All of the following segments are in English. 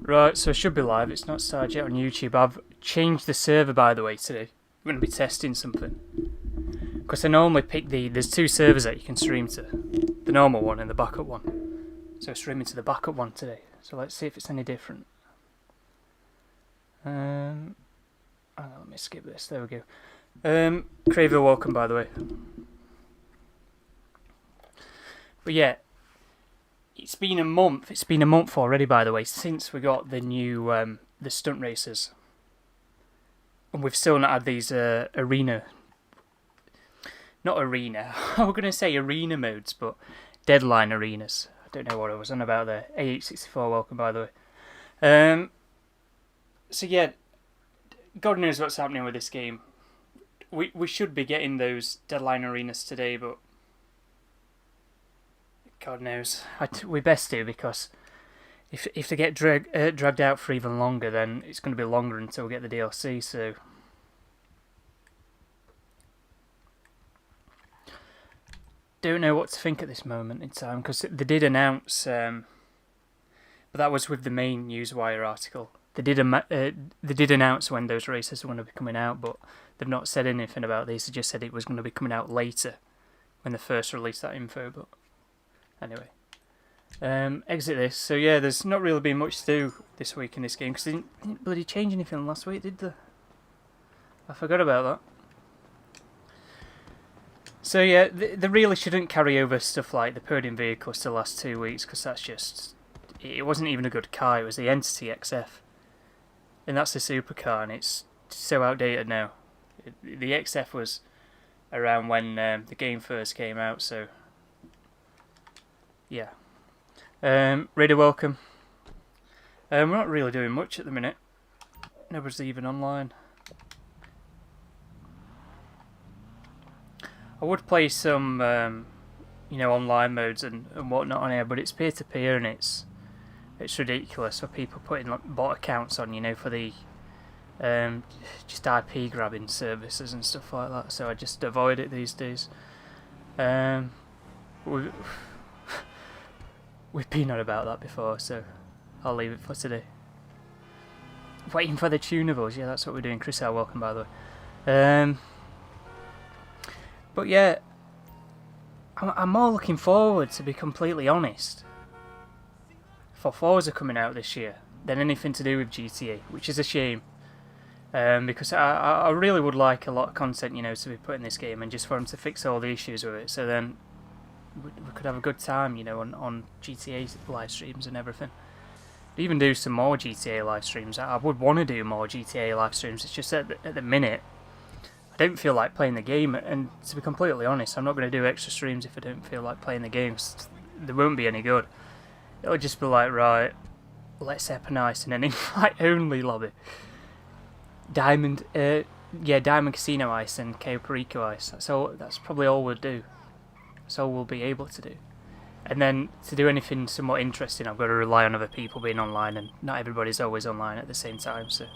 Right, so it should be live. It's not started yet on YouTube. I've changed the server, by the way, today. We're going to be testing something. Because I normally pick there's two servers that you can stream to. The normal one and the backup one. So streaming to the backup one today. So let's see if it's any different. Let me skip this. There we go. Craver, welcome, by the way. But yeah, it's been a month. It's been a month already, by the way, since we got the new the stunt racers, and we've still not had these arena. Not arena. I was going to say arena modes, but deadline arenas. I don't know what I was on about there. A864, welcome, by the way. So yeah, God knows what's happening with this game. We should be getting those deadline arenas today, but God knows. We best do, because if they get dragged out for even longer, then it's going to be longer until we get the DLC. So don't know what to think at this moment in time, because they did announce, but that was with the main Newswire article. They did announce when those races were going to be coming out, but they've not said anything about this. They just said it was going to be coming out later when they first released that info. But anyway, exit this. So yeah, there's not really been much to do this week in this game, because they didn't bloody change anything last week, did they? I forgot about that. So yeah, they really shouldn't carry over stuff like the Podium vehicles to the last 2 weeks, because that's just... It wasn't even a good car, it was the Entity XF. And that's the supercar, and it's so outdated now. The XF was around when the game first came out, so... Yeah. Raider, welcome. We're not really doing much at the minute. Nobody's even online. I would play some, online modes and whatnot on here, but it's peer-to-peer, and it's ridiculous for people putting like bot accounts on, for the just IP grabbing services and stuff like that. So I just avoid it these days. We've been on about that before, so I'll leave it for today. Waiting for the Tunables, yeah, that's what we're doing. Chris, welcome, by the way. But yeah, I'm more looking forward, to be completely honest, for Forza coming out this year than anything to do with GTA, which is a shame. Because I really would like a lot of content, to be put in this game, and just for them to fix all the issues with it, so then we could have a good time, on GTA live streams and everything. Even do some more GTA live streams. I would want to do more GTA live streams. It's just at the minute, I don't feel like playing the game, and to be completely honest, I'm not going to do extra streams if I don't feel like playing the game. They won't be any good. It'll just be like, right, let's up an ice in an invite only lobby. Diamond Casino ice and Cayo Perico ice. That's probably all we'll do. That's all we'll be able to do. And then to do anything somewhat interesting, I've got to rely on other people being online, and not everybody's always online at the same time. So,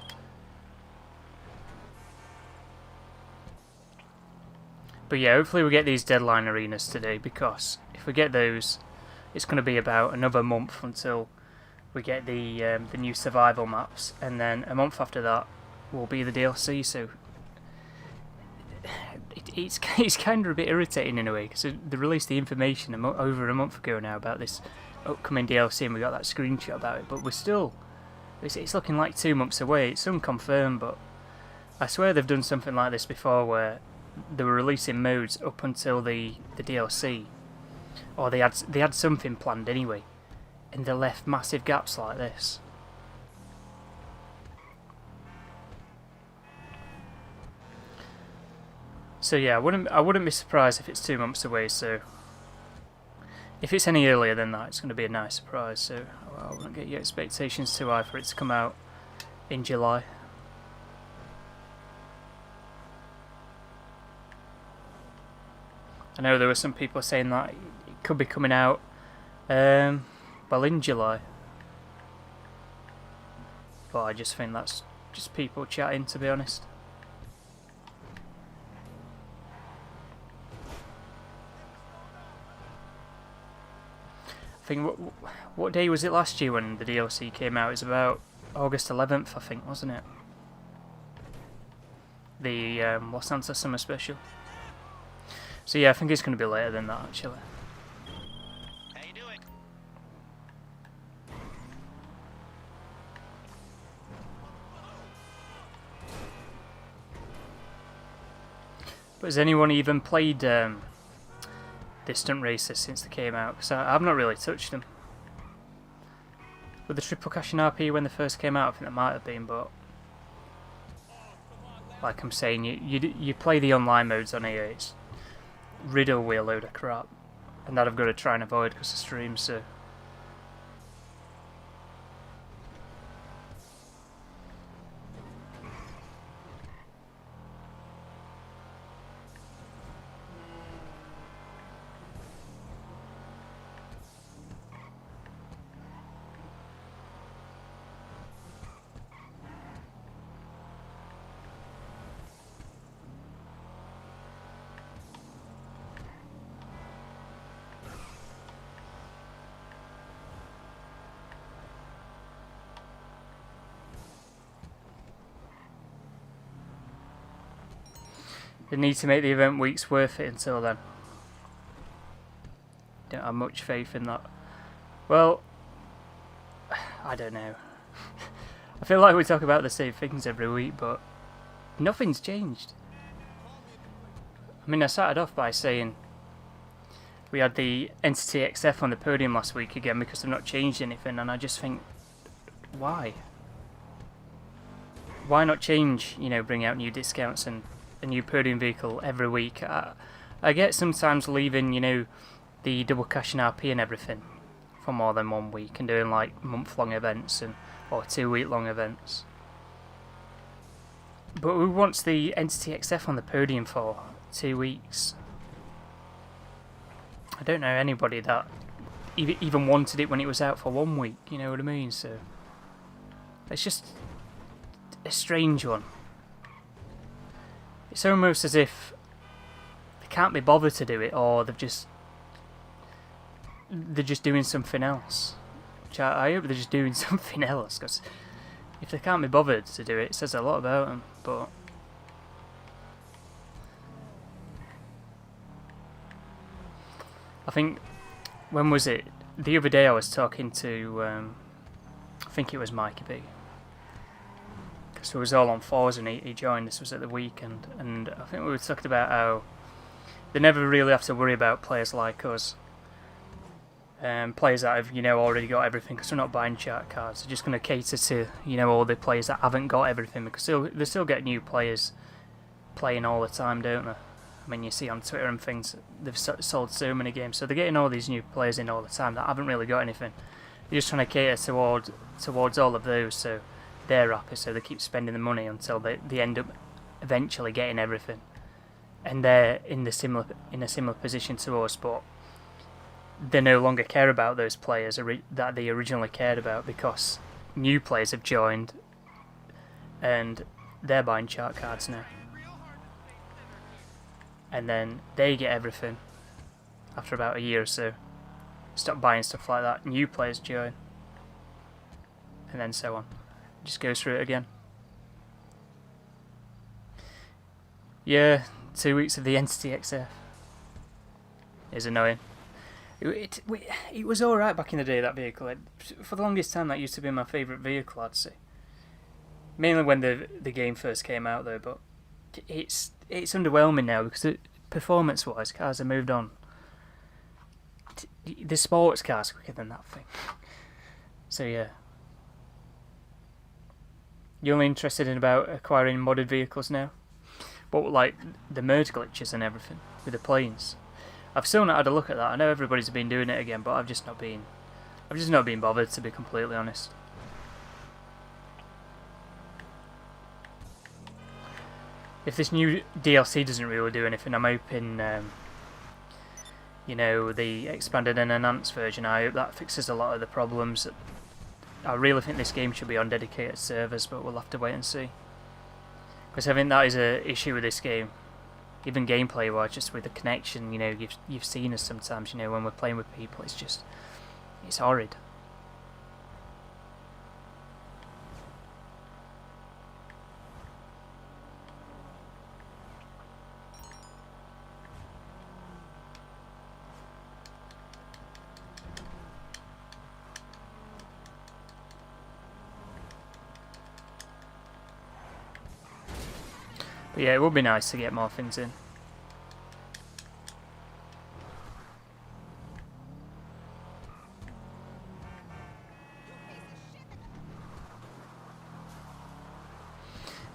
but yeah, hopefully we get these deadline arenas today, because if we get those, it's going to be about another month until we get the new survival maps, and then a month after that will be the DLC. So it's kind of a bit irritating in a way, because they released the information over a month ago now about this upcoming DLC, and we got that screenshot about it, but it's looking like 2 months away. It's unconfirmed, but I swear they've done something like this before, where they were releasing modes up until the DLC, or they had something planned anyway, and they left massive gaps like this. So yeah, I wouldn't be surprised if it's 2 months away. So if it's any earlier than that, it's going to be a nice surprise. So I wouldn't get your expectations too high for it to come out in July. I know there were some people saying that it could be coming out, well, in July. But I just think that's just people chatting, to be honest. I think what day was it last year when the DLC came out? It was about August 11th, I think, wasn't it? The Los Santos Summer Special. So yeah, I think it's going to be later than that actually. How you doing? But has anyone even played Distant Racer since they came out? Because I've not really touched them. With the triple cash and RP when they first came out, I think they might have been, but like I'm saying, you play the online modes on here, it's riddled with a load of crap, and that I've got to try and avoid because of streams. So. They need to make the event weeks worth it until then. Don't have much faith in that. Well, I don't know. I feel like we talk about the same things every week, but nothing's changed. I mean, I started off by saying we had the Entity XF on the podium last week again because they've not changed anything, and I just think, why? Why not change, you know, bring out new discounts and a new podium vehicle every week? I get sometimes leaving, you know, the double cash and RP and everything for more than 1 week and doing like month-long events or 2-week-long events. But who wants the Entity XF on the podium for 2 weeks? I don't know anybody that even wanted it when it was out for 1 week, you know what I mean? So it's just a strange one. It's almost as if they can't be bothered to do it, or they're just doing something else. Which I hope they're just doing something else, because if they can't be bothered to do it, it says a lot about them. But I think, when was it? The other day I was talking to, I think it was Mikey B. So it was all on Forza and he joined. This was at the weekend, and I think we were talking about how they never really have to worry about players like us, players that have, you know, already got everything, because they're not buying chart cards. They're just going to cater to, you know, all the players that haven't got everything, because they still get new players playing all the time, don't they? I mean, you see on Twitter and things, they've sold so many games, so they're getting all these new players in all the time that haven't really got anything. They're just trying to cater towards all of those, so they're happy, so they keep spending the money until they end up eventually getting everything, and they're in a similar position to us, but they no longer care about those players that they originally cared about, because new players have joined and they're buying chart cards now, and then they get everything after about a year or so, stop buying stuff like that, new players join, and then so on. Just goes through it again. Yeah, 2 weeks of the Entity XF is annoying. It was alright back in the day, that vehicle. For the longest time, that used to be my favourite vehicle, I'd say. Mainly when the game first came out, though, but it's underwhelming now, because performance-wise, cars have moved on. The sports car's quicker than that thing. So yeah. You're only interested in about acquiring modded vehicles now? But like the merge glitches and everything with the planes. I've still not had a look at that. I know everybody's been doing it again, but I've just not been bothered, to be completely honest. If this new DLC doesn't really do anything, I'm hoping you know, the expanded and enhanced version, I hope that fixes a lot of the problems. I really think this game should be on dedicated servers, but we'll have to wait and see. Because I think that is an issue with this game. Even gameplay wise, just with the connection, you know, you've seen us sometimes, you know, when we're playing with people, it's just It's horrid. But yeah, it would be nice to get more things in.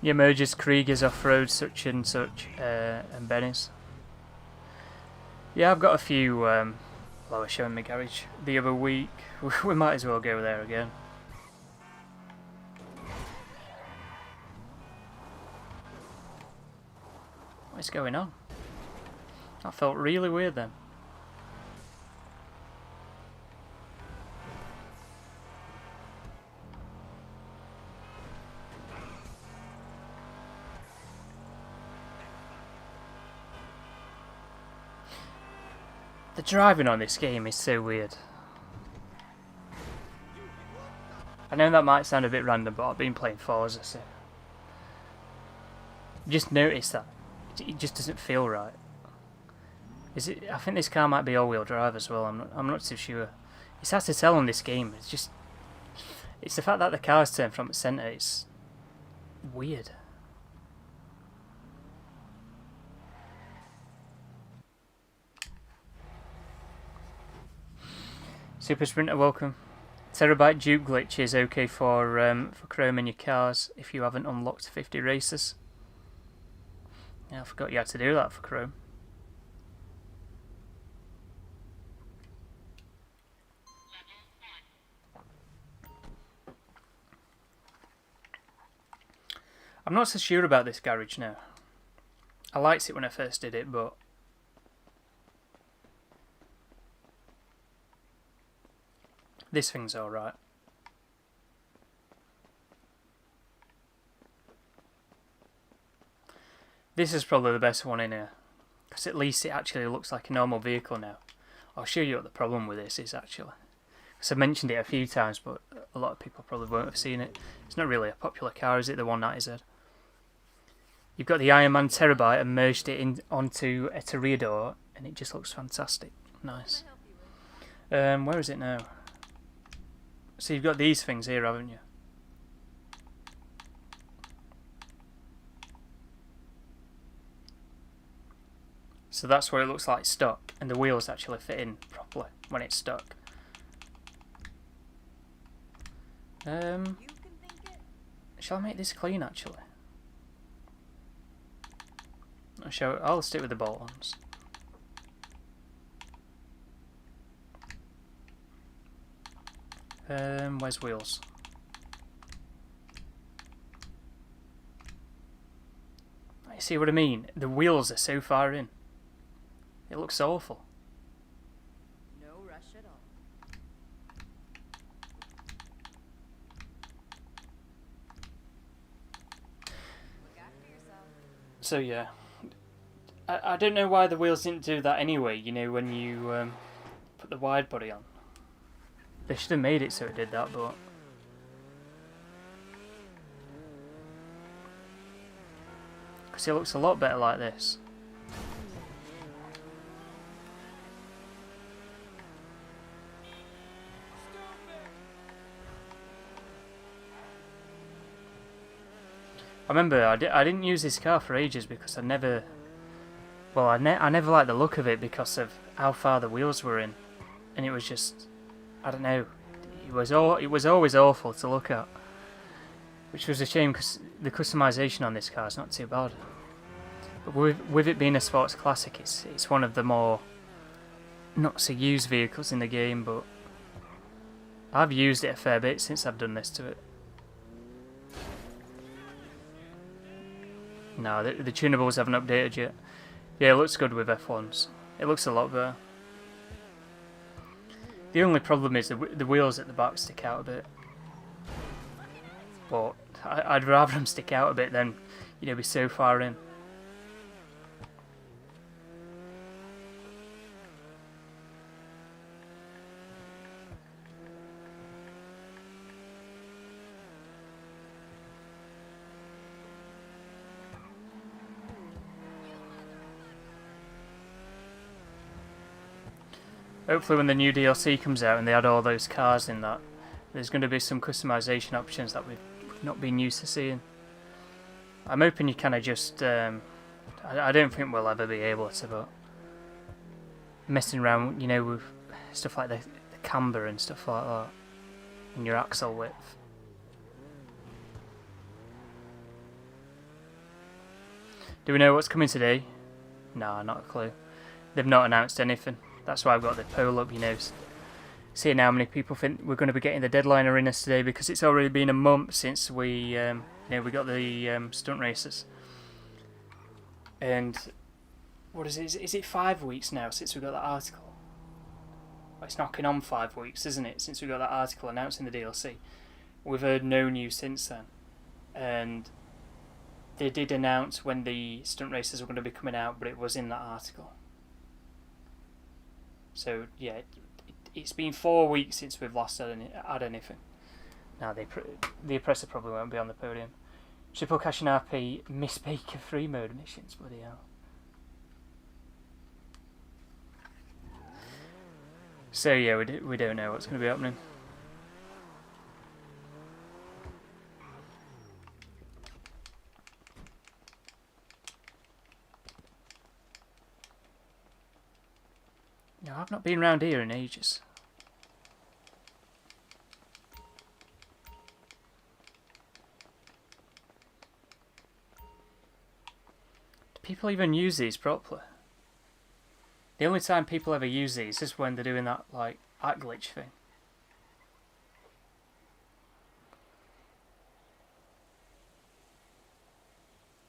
Your mergers, Kriegers, off-road, such and such, and Benny's. Yeah, I've got a few. Well, I was showing my garage the other week. We might as well go there again. What's going on? That felt really weird then. The driving on this game is so weird. I know that might sound a bit random, but I've been playing Forza, so just noticed that it just doesn't feel right. Is it? I think this car might be all-wheel drive as well. I'm not too sure. It's hard to tell on this game. It's the fact that the car's turned from its centre. It's weird. Super Sprinter, welcome. Terabyte Duke glitch is okay for Chrome in your cars if you haven't unlocked 50 races. Yeah, I forgot you had to do that for Chrome. I'm not so sure about this garage now. I liked it when I first did it, but this thing's alright. This is probably the best one in here, because at least it actually looks like a normal vehicle now. I'll show you what the problem with this is actually. Because I've mentioned it a few times, but a lot of people probably won't have seen it. It's not really a popular car, is it? The 190Z. You've got the Iron Man Terabyte and merged it in onto a Toreador, and it just looks fantastic. Nice. Where is it now? So you've got these things here, haven't you? So that's where it looks like stock, and the wheels actually fit in properly when it's stuck. Shall I make this clean actually? I'll stick with the bolt-ons. Where's wheels? You see what I mean? The wheels are so far in. It looks awful. No rush at all. Look after yourself. So yeah, I don't know why the wheels didn't do that anyway. You know, when you put the wide body on, they should have made it so it did that, but because it looks a lot better like this. I remember I didn't use this car for ages because I never liked the look of it because of how far the wheels were in, and it was just, I don't know, it was always awful to look at, which was a shame because the customization on this car is not too bad. But with it being a sports classic, it's one of the more not so used vehicles in the game, but I've used it a fair bit since I've done this to it. No, the tunables haven't updated yet. Yeah, it looks good with F1s. It looks a lot better. The only problem is the wheels at the back stick out a bit. But I'd rather them stick out a bit than, you know, be so far in. hopefully when the new DLC comes out and they add all those cars in that, there's going to be some customization options that we've not been used to seeing. I'm hoping you kind of just, I don't think we'll ever be able to, but messing around, you know, with stuff like the camber and stuff like that, and your axle width. Do we know what's coming today? Nah, not a clue. They've not announced anything. That's why I've got the poll up, you know, seeing how many people think we're going to be getting the deadline arenas today, because it's already been a month since we we got the stunt races. And what is it? Is it 5 weeks now since we got that article? Well, it's knocking on 5 weeks, isn't it? Since we got that article announcing the DLC. We've heard no news since then. And they did announce when the stunt races were going to be coming out, but it was in that article. So yeah, it's been 4 weeks since we've last had anything. Now the oppressor probably won't be on the podium. Triple Cash and RP Miss Baker free mode missions, bloody hell. So yeah, we don't know what's going to be happening. No, I've not been around here in ages. Do people even use these properly? The only time people ever use these is when they're doing that, like, act glitch thing.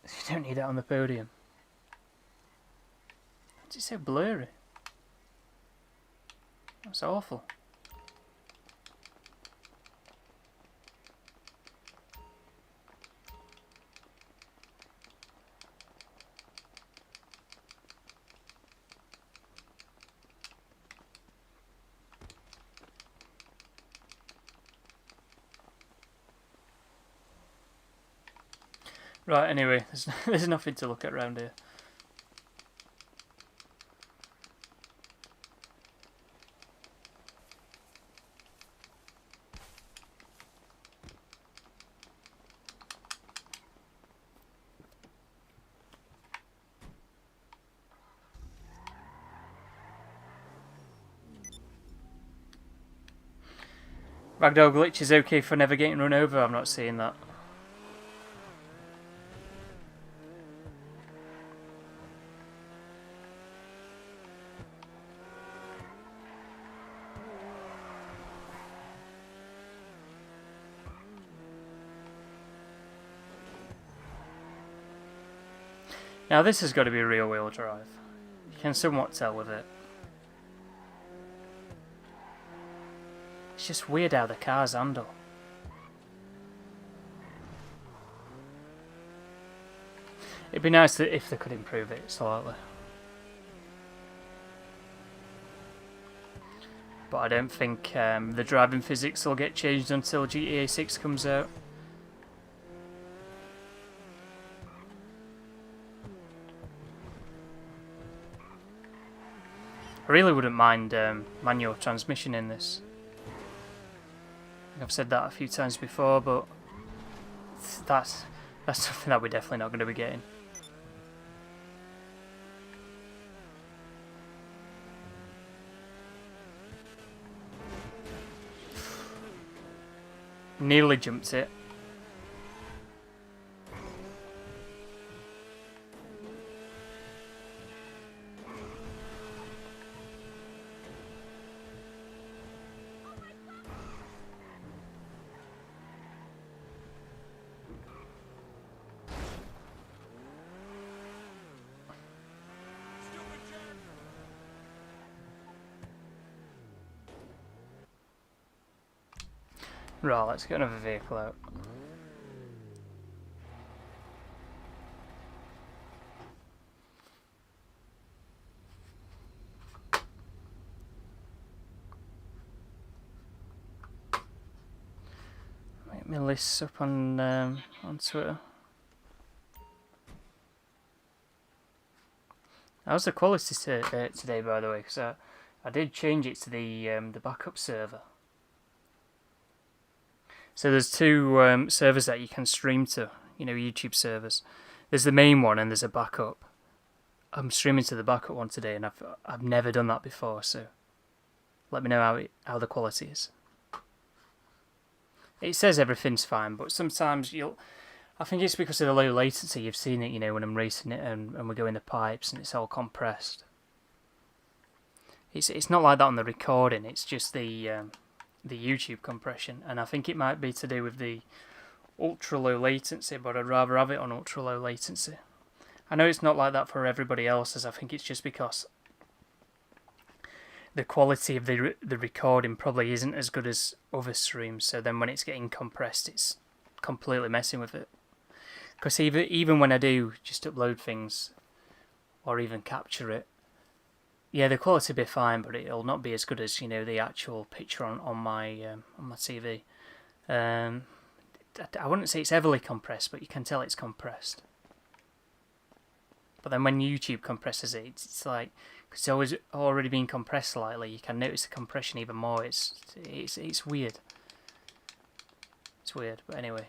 You don't need that on the podium. It's so blurry. That's awful. Right, anyway, there's nothing to look at around here. Ragdoll glitch is okay for never getting run over. I'm not seeing that. Now this has got to be rear wheel drive. You can somewhat tell with it. It's just weird how the cars handle. It'd be nice if they could improve it slightly. But I don't think the driving physics will get changed until GTA 6 comes out. I really wouldn't mind manual transmission in this. I've said that a few times before, but that's something that we're definitely not going to be getting. Nearly jumped it. Right, let's get another vehicle out. Make my lists up on Twitter. How's the quality today, by the way? Because I did change it to the backup server. So there's two servers that you can stream to, you know, YouTube servers. There's the main one and there's a backup. I'm streaming to the backup one today, and I've never done that before. So let me know how the quality is. It says everything's fine, but sometimes I think it's because of the low latency. You've seen it, you know, when I'm racing it and we go in the pipes and it's all compressed. It's not like that on the recording. It's just the YouTube compression, and I think it might be to do with the ultra low latency. But I'd rather have it on ultra low latency. I know it's not like that for everybody else, as I think it's just because the quality of the recording probably isn't as good as other streams. So then when it's getting compressed, it's completely messing with it. Because even when I do just upload things or even capture it, yeah, the quality will be fine, but it'll not be as good as, you know, the actual picture on my TV. I wouldn't say it's heavily compressed, but you can tell it's compressed. But then when YouTube compresses it, it's like, because it's always already been compressed slightly, you can notice the compression even more. It's weird. It's weird, but anyway.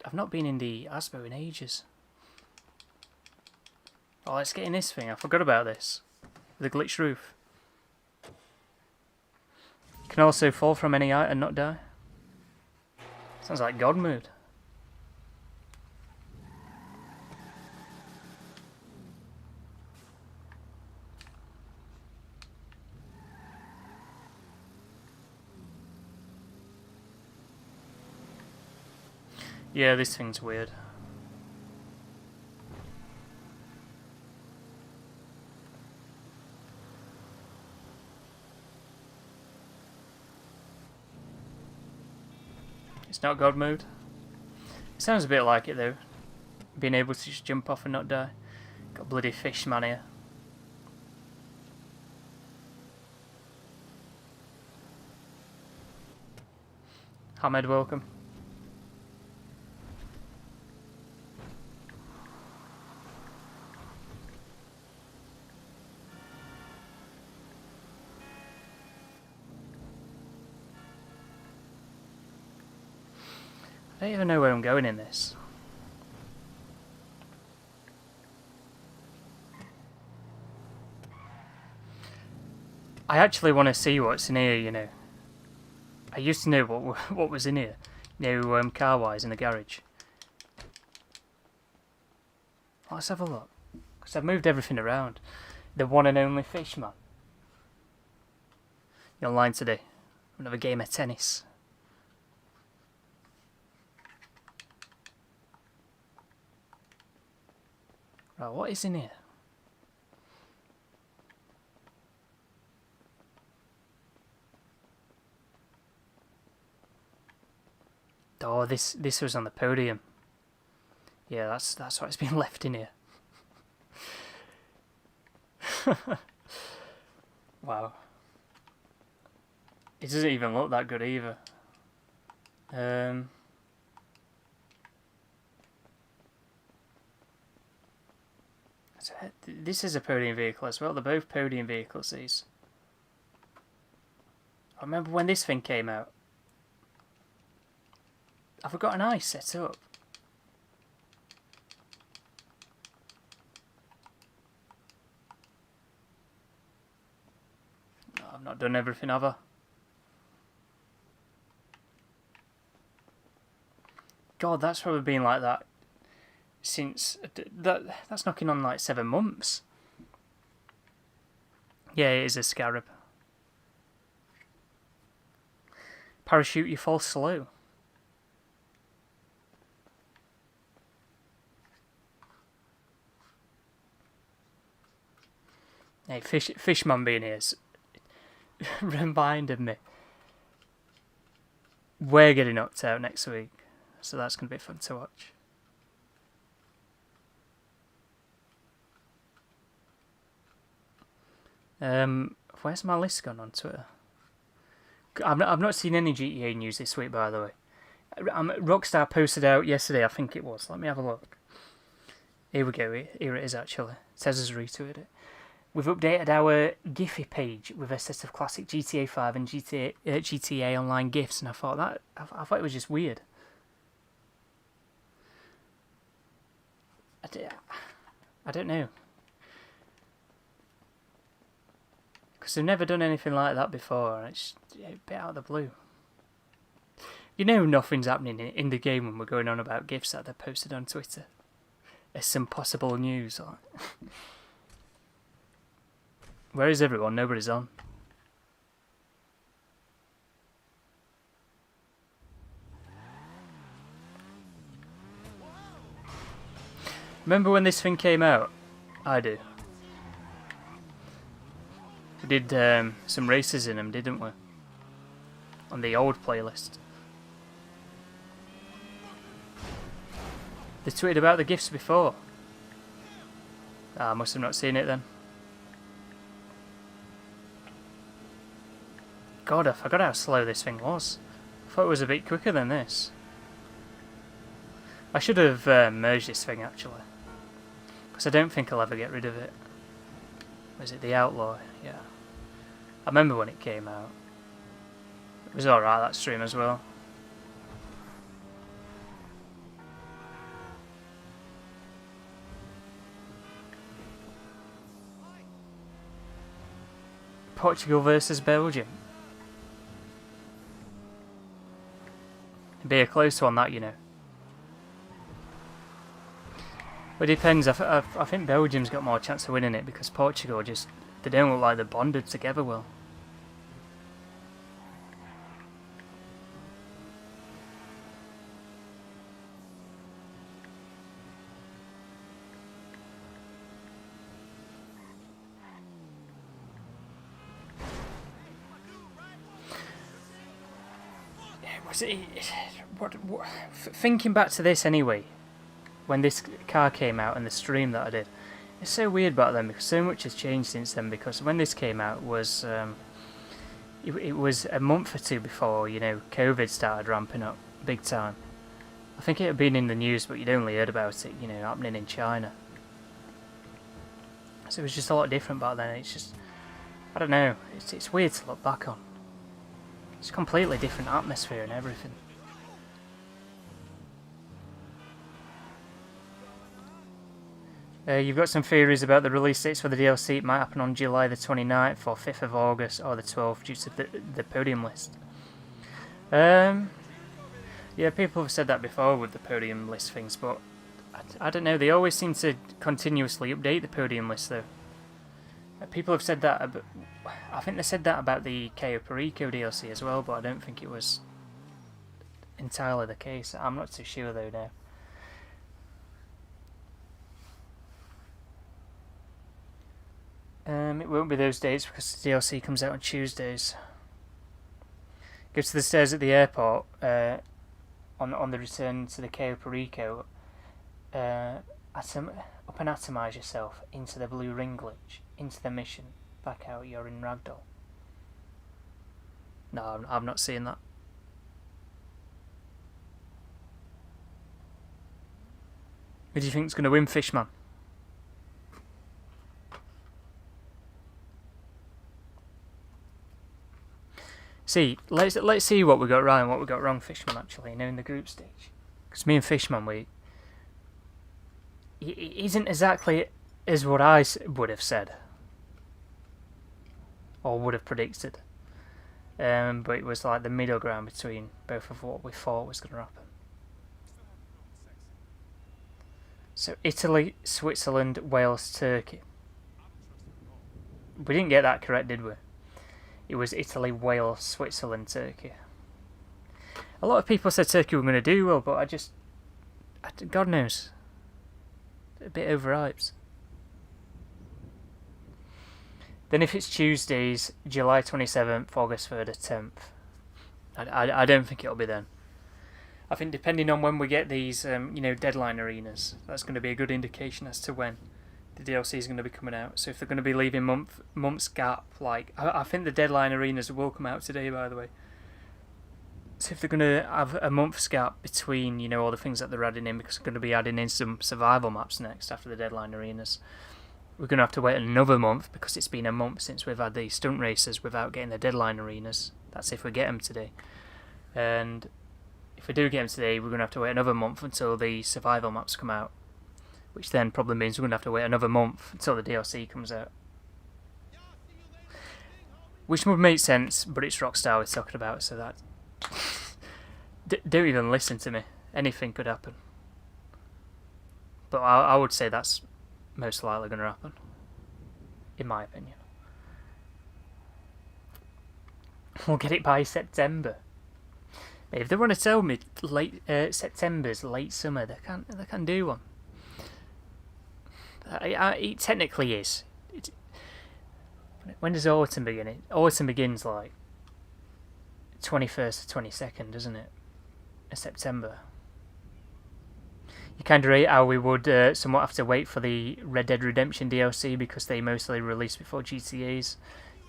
I've not been in the ASBO in ages. Oh, let's get in this thing. I forgot about this. The glitched roof. You can also fall from any height and not die. Sounds like God mode. Yeah, this thing's weird. It's not God mode. It sounds a bit like it though. Being able to just jump off and not die. Got bloody fish man here. Hamed, welcome. I don't even know where I'm going in this. I actually want to see what's in here, you know. I used to know what was in here. You know, car-wise in the garage. Let's have a look. Because I've moved everything around. The one and only Fishman. You're online today. Another game of tennis. Right, what is in here? Oh, this was on the podium. Yeah, that's why it's been left in here. Wow. It doesn't even look that good either. This is a podium vehicle as well. They're both podium vehicles, these. I remember when this thing came out. Have I got an ice set up? No, I've not done everything, have I? God, that's probably been like that since that's knocking on like 7 months. Yeah, it is a scarab. Parachute, you fall slow. Hey, Fishman being here reminded me. We're getting knocked out next week, so that's going to be fun to watch. Where's my list gone on Twitter? I've not seen any GTA news this week, by the way. Rockstar posted out yesterday, I think it was. Let me have a look. Here we go. Here it is, actually. It says has retweeted it. we've updated our Giphy page with a set of classic GTA 5 and GTA Online GIFs, and I thought it was just weird. I don't know. Because they've never done anything like that before, and it's a bit out of the blue. You know nothing's happening in the game when we're going on about GIFs that they're posted on Twitter. There's some possible news. Where is everyone? Nobody's on. Remember when this thing came out? I do. We did some races in them, didn't we? On the old playlist. They tweeted about the GIFs before. I must have not seen it then. God, I forgot how slow this thing was. I thought it was a bit quicker than this. I should have merged this thing actually. Because I don't think I'll ever get rid of it. Was it the Outlaw? Yeah. I remember when it came out. It was alright, that stream as well. Portugal versus Belgium. It'd be a close one, that, you know. But it depends. I think Belgium's got more chance of winning it because Portugal just, they don't look like they're bonded together well. Thinking back to this anyway, when this car came out and the stream that I did, it's so weird back then because so much has changed since then. Because when this came out was it was a month or two before, you know, COVID started ramping up big time. I think it had been in the news, but you'd only heard about it, you know, happening in China. So it was just a lot different back then. It's just, I don't know, it's weird to look back on. It's a completely different atmosphere and everything. You've got some theories about the release dates for the DLC. It might happen on July the 29th or 5th of August or the 12th due to the Podium list. Yeah, people have said that before with the Podium list things, but I don't know. They always seem to continuously update the Podium list though. People have said that, I think they said that about the Cayo Perico DLC as well, but I don't think it was entirely the case. I'm not too sure though now. It won't be those dates because the DLC comes out on Tuesdays. Go to the stairs at the airport on the return to the Cayo Perico. Up and atomize yourself into the blue ring glitch, into the mission, back out, you're in Ragdoll. No, I'm not seeing that. Who do you think's going to win, Fishman? See, let's see what we got right and what we got wrong, Fishman, actually, you know, in the group stage. Because me and Fishman, it isn't exactly as what I would have said. Or would have predicted. But it was like the middle ground between both of what we thought was going to happen. So Italy, Switzerland, Wales, Turkey. We didn't get that correct, did we? It was Italy, Wales, Switzerland, Turkey. A lot of people said Turkey were going to do well, but God knows. A bit overhyped. Then if it's Tuesdays, July 27th, August 3rd, or 10th. I don't think it'll be then. I think depending on when we get these, deadline arenas, that's going to be a good indication as to when the DLC is going to be coming out. So if they're going to be leaving months gap, like I think the deadline arenas will come out today, by the way. So if they're going to have a month's gap between, all the things that they're adding in, because they're going to be adding in some survival maps next after the deadline arenas, we're going to have to wait another month because it's been a month since we've had these stunt races without getting the deadline arenas. That's if we get them today. And if we do get them today, we're going to have to wait another month until the survival maps come out. Which then probably means we're going to have to wait another month until the DLC comes out. Which would make sense, but it's Rockstar we're talking about, so that... don't even listen to me. Anything could happen. But I would say that's most likely going to happen. In my opinion. We'll get it by September. If they want to tell me late September's late summer, they can do one. It technically is. When does autumn begin? Autumn begins like 21st or 22nd, doesn't it? Of September. You kind of rate how we would somewhat have to wait for the Red Dead Redemption DLC because they mostly release before GTAs.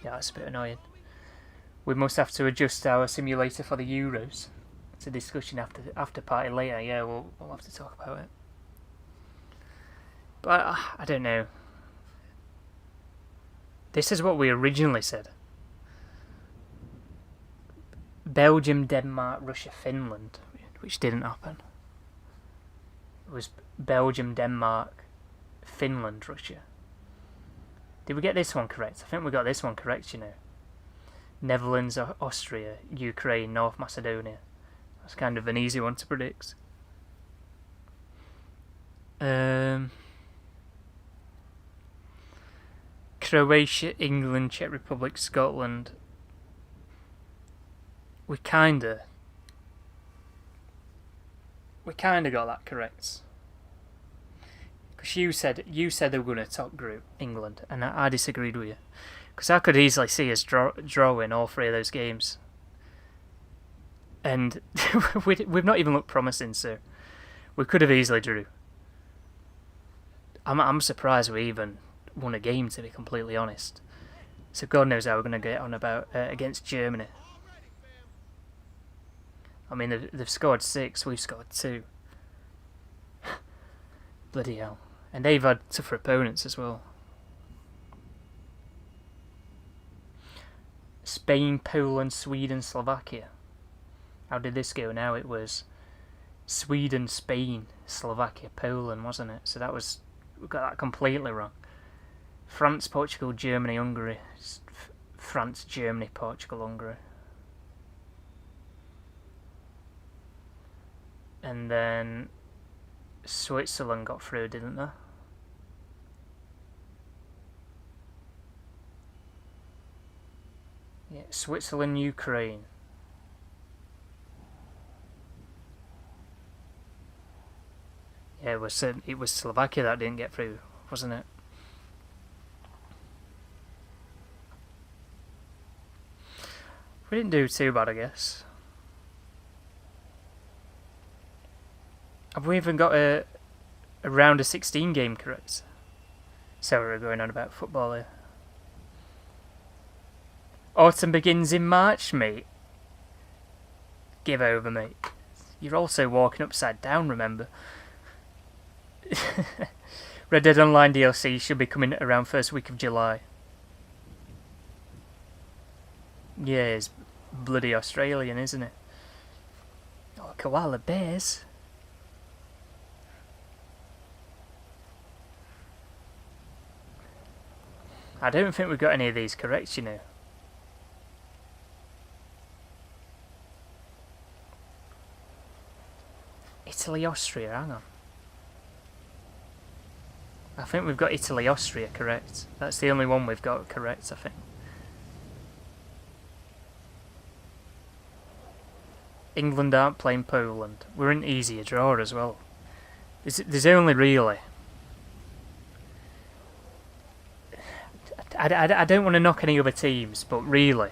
Yeah, that's a bit annoying. We must have to adjust our simulator for the Euros. It's a discussion after party later. Yeah, we'll have to talk about it. But I don't know. This is what we originally said. Belgium, Denmark, Russia, Finland, which didn't happen. It was Belgium, Denmark, Finland, Russia. Did we get this one correct? I think we got this one correct, you know. Netherlands, Austria, Ukraine, North Macedonia. That's kind of an easy one to predict. Croatia, England, Czech Republic, Scotland. We kinda got that correct. Because you said they were going to top group England, and I disagreed with you. Because I could easily see us drawing all three of those games, and we've not even looked promising, so we could have easily drew. I'm surprised we even won a game, to be completely honest. So God knows how we're going to get on about against Germany. I mean, they've scored 6, we've scored 2. Bloody hell. And they've had tougher opponents as well. Spain, Poland, Sweden, Slovakia. How did this go now? It was Sweden, Spain, Slovakia, Poland, wasn't it? So we got that completely wrong. France, Portugal, Germany, Hungary. France, Germany, Portugal, Hungary. And then Switzerland got through, didn't they? Yeah, Switzerland, Ukraine. Yeah, it was Slovakia that didn't get through, wasn't it? We didn't do too bad, I guess. Have we even got a round of 16 game correct? So we're going on about football here. Autumn begins in March, mate. Give over, mate. You're also walking upside down, remember? Red Dead Online DLC should be coming around first week of July. Yeah, it's bloody Australian, isn't it? Oh, koala bears. I don't think we've got any of these correct, you know. Italy, Austria, hang on. I think we've got Italy, Austria correct. That's the only one we've got correct, I think. England aren't playing Poland. We're in easier draw as well. There's only really... I don't want to knock any other teams, but really,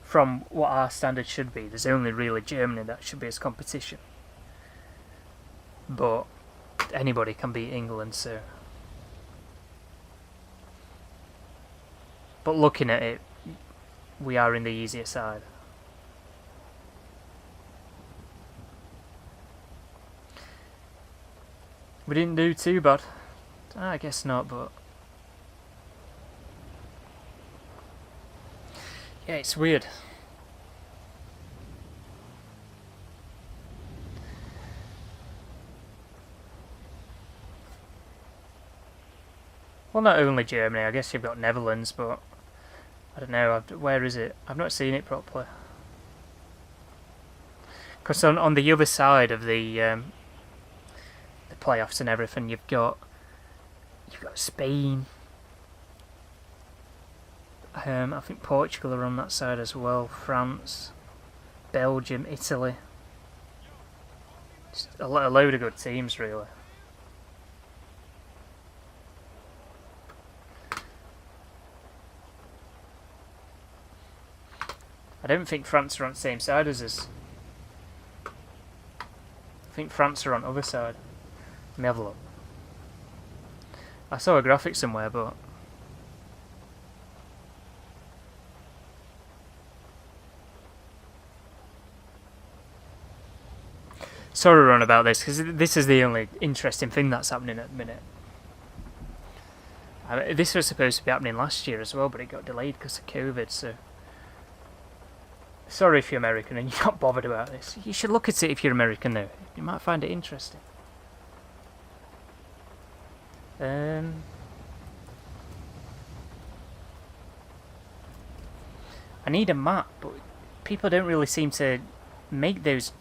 from what our standards should be, there's only really Germany that should be as competition. But anybody can beat England, so... But looking at it, we are in the easier side. We didn't do too bad. I guess not, but Yeah, it's weird. Well, not only Germany, I guess you've got Netherlands, but I don't know, where is it? I've not seen it properly. Because on the other side of the playoffs and everything, you've got Spain. I think Portugal are on that side as well. France, Belgium, Italy. Just a load of good teams, really. I don't think France are on the same side as us. I think France are on the other side. Let me have a look. I saw a graphic somewhere, but sorry, Ron, about this, because this is the only interesting thing that's happening at the minute. This was supposed to be happening last year as well, but it got delayed because of COVID, so sorry if you're American and you're not bothered about this. You should look at it if you're American, though. You might find it interesting. I need a map, but people don't really seem to make those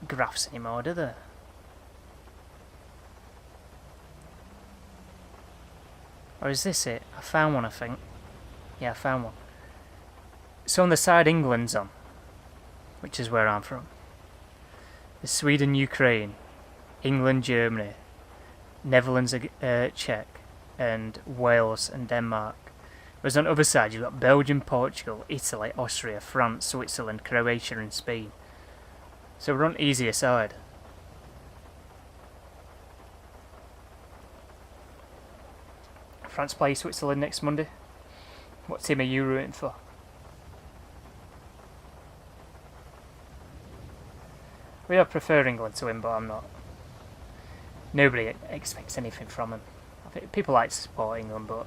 graphs anymore, do they? Or is this it? I found one, I think. Yeah, I found one. So on the side England's on, which is where I'm from. There's Sweden, Ukraine, England, Germany, Netherlands, Czech, and Wales and Denmark. Whereas on the other side you've got Belgium, Portugal, Italy, Austria, France, Switzerland, Croatia and Spain. So we're on the easier side. France play Switzerland next Monday. What team are you rooting for? We are prefer England to win, but I'm not. Nobody expects anything from them. I think people like to support England, but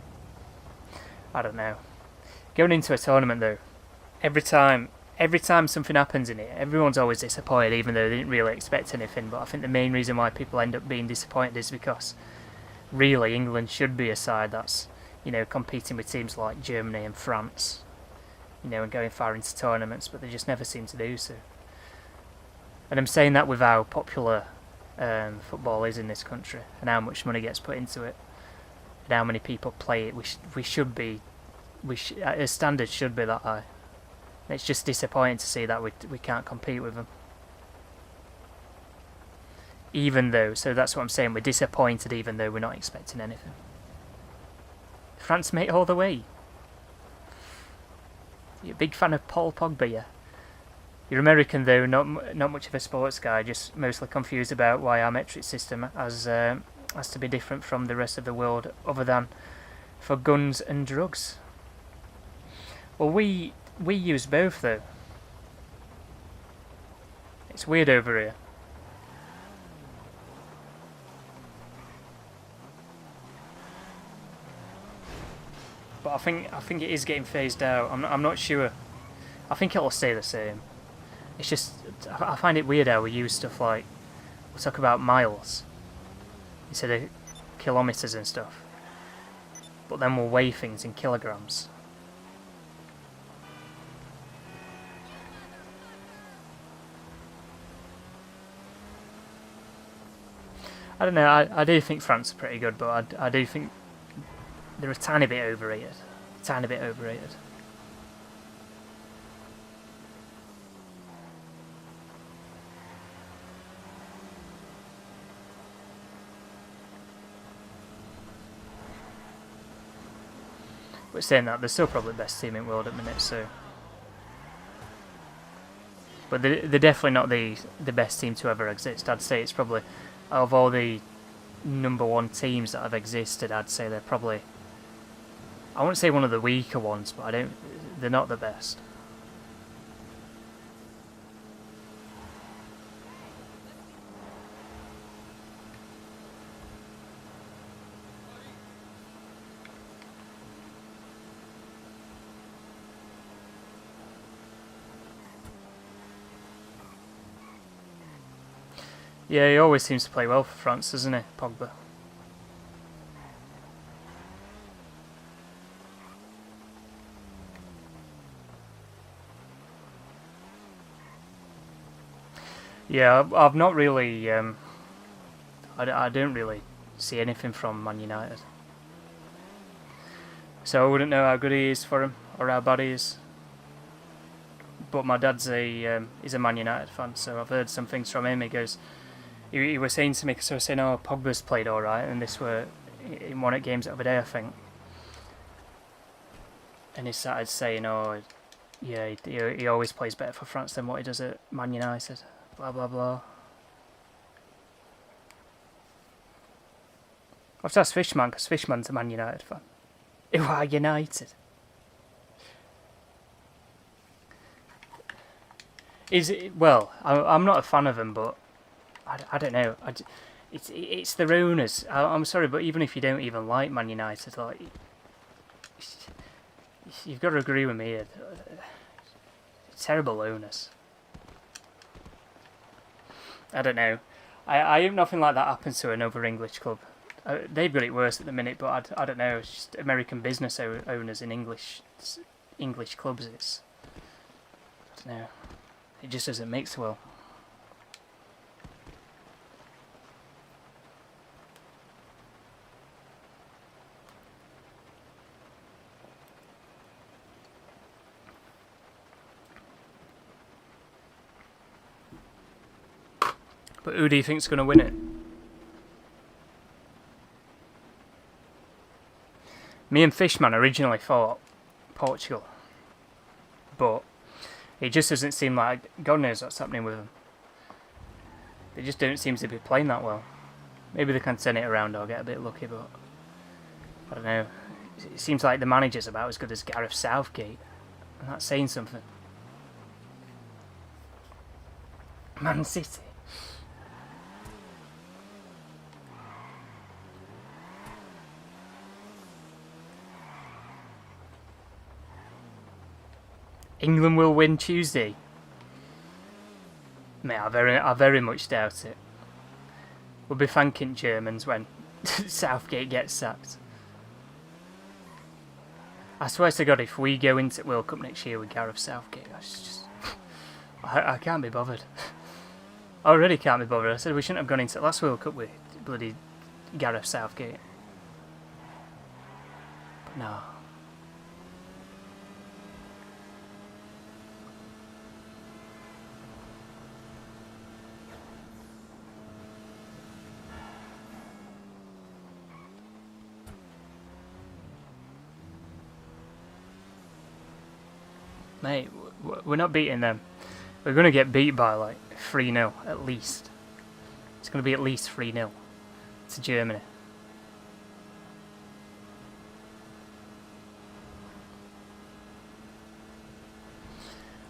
I don't know. Going into a tournament though, every time something happens in it, everyone's always disappointed, even though they didn't really expect anything. But I think the main reason why people end up being disappointed is because really England should be a side that's, you know, competing with teams like Germany and France, you know, and going far into tournaments, but they just never seem to do so. And I'm saying that with how popular football is in this country and how much money gets put into it and how many people play it. Our standards should be that high. And it's just disappointing to see that we can't compete with them. Even though, so that's what I'm saying, we're disappointed even though we're not expecting anything. France mate all the way. You're a big fan of Paul Pogba, yeah? You're American though, not much of a sports guy, just mostly confused about why our metric system has to be different from the rest of the world, other than for guns and drugs. Well, we use both though. It's weird over here. But I think it is getting phased out. I'm not sure. I think it'll stay the same. It's just, I find it weird how we use stuff like, we'll talk about miles instead of kilometres and stuff, but then we'll weigh things in kilograms. I don't know, I do think France are pretty good, but I do think they're a tiny bit overrated. Tiny bit overrated. But saying that, they're still probably the best team in the world at the minute, so. But they're definitely not the best team to ever exist. I'd say it's probably, out of all the #1 teams that have existed, I'd say they're probably, I wouldn't say one of the weaker ones, but they're not the best. Yeah, he always seems to play well for France, doesn't he, Pogba? Yeah, I've not really. I don't really see anything from Man United, so I wouldn't know how good he is for him or how bad he is. But my dad's he's a Man United fan, so I've heard some things from him. He goes, he was saying to me, so I was saying, oh, Pogba's played all right, and this were in one of the games the other day, I think. And he started saying, oh, yeah, he always plays better for France than what he does at Man United. Blah blah blah. I've asked Fishman because Fishman's a Man United fan. Who are United? Is it, well, I'm not a fan of him, but I don't know. It's the owners. I'm sorry, but even if you don't even like Man United, like you've got to agree with me. Terrible owners. I don't know. I hope nothing like that happens to another English club. They've got it worse at the minute, but I don't know. It's just American business owners in English clubs. I don't know. It just doesn't mix well. But who do you think's going to win it? Me and Fishman originally thought Portugal, but it just doesn't seem like, God knows what's happening with them. They just don't seem to be playing that well. Maybe they can turn it around or get a bit lucky, but I don't know. It seems like the manager's about as good as Gareth Southgate, and that's saying something. Man City. England will win Tuesday. Mate, I very much doubt it. We'll be thanking Germans when Southgate gets sacked. I swear to God, if we go into World Cup next year with Gareth Southgate, I can't be bothered. I already can't be bothered. I said we shouldn't have gone into last World Cup with bloody Gareth Southgate. But no. Mate, we're not beating them. We're going to get beat by like 3-0 at least. It's going to be at least 3-0 to Germany.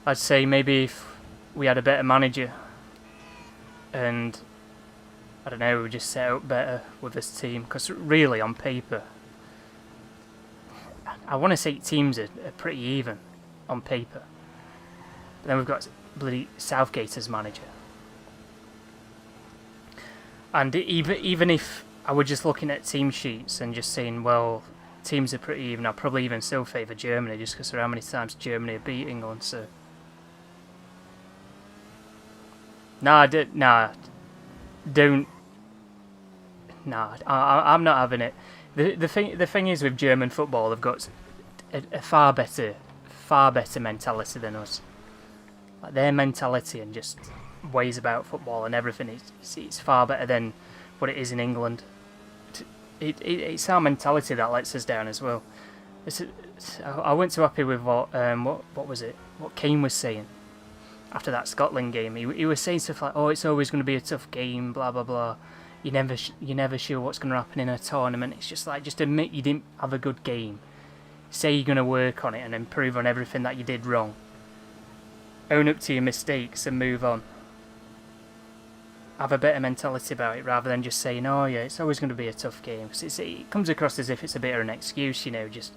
I'd say maybe if we had a better manager and I don't know, we just set up better with this team, because really on paper I want to say teams are pretty even on paper. But then we've got bloody Southgate as manager. And even if I were just looking at team sheets and just saying, well, teams are pretty even, I'd probably even still favour Germany just because of how many times Germany are beat England. So, I'm not having it. The thing is with German football, they've got a far better mentality than us. Like their mentality and just ways about football and everything, it's far better than what it is in England. It's our mentality that lets us down as well. I wasn't too happy with what was it? What Kane was saying after that Scotland game. He was saying stuff like, "Oh, it's always going to be a tough game, blah blah blah. You're never sure what's going to happen in a tournament." It's just like, just admit you didn't have a good game. Say you're going to work on it and improve on everything that you did wrong. Own up to your mistakes and move on. Have a better mentality about it rather than just saying, "Oh yeah, it's always going to be a tough game." Because it comes across as if it's a bit of an excuse, you know. Just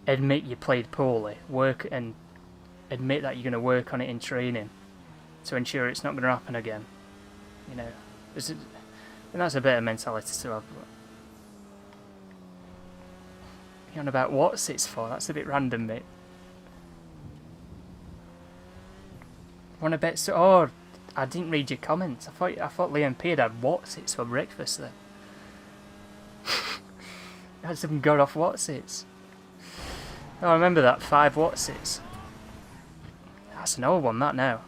admit you played poorly, work and admit that you're going to work on it in training to ensure it's not going to happen again. you know. And that's a better mentality to have. But you on about what's it's for? That's a bit random, mate. Want to bet? So, oh, I didn't read your comments. I thought Liam P had what's it's for breakfast then. Had some got off what's it's. Oh, I remember that 5 what's it's. That's an old one, that now.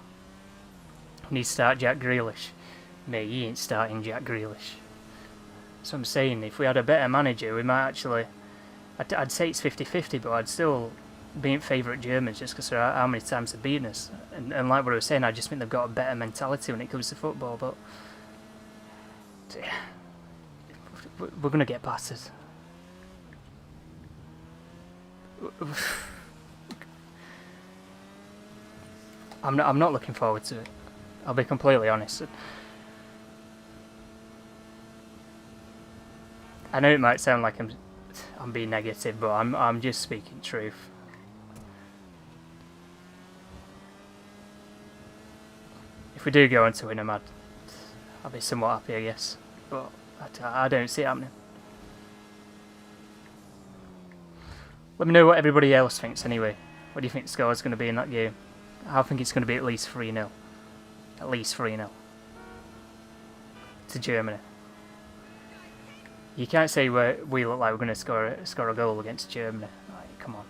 Need to start Jack Grealish. Mate, you ain't starting Jack Grealish. So I'm saying, if we had a better manager, we might actually... I'd say it's 50-50, but I'd still be in favour of Germans just because of how many times they've beaten us. And like what I was saying, I just think they've got a better mentality when it comes to football, but... We're going to get battered. I'm not looking forward to it. I'll be completely honest. I know it might sound like I'm being negative, but I'm just speaking truth. If we do go on to win them, I'll be somewhat happy, I guess. But I don't see it happening. Let me know what everybody else thinks anyway. What do you think the score is going to be in that game? I think it's going to be at least 3-0. At least 3-0. To Germany. You can't say we look like we're going to score a goal against Germany. Like, come on.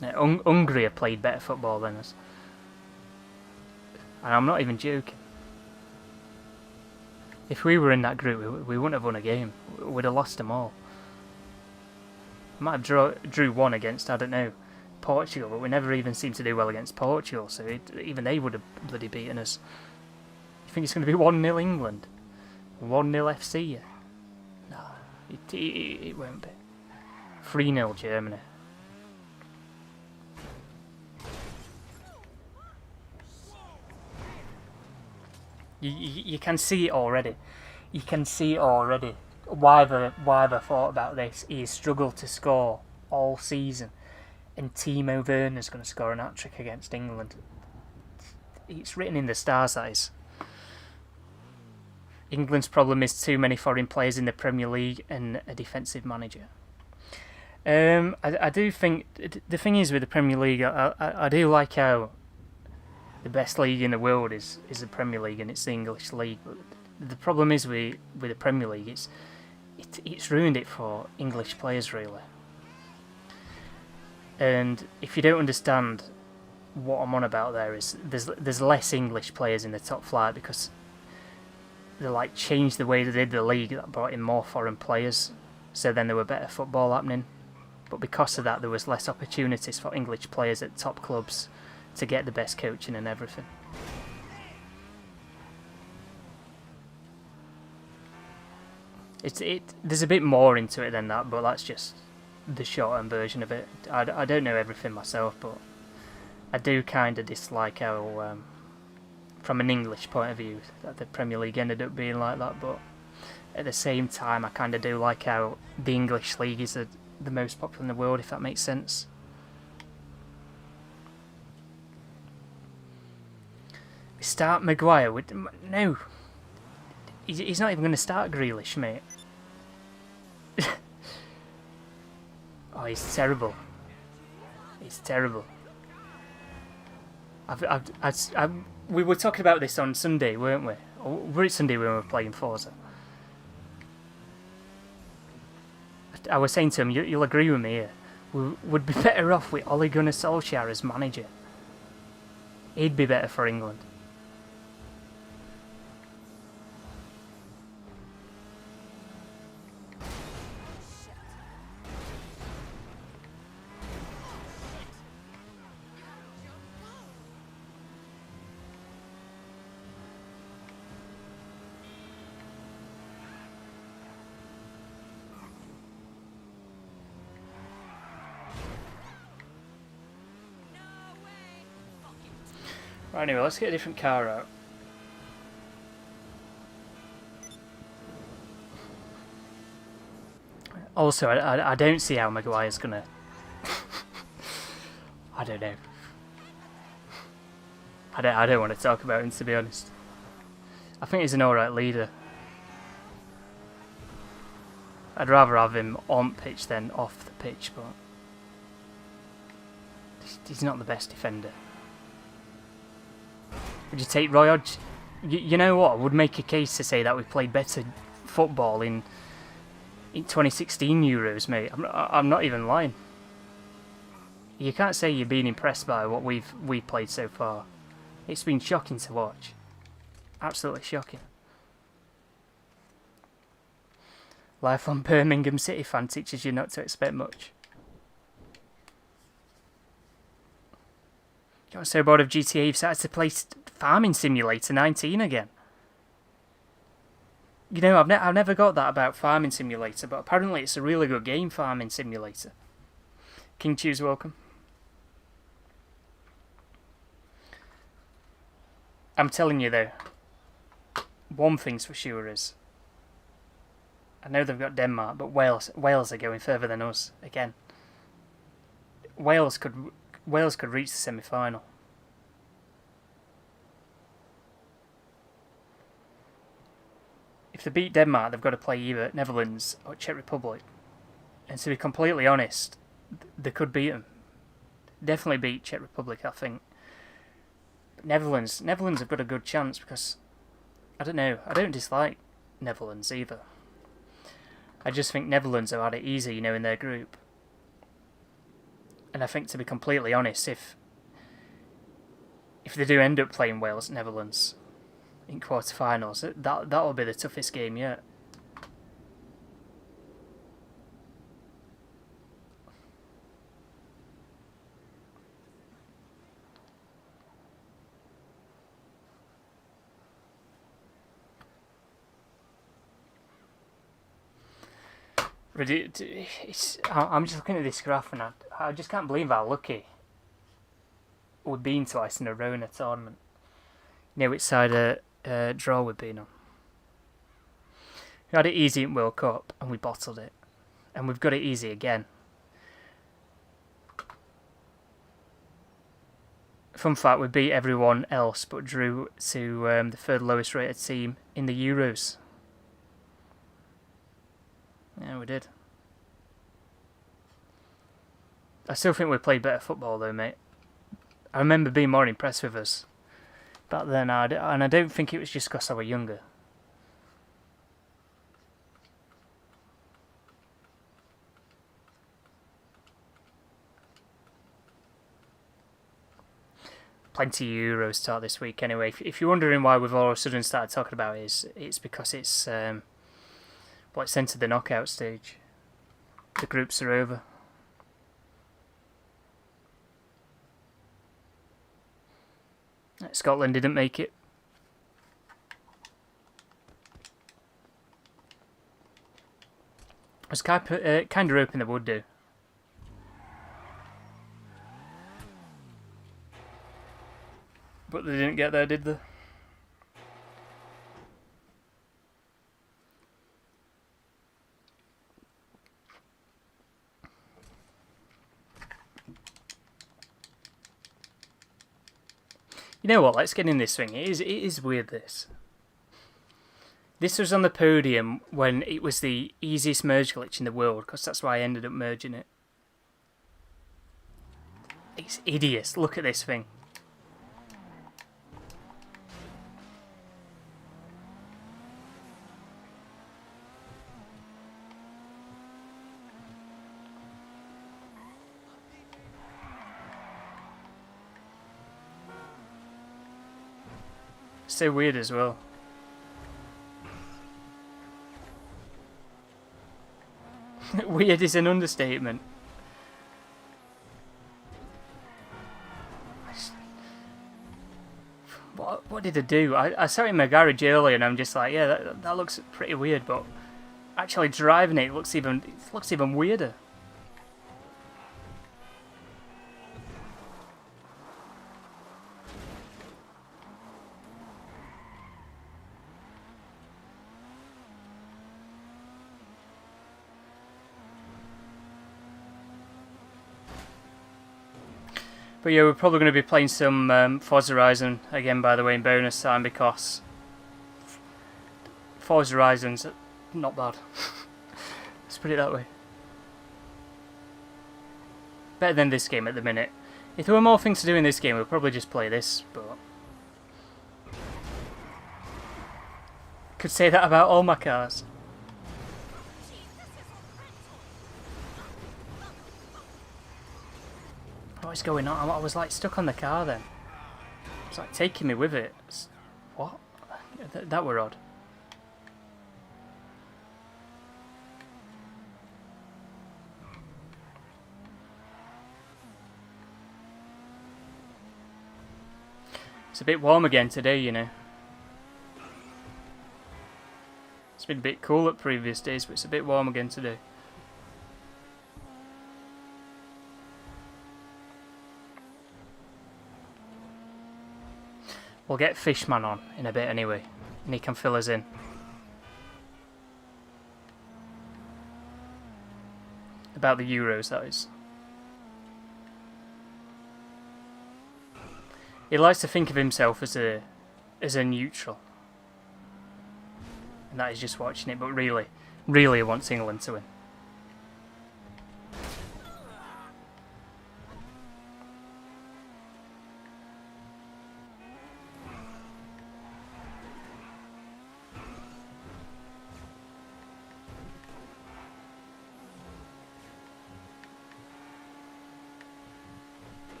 Now, Hungary have played better football than us. And I'm not even joking. If we were in that group, we wouldn't have won a game. We'd have lost them all. We might have drew one against, I don't know, Portugal, but we never even seemed to do well against Portugal, so even they would have bloody beaten us. You think it's going to be 1-0 England? 1-0 FC? No, it won't be. 3-0 Germany. You can see it already. You can see it already. Why they thought about this? He's struggled to score all season, and Timo Werner's going to score an hat-trick against England. It's written in the stars, that is. England's problem is too many foreign players in the Premier League and a defensive manager. I do think the thing is with the Premier League, I do like how the best league in the world is the Premier League and it's the English league. But the problem is with the Premier League, it's ruined it for English players really. And if you don't understand what I'm on about, there is there's less English players in the top flight because they like changed the way they did the league, that brought in more foreign players, so then there were better football happening. But because of that, there was less opportunities for English players at top clubs to get the best coaching and everything. There's a bit more into it than that, but that's just the short-term version of it. I don't know everything myself, but I do kind of dislike how, from an English point of view, that the Premier League ended up being like that, but at the same time I kind of do like how the English league is the most popular in the world, if that makes sense. Start Maguire with... No. He's not even going to start Grealish, mate. Oh, he's terrible. He's terrible. We were talking about this on Sunday, weren't we? Or were it Sunday when we were playing Forza? I was saying to him, you'll agree with me here. We would be better off with Ole Gunnar Solskjaer as manager. He'd be better for England. Right, anyway, let's get a different car out. Also, I don't see how Maguire's gonna... I don't know. I don't want to talk about him, to be honest. I think he's an alright leader. I'd rather have him on pitch than off the pitch, but he's not the best defender. Would you take Roy Hodge? You know what? I would make a case to say that we played better football in 2016 Euros, mate. I'm not even lying. You can't say you're being impressed by what we've played so far. It's been shocking to watch. Absolutely shocking. Life on Birmingham City fan teaches you not to expect much. Got so bored of GTA, you've started to play Farming Simulator 19 again. You know, I've never got that about Farming Simulator, but apparently it's a really good game, Farming Simulator. King Choose, welcome. I'm telling you though, one thing's for sure is, I know they've got Denmark, but Wales are going further than us again. Wales could reach the semi-final. If they beat Denmark, they've got to play either Netherlands or Czech Republic. And to be completely honest, they could beat them. Definitely beat Czech Republic, I think. But Netherlands have got a good chance because, I don't know, I don't dislike Netherlands either. I just think Netherlands have had it easy, you know, in their group. And I think, to be completely honest, if they do end up playing Wales, Netherlands in quarterfinals, that'll be the toughest game yet. I'm just looking at this graph and I just can't believe how lucky we've been twice in a row in a tournament. You know which side of draw we've been on. We had it easy in World Cup and we bottled it. And we've got it easy again. Fun fact, we beat everyone else but drew to the third lowest rated team in the Euros. Yeah, we did. I still think we played better football though, mate. I remember being more impressed with us back then, and I don't think it was just because I was younger. Plenty of Euros talk this week anyway. If you're wondering why we've all of a sudden started talking about it, it's because it's entered the knockout stage. The groups are over. Scotland didn't make it. I was kind of hoping they would do. But they didn't get there, did they? You know what, let's get in this thing. It is weird, this. This was on the podium when it was the easiest merge glitch in the world, because that's why I ended up merging it. It's hideous. Look at this thing. So weird as well. Weird is an understatement. What did I do? I saw it in my garage earlier and I'm just like, yeah, that looks pretty weird, but actually driving it looks even weirder. But yeah, we're probably going to be playing some Forza Horizon again, by the way, in bonus time, because Forza Horizon's not bad. Let's put it that way. Better than this game at the minute. If there were more things to do in this game, we'd probably just play this, but... Could say that about all my cars. What is going on? I was like stuck on the car then. It's like taking me with it. What? That were odd. It's a bit warm again today, you know. It's been a bit cool at previous days, but it's a bit warm again today. We'll get Fishman on in a bit anyway, and he can fill us in. About the Euros, that is. He likes to think of himself as a neutral. And that is just watching it, but really he wants England to win.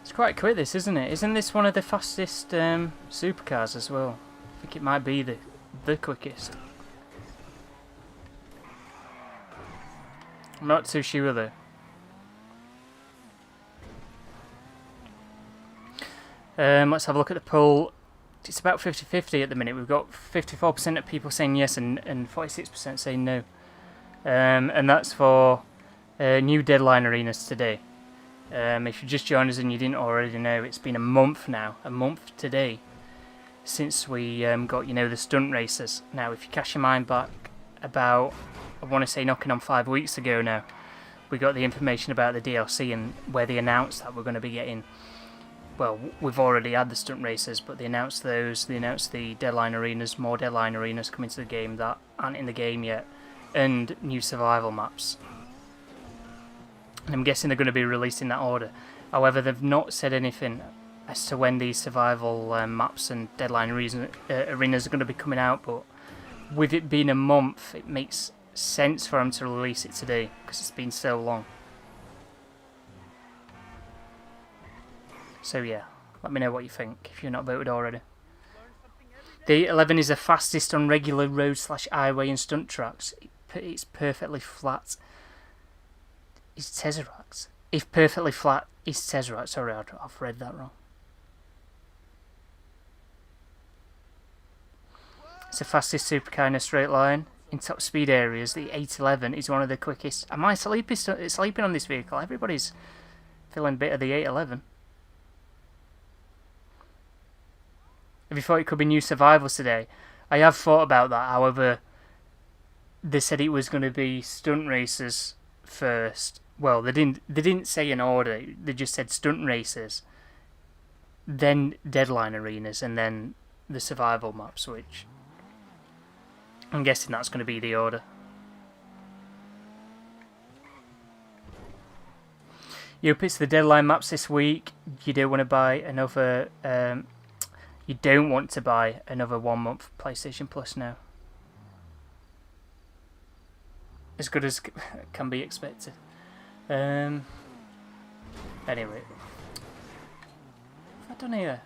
It's quite quick, this, isn't it? Isn't this one of the fastest supercars as well? I think it might be the quickest. I'm not too sure though. Let's have a look at the poll. It's about 50-50 at the minute. We've got 54% of people saying yes and 46% saying no. And that's for new deadline arenas today. If you just joined us and you didn't already know, it's been a month now, a month today, since we got, you know, the stunt races. Now, if you cast your mind back about, I want to say knocking on 5 weeks ago now, we got the information about the DLC and where they announced that we're going to be getting, well, we've already had the stunt races, but they announced those, they announced the deadline arenas, more deadline arenas coming to the game that aren't in the game yet, and new survival maps. And I'm guessing they're going to be released in that order. However, they've not said anything as to when these survival maps and deadline arenas are going to be coming out, but with it being a month, it makes sense for them to release it today, because it's been so long. So yeah, let me know what you think, if you're not voted already. The 11 is the fastest on regular road / highway and stunt tracks. It's perfectly flat. Is Tesseract? If perfectly flat is Tesseract. Sorry, I've read that wrong. It's the fastest supercar in a straight line. In top speed areas, the 811 is one of the quickest. Am I sleeping on this vehicle? Everybody's feeling a bit of the 811. Have you thought it could be new survivals today? I have thought about that. However, they said it was going to be stunt races first. Well, they didn't say an order. They just said stunt races, then deadline arenas, and then the survival maps, which I'm guessing that's going to be the order. Yup, it's the deadline maps this week. You don't want to buy another. You don't want to buy another 1 month PlayStation Plus now. As good as can be expected. Anyway, what have I done here?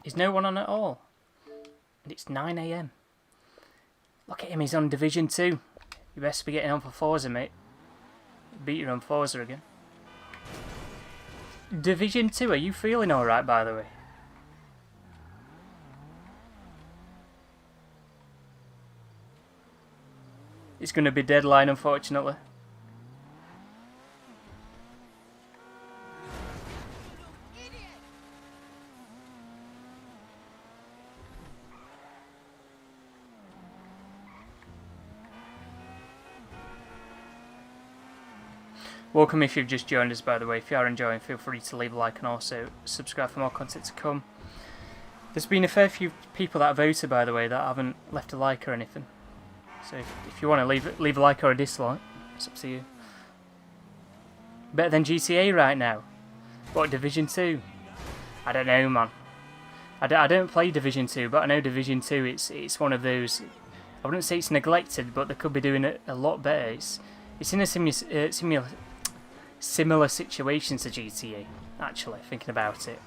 Is no one on at all? And it's 9 AM. Look at him, he's on Division 2. You best be getting on for Forza, mate. Beat you on Forza again. Division 2, are you feeling alright, by the way? It's going to be deadline, unfortunately. Welcome if you've just joined us, by the way. If you are enjoying, feel free to leave a like and also subscribe for more content to come. There's been a fair few people that voted, by the way, that haven't left a like or anything. So if you want to leave a like or a dislike, it's up to you. Better than GTA right now. What, Division 2? I don't know, man. I don't play Division 2, but I know Division 2, it's one of those... I wouldn't say it's neglected, but they could be doing it a lot better. It's in a similar situation to GTA, actually, thinking about it.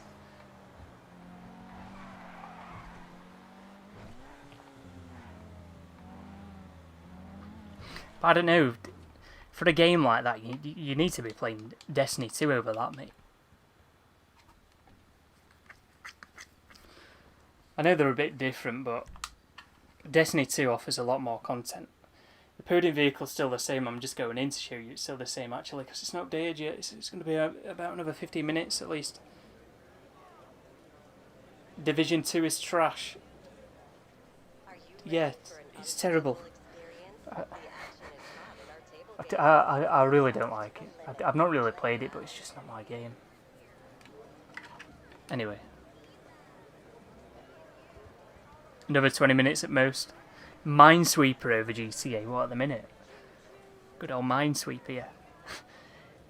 But I don't know, for a game like that, you need to be playing Destiny 2 over that, mate. I know they're a bit different, but Destiny 2 offers a lot more content. The Podium vehicle's still the same. I'm just going in to show you it's still the same, actually, because it's not updated yet. It's going to be about another 15 minutes at least. Division 2 is trash. Yeah, it's terrible. I really don't like it. I've not really played it, but it's just not my game. Anyway. Another 20 minutes at most. Minesweeper over GTA, what at the minute? Good old Minesweeper, yeah.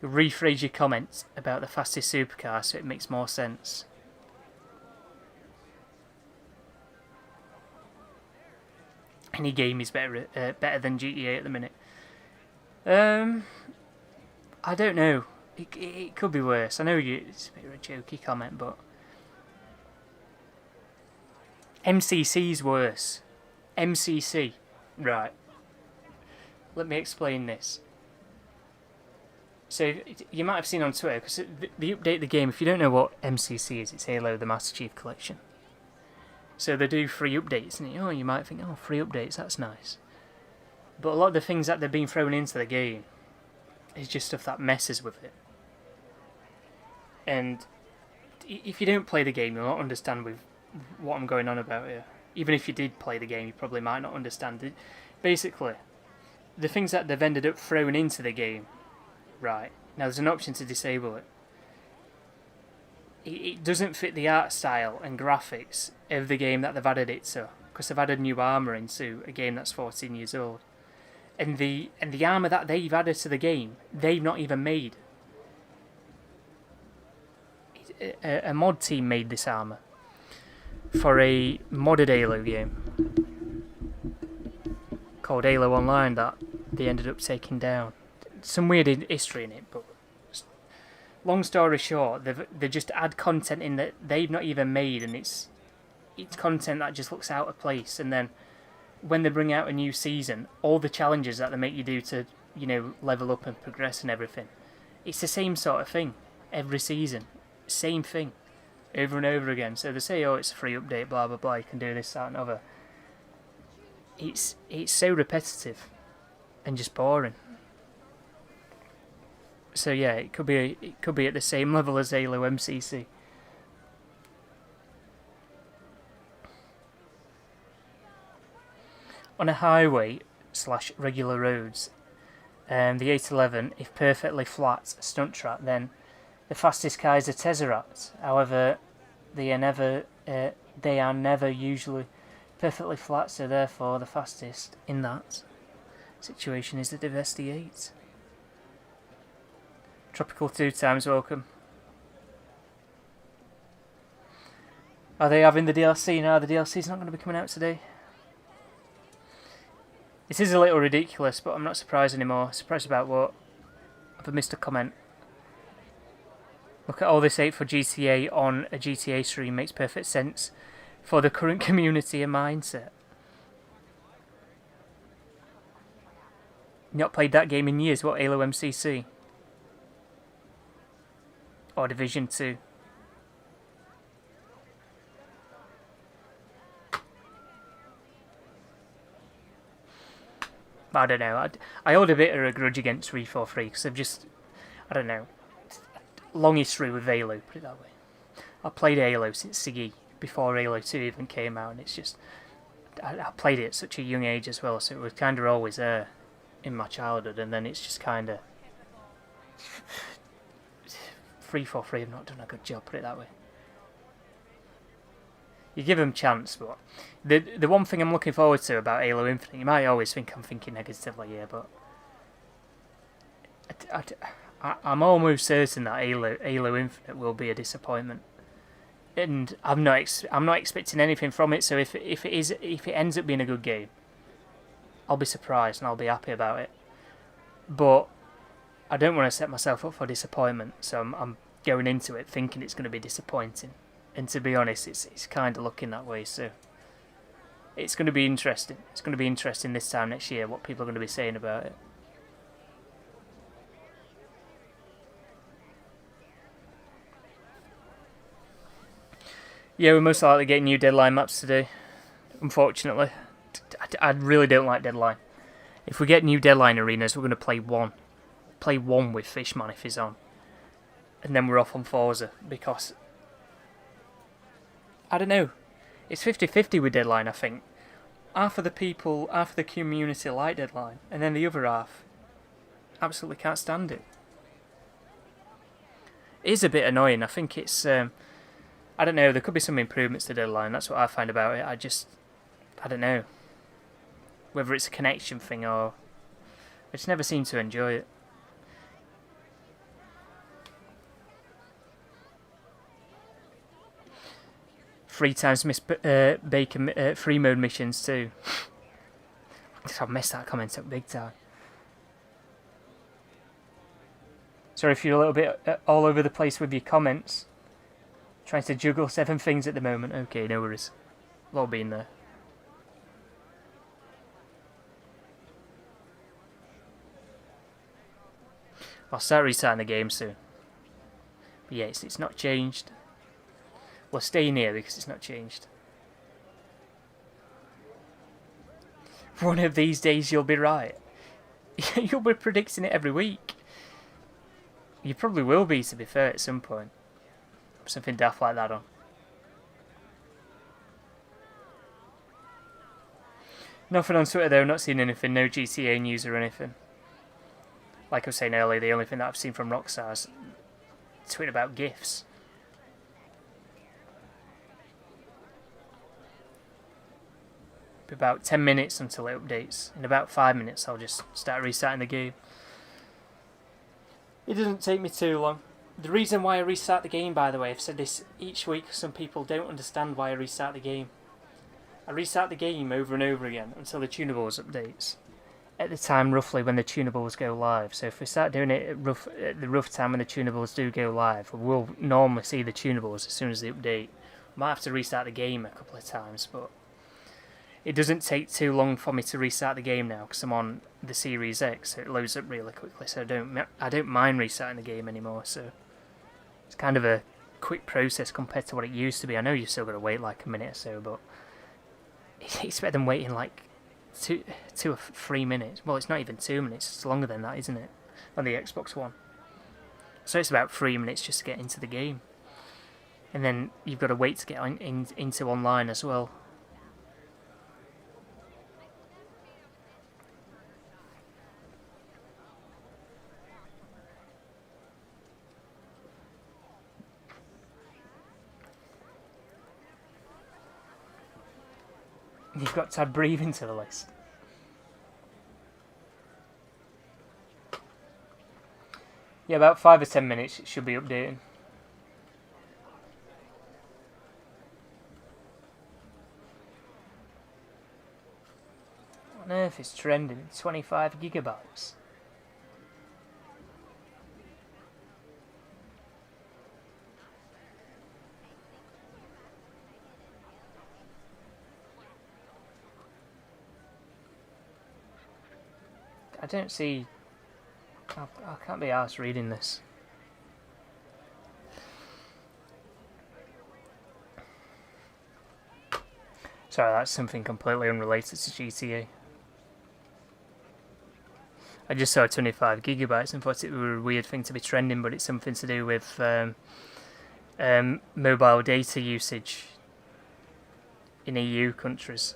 You'll rephrase your comments about the fastest supercar so it makes more sense. Any game is better than GTA at the minute. I don't know. It could be worse. I know it's a bit of a jokey comment, but MCC's worse. MCC. Right. Let me explain this. So, you might have seen on Twitter, because they update the game. If you don't know what MCC is, it's Halo the Master Chief Collection. So they do free updates, and you might think, oh, free updates, that's nice. But a lot of the things that they've been thrown into the game is just stuff that messes with it. And if you don't play the game, you'll not understand with what I'm going on about here. Even if you did play the game, you probably might not understand it. Basically, the things that they've ended up throwing into the game, right, now there's an option to disable it. It doesn't fit the art style and graphics of the game that they've added it to, because they've added new armour into a game that's 14 years old. And the armour that they've added to the game, they've not even made. A mod team made this armour for a modded Halo game called Halo Online that they ended up taking down. Some weird history in it, but long story short, they just add content in that they've not even made, and it's content that just looks out of place. And then when they bring out a new season, all the challenges that they make you do to, level up and progress and everything, it's the same sort of thing every season. Same thing. Over and over again. So they say, oh, it's a free update, blah, blah, blah, you can do this, that and other. It's so repetitive and just boring. So yeah, it could be at the same level as Halo MCC. On a highway / regular roads, the 811, if perfectly flat stunt track, then the fastest car is a Tesseract. However, they are never usually perfectly flat, so therefore the fastest in that situation is the Divesti 8. Tropical 2 times welcome. Are they having the DLC now? The DLC's not going to be coming out today. It is a little ridiculous, but I'm not surprised anymore. Surprised about what? I've missed a comment. Look at all this hate for GTA on a GTA stream, makes perfect sense for the current community and mindset. Not played that game in years. What, Halo MCC? Or Division 2? I don't know. I hold a bit of a grudge against 343 because they've just, I don't know, long history with Halo, put it that way. I played Halo since Siggy, before Halo 2 even came out, and it's just, I played it at such a young age as well, so it was kind of always there in my childhood, and then it's just kind of 343 have not done a good job, put it that way. You give them chance, but the one thing I'm looking forward to about Halo Infinite, you might always think I'm thinking negatively here, but I'm almost certain that Halo Infinite will be a disappointment, and I'm not expecting anything from it. So if it ends up being a good game, I'll be surprised and I'll be happy about it. But I don't want to set myself up for disappointment, so I'm going into it thinking it's going to be disappointing. And to be honest, it's kind of looking that way. So it's going to be interesting. It's going to be interesting this time next year what people are going to be saying about it. Yeah, we're most likely getting new Deadline maps today, unfortunately. I really don't like Deadline. If we get new Deadline arenas, we're going to play one. Play one with Fishman if he's on. And then we're off on Forza, because I don't know. It's 50-50 with Deadline, I think. Half of the community like Deadline, and then the other half absolutely can't stand it. It is a bit annoying. I think it's... I don't know, there could be some improvements to Deadline, that's what I find about it. I don't know. Whether it's a connection thing or... I just never seem to enjoy it. Three times Miss Bacon free mode missions too. I've messed that comment up big time. Sorry if you're a little bit all over the place with your comments. Trying to juggle 7 things at the moment. Okay, no worries. We've all been there. I'll start restarting the game soon. But yeah, it's not changed. We're staying here because it's not changed. One of these days you'll be right. You'll be predicting it every week. You probably will be, to be fair, at some point. Something daft like that on. Nothing on Twitter though, not seen anything, no GTA news or anything. Like I was saying earlier, the only thing that I've seen from Rockstar's tweet about GIFs. Be about 10 minutes until it updates. In about 5 minutes I'll just start restarting the game. It doesn't take me too long. The reason why I restart the game, by the way, I've said this each week, some people don't understand why I restart the game. I restart the game over and over again until the Tunables updates. At the time, roughly, when the Tunables go live. So if we start doing it at the rough time when the Tunables do go live, we'll normally see the Tunables as soon as they update. Might have to restart the game a couple of times, but it doesn't take too long for me to restart the game now because I'm on the Series X, so it loads up really quickly. So I don't mind restarting the game anymore. So it's kind of a quick process compared to what it used to be. I know you've still got to wait like a minute or so, but it's better than waiting like 2 or 3 minutes. Well, it's not even 2 minutes. It's longer than that, isn't it? On the Xbox One. So it's about 3 minutes just to get into the game, and then you've got to wait to get into online as well. You've got to add breathing to the list. Yeah, about 5 or 10 minutes it should be updating. What on earth is trending? 25 gigabytes. I don't see... I can't be arsed reading this. Sorry, that's something completely unrelated to GTA. I just saw 25 gigabytes and thought it were a weird thing to be trending, but it's something to do with mobile data usage in EU countries.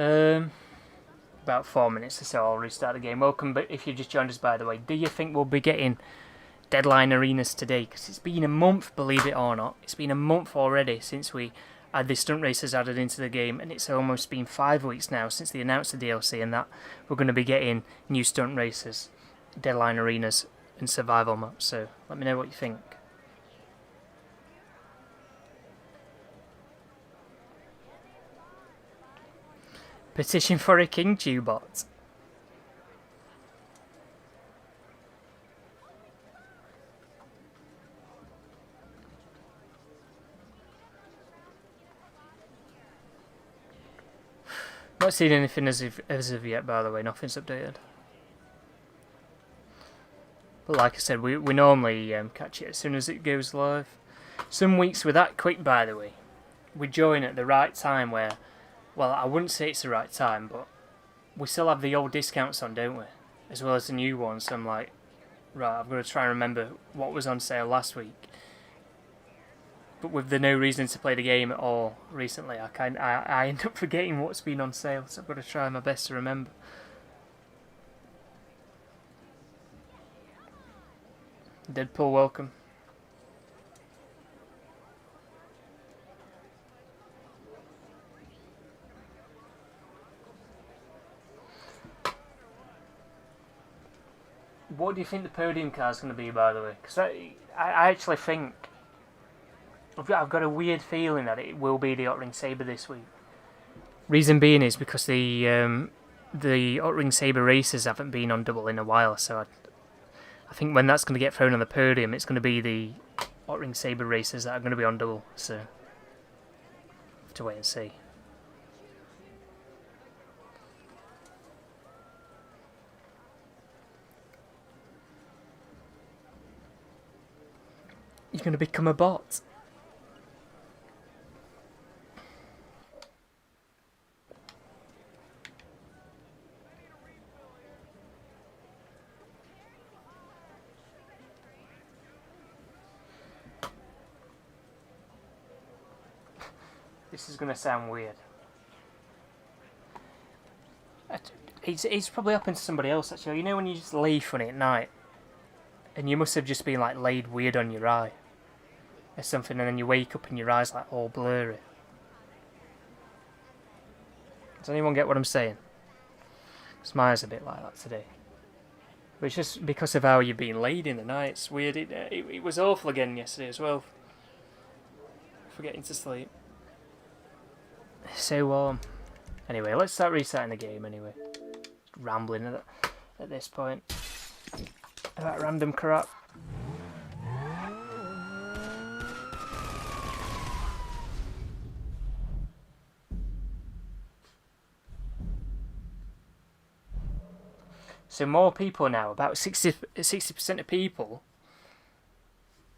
About 4 minutes or so, I'll restart the game. Welcome, but if you just joined us, by the way, do you think we'll be getting deadline arenas today? Because it's been a month, believe it or not. It's been a month already since we had the stunt racers added into the game, and it's almost been 5 weeks now since they announced the DLC and that we're going to be getting new stunt racers, deadline arenas, and survival maps. So let me know what you think. Petition for a King bot. Not seen anything as of yet, by the way. Nothing's updated. But like I said, we normally catch it as soon as it goes live. Some weeks we're that quick, by the way. We join at the right time where, well, I wouldn't say it's the right time, but we still have the old discounts on, don't we? As well as the new ones. So I'm like, right, I've got to try and remember what was on sale last week. But with the no reason to play the game at all recently, I end up forgetting what's been on sale. So I've got to try my best to remember. Deadpool, welcome. What do you think the podium car is going to be, by the way? Because I actually think I've got a weird feeling that it will be the Hot-Ring Sabre this week. Reason being is because the Hot-Ring Sabre races haven't been on double in a while, so I think when that's going to get thrown on the podium, it's going to be the Hot-Ring Sabre races that are going to be on double, so have to wait and see. You're going to become a bot. This is going to sound weird. It's probably happened to somebody else, actually. You know when you just lay funny at night? And you must have just been like laid weird on your eye. Or something, and then you wake up and your eye's like all blurry. Does anyone get what I'm saying? Because my eye's a bit like that today. But it's just because of how you've been laid in the night. It's weird. It was awful again yesterday as well. Forgetting to sleep. So warm. Anyway, let's start restarting the game anyway. Just rambling at this point. About random crap. So more people now, about 60% of people,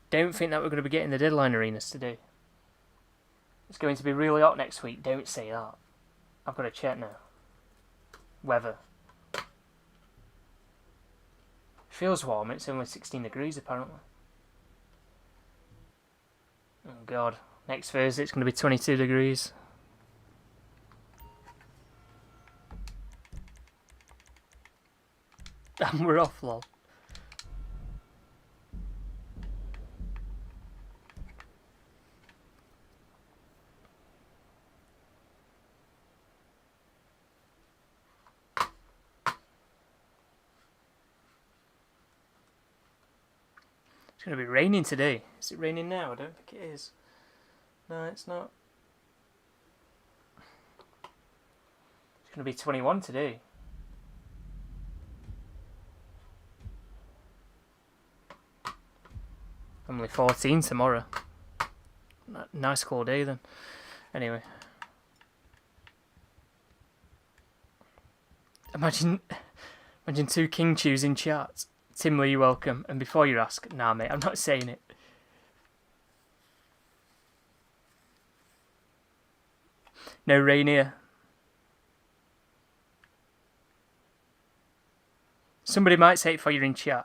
don't think that we're going to be getting the deadline arenas today. It's going to be really hot next week. Don't say that. I've got to check now. Weather. Feels warm. It's only 16 degrees apparently. Oh god. Next Thursday it's going to be 22 degrees. And we're off, lol. It's going to be raining today. Is it raining now? I don't think it is. No, it's not. It's going to be 21 today. Only 14 tomorrow. Nice cool day then. Anyway. Imagine 2 King Chews in chat. Tim Lee, welcome. And before you ask, nah mate, I'm not saying it. No rain here. Somebody might say it for you in chat.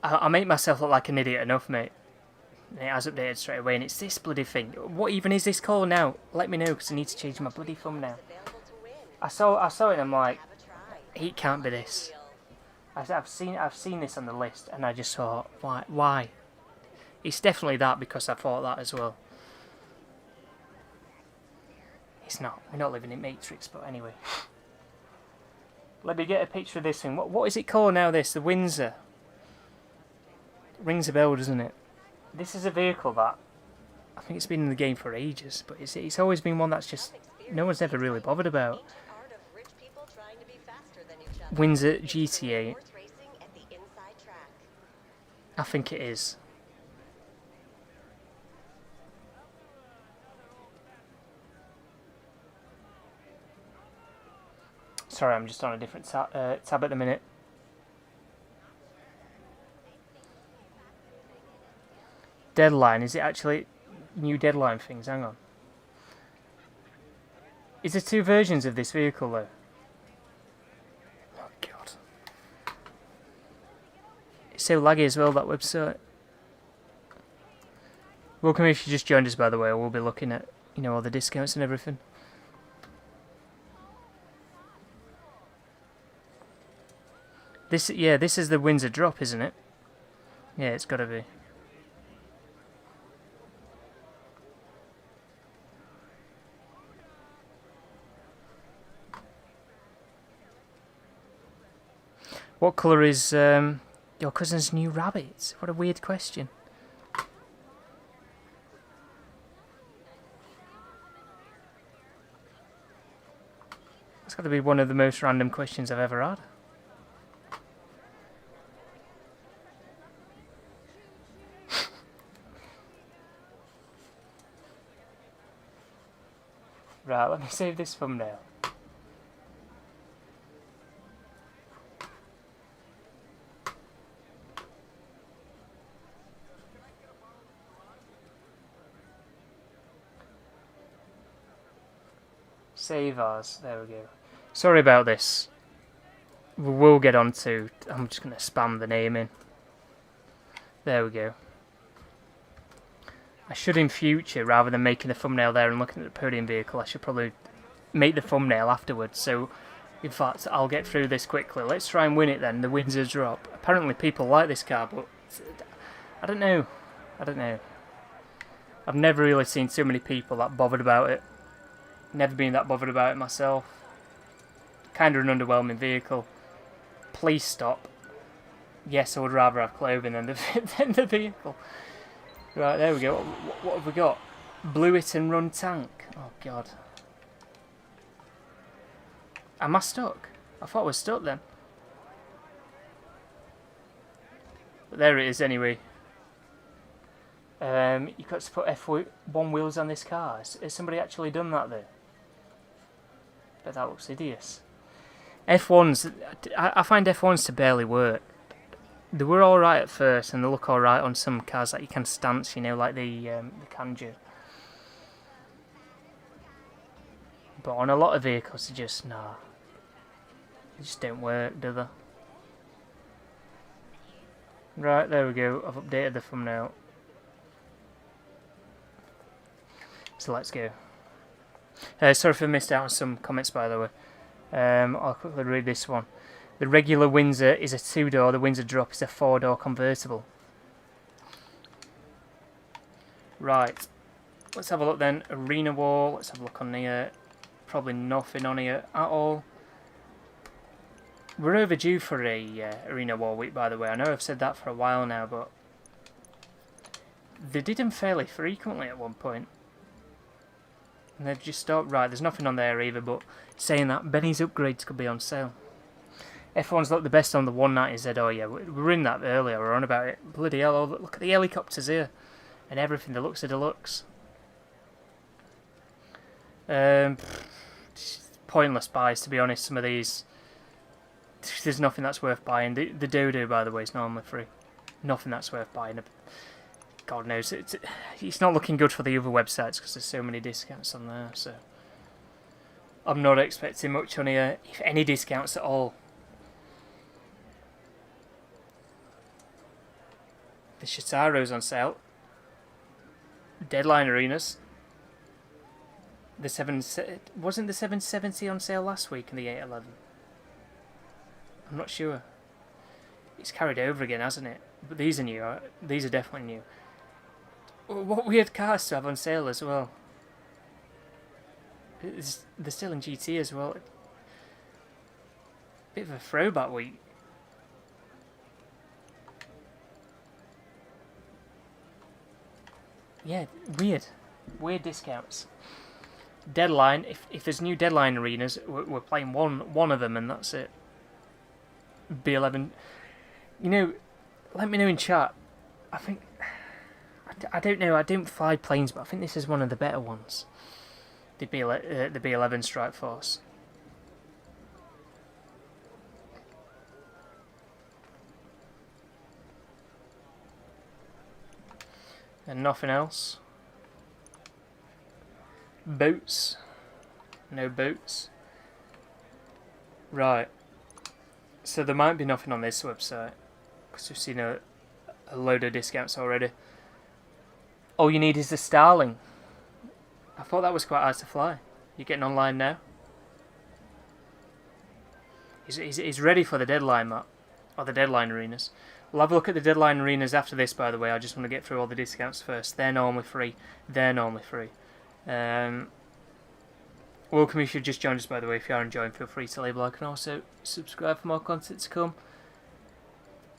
I make myself look like an idiot enough, mate. And it has updated straight away, and it's this bloody thing. What even is this called now? Let me know, because I need to change my bloody thumbnail. I saw it and I'm like, it can't be this. I've seen this on the list, and I just thought, why? It's definitely that, because I thought that as well. It's not. We're not living in Matrix, but anyway. Let me get a picture of this thing. What is it called now, this? The Windsor. Rings a bell, doesn't it? This is a vehicle that I think it's been in the game for ages, but it's always been one that's just no one's ever really bothered about. Windsor GTA. I think it is. Sorry, I'm just on a different tab at the minute. Deadline, is it actually new Deadline things? Hang on. Is there two versions of this vehicle though? Oh god. It's so laggy as well, that website. Welcome if you just joined us, by the way. We'll be looking at, you know, all the discounts and everything. This is the Windsor drop, isn't it? Yeah, it's gotta be. What colour is your cousin's new rabbit? What a weird question. That's got to be one of the most random questions I've ever had. Right, let me save this thumbnail. Save as. There we go. Sorry about this. We will get on to... I'm just going to spam the name in. There we go. I should in future, rather than making the thumbnail there and looking at the Podium vehicle, I should probably make the thumbnail afterwards. So, in fact, I'll get through this quickly. Let's try and win it then, the Windsor drop. Apparently people like this car, but... I don't know. I've never really seen so many people that bothered about it. Never been that bothered about it myself. Kind of an underwhelming vehicle. Please stop. Yes, I would rather have clothing than the vehicle. Right, there we go. What have we got? Blew it and run tank. Oh, God. Am I stuck? I thought I was stuck then. But there it is anyway. You've got to put F1 wheels on this car. Has somebody actually done that there? But that looks hideous. F1s, I find F1s to barely work. They were alright at first, and they look alright on some cars that you can stance, you know, like the Kanju. But on a lot of vehicles, they just, nah. They just don't work, do they? Right, there we go. I've updated the thumbnail. So let's go. Sorry if I missed out on some comments, by the way. I'll quickly read this one. The regular Windsor is a 2-door, the Windsor drop is a 4-door convertible. Right, let's have a look then. Arena wall, let's have a look on here. Probably nothing on here at all. We're overdue for a Arena wall week, by the way. I know I've said that for a while now, but they did them fairly frequently at one point. And they've just stopped. Right, there's nothing on there either, but saying that, Benny's upgrades could be on sale. F1's look the best on the 190Z. Oh yeah, we were in that earlier, we were on about it. Bloody hell, oh, look at the helicopters here. And everything, deluxe of deluxe. Pointless buys, to be honest, some of these. There's nothing that's worth buying. The Dodo, by the way, is normally free. Nothing that's worth buying. God knows, it's not looking good for the other websites because there's so many discounts on there, so I'm not expecting much on here, if any discounts at all. The Shitaro's on sale. Deadline arenas. Wasn't the 770 on sale last week in the 811? I'm not sure. It's carried over again, hasn't it? But these are new. These are definitely new. What weird cars to have on sale as well. They're still in GT as well. Bit of a throwback week. Yeah, weird. Weird discounts. Deadline, if there's new deadline arenas, we're playing one of them and that's it. B11. You know, let me know in chat. I think... I don't know, I don't fly planes, but I think this is one of the better ones. The B11 Strike Force. And nothing else. Boats. No boats. Right. So there might be nothing on this website. Because we've seen a load of discounts already. All you need is the Starling. I thought that was quite hard to fly. You getting online now? He's ready for the deadline map. Or the deadline arenas. We'll have a look at the deadline arenas after this, by the way. I just want to get through all the discounts first. They're normally free. Welcome if you've just joined us, by the way. If you are enjoying, feel free to leave a like and also subscribe for more content to come.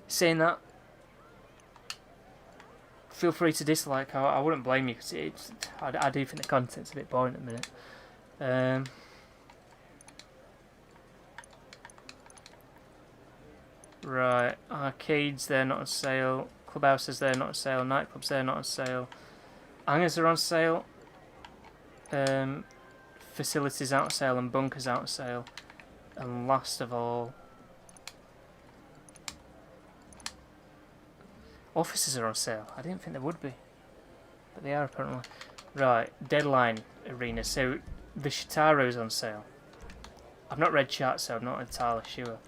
Saying that, feel free to dislike. I wouldn't blame you, because I do think the content's a bit boring at the minute. Right, arcades, they're not on sale. Clubhouses, they're not on sale. Nightclubs, they're not on sale. Hangars are on sale. Facilities out of sale and bunkers out of sale. And last of all, offices are on sale. I didn't think they would be, but they are apparently. Right, deadline arena. So the Shitaro's on sale. I've not read chat, so I'm not entirely sure.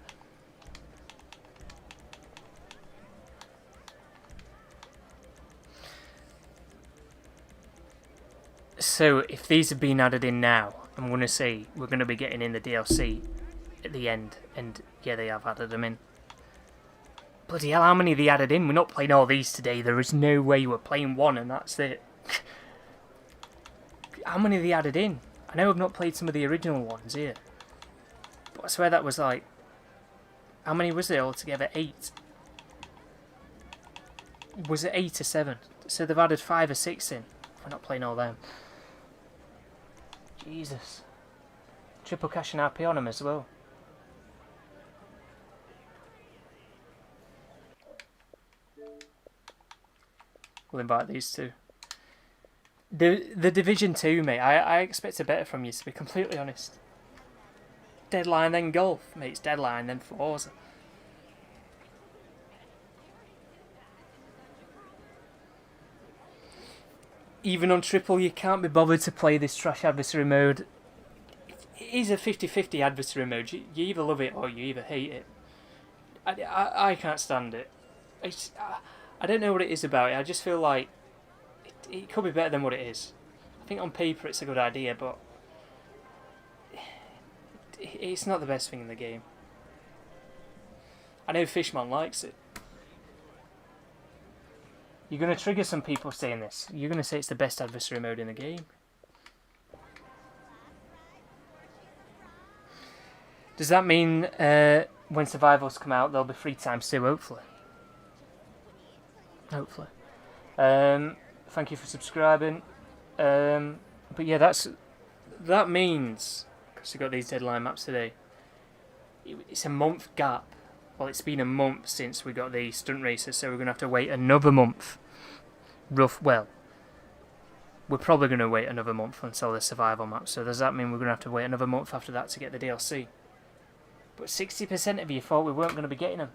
So if these have been added in now, I'm going to say we're going to be getting in the DLC at the end, and yeah, they have added them in. Bloody hell, how many they added in? We're not playing all these today. There is no way we're playing one and that's it. How many they added in? I know I've not played some of the original ones here, but I swear that was like... How many was there altogether? 8. Was it 8 or 7? So they've added 5 or 6 in. We're not playing all them. Jesus. Triple cash and RP on them as well. We'll invite these two. The Division 2, mate, I expected better from you, to be completely honest. Deadline, then Golf. Mate, it's Deadline, then Forza. Even on Triple, you can't be bothered to play this trash adversary mode. It is a 50-50 adversary mode. You either love it or you either hate it. I can't stand it. I don't know what it is about it. I just feel like it could be better than what it is. I think on paper it's a good idea, but it's not the best thing in the game. I know Fishman likes it. You're going to trigger some people saying this. You're going to say it's the best adversary mode in the game. Does that mean when survivals come out, there'll be free times too, hopefully? Hopefully. Thank you for subscribing. But yeah, that means, because we got these deadline maps today, it's a month gap. Well, it's been a month since we got the stunt races, so we're going to have to wait another month. Well, we're probably going to wait another month until the survival map, so does that mean we're going to have to wait another month after that to get the DLC? But 60% of you thought we weren't going to be getting them.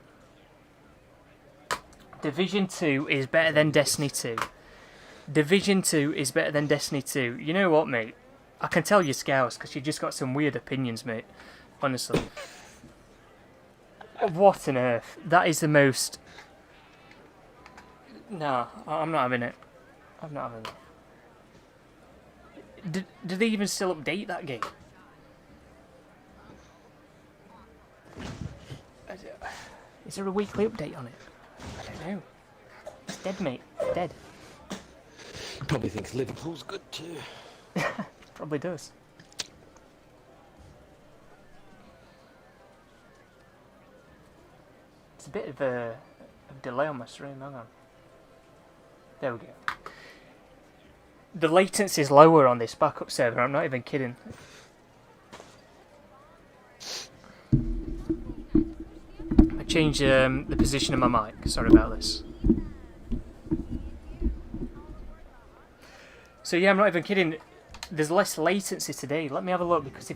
Division 2 is better than Destiny 2. Division 2 is better than Destiny 2. You know what, mate? I can tell you're scoused, because you just got some weird opinions, mate. Honestly. What on earth? That is the most... Nah, I'm not having it. I'm not having it. Do they even still update that game? Is there a weekly update on it? I don't know. It's dead, mate. It's dead. Probably thinks Liverpool's good too. Probably does. It's a bit of a delay on my stream. Hang on. There we go. The latency is lower on this backup server. I'm not even kidding. I changed the position of my mic. Sorry about this. So yeah, I'm not even kidding. There's less latency today. Let me have a look, because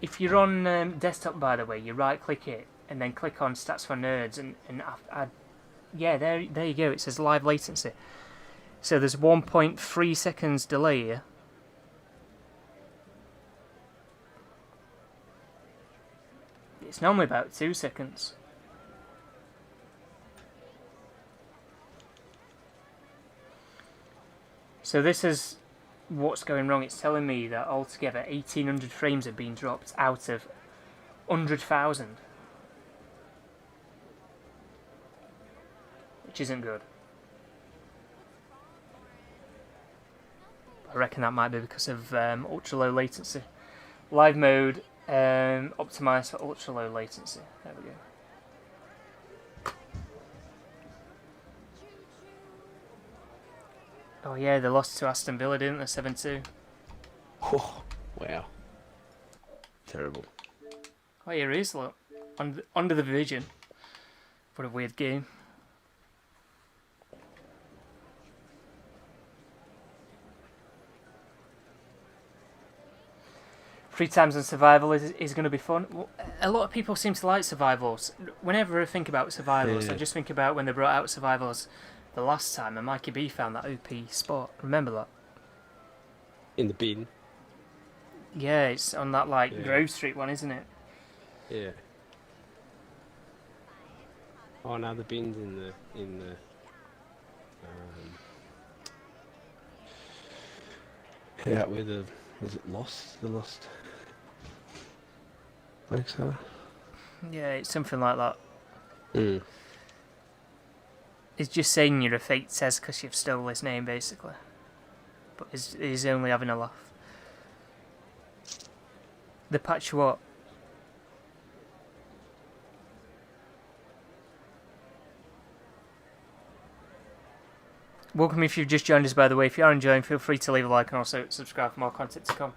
if you're on desktop, by the way, you right click it and then click on Stats for Nerds and yeah, there you go. It says live latency. So there's 1.3 seconds delay here. It's normally about 2 seconds. So this is what's going wrong. It's telling me that altogether 1800 frames have been dropped out of 100,000. Which isn't good. I reckon that might be because of ultra low latency. Live mode optimized for ultra low latency. There we go. Oh yeah, they lost to Aston Villa, didn't they? 7-2. Oh, wow. Terrible. Oh, here he is, look. Under the vision. What a weird game. Free times and survival is going to be fun. Well, a lot of people seem to like survivals. Whenever I think about survivals, Yeah. I just think about when they brought out survivals the last time and Mikey B found that OP spot. Remember that? In the bin. Yeah, it's on that like Yeah. Grove Street one, isn't it? Yeah. Oh no, the bin's in the yeah, where the was it Lost? The Lost place are? Yeah, it's something like that. Mm. It's just saying you're a fake Tez because you've stole his name, basically. But he's only having a laugh. The patch what? Welcome if you've just joined us, by the way. If you are enjoying, feel free to leave a like and also subscribe for more content to come.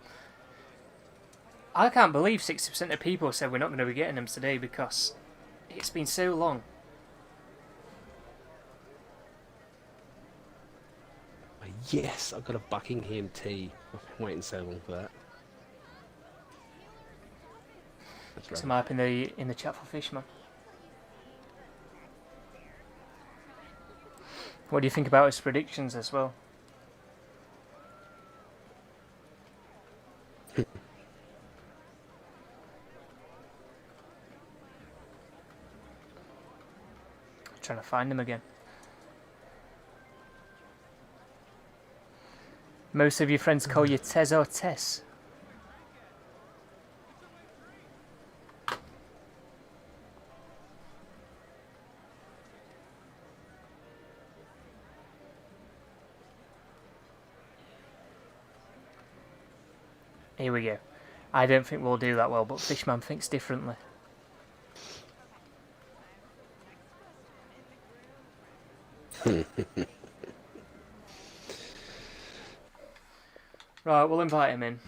I can't believe 60% of people said we're not going to be getting them today because it's been so long. Yes, I got a Buckingham tea. I've been waiting so long for that. That's right. Some hype in the chat for Fishman. What do you think about his predictions as well? Trying to find him again. Most of your friends call you Tez or Tess. Here we go. I don't think we'll do that well, but Fishman thinks differently. Right, we'll invite him in.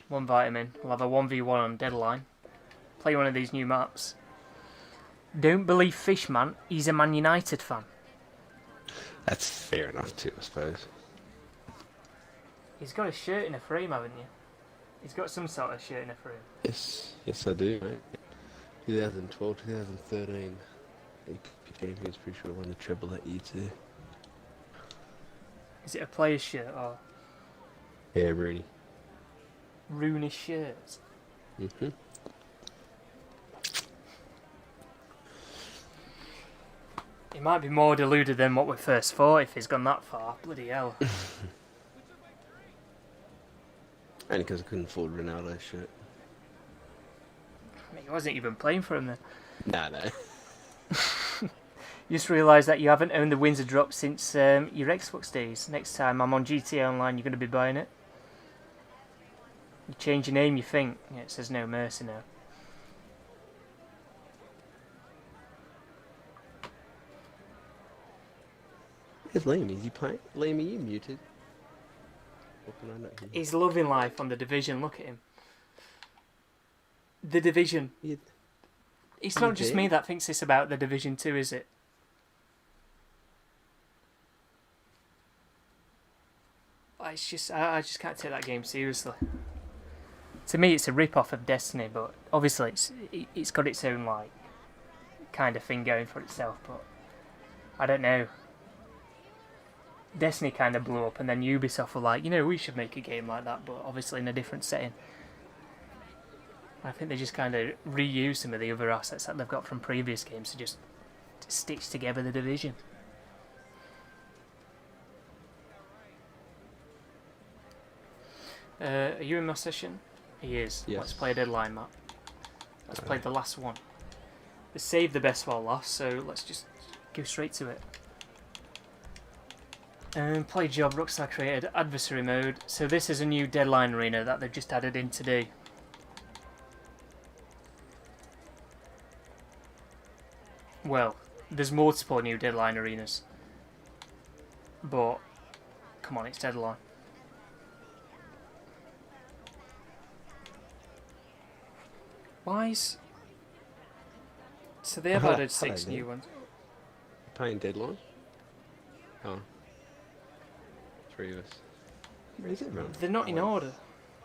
We'll invite him in. We'll have a 1v1 on Deadline. Play one of these new maps. Don't believe Fishman, he's a Man United fan. That's fair enough too, I suppose. He's got a shirt in a frame, haven't you? He's got some sort of shirt in a frame. Yes, yes I do, mate. 2012, 2013. AP Champions, pretty sure I won the treble that year too. Is it a player's shirt or Yeah, Rooney. Rooney shirt? Mm-hmm. He might be more deluded than what we first thought if he's gone that far. Bloody hell. Only because I couldn't afford Ronaldo's shirt. I mean, he wasn't even playing for him then. Nah, no. You just realised that you haven't owned the Windsor Drop since your Xbox days. Next time I'm on GTA Online, you're going to be buying it. You change your name, you think. Yeah, it says No Mercy now. Where's Liam? Is he playing? Liam, are you muted? What can I not hear? He's loving life on The Division, look at him. The Division. Yeah. It's not just me that thinks this about The Division 2, is it? It's just, I just can't take that game seriously. To me, it's a rip-off of Destiny, but obviously it's got its own, like, kind of thing going for itself, but I don't know. Destiny kind of blew up, and then Ubisoft were like, you know, we should make a game like that, but obviously in a different setting. I think they just kind of reuse some of the other assets that they've got from previous games to just stitch together The Division. Are you in my session? He is. Yes. Let's play a deadline map. Let's play the last one. They saved the best for last, so let's just go straight to it. Play job, Rockstar created adversary mode. So this is a new deadline arena that they've just added in today. Well, there's multiple new deadline arenas. But, come on, it's deadline. Why's... So they have added 6 new ones. Playing Deadline? Oh. 3 of us. Where is it, man? They're not in order.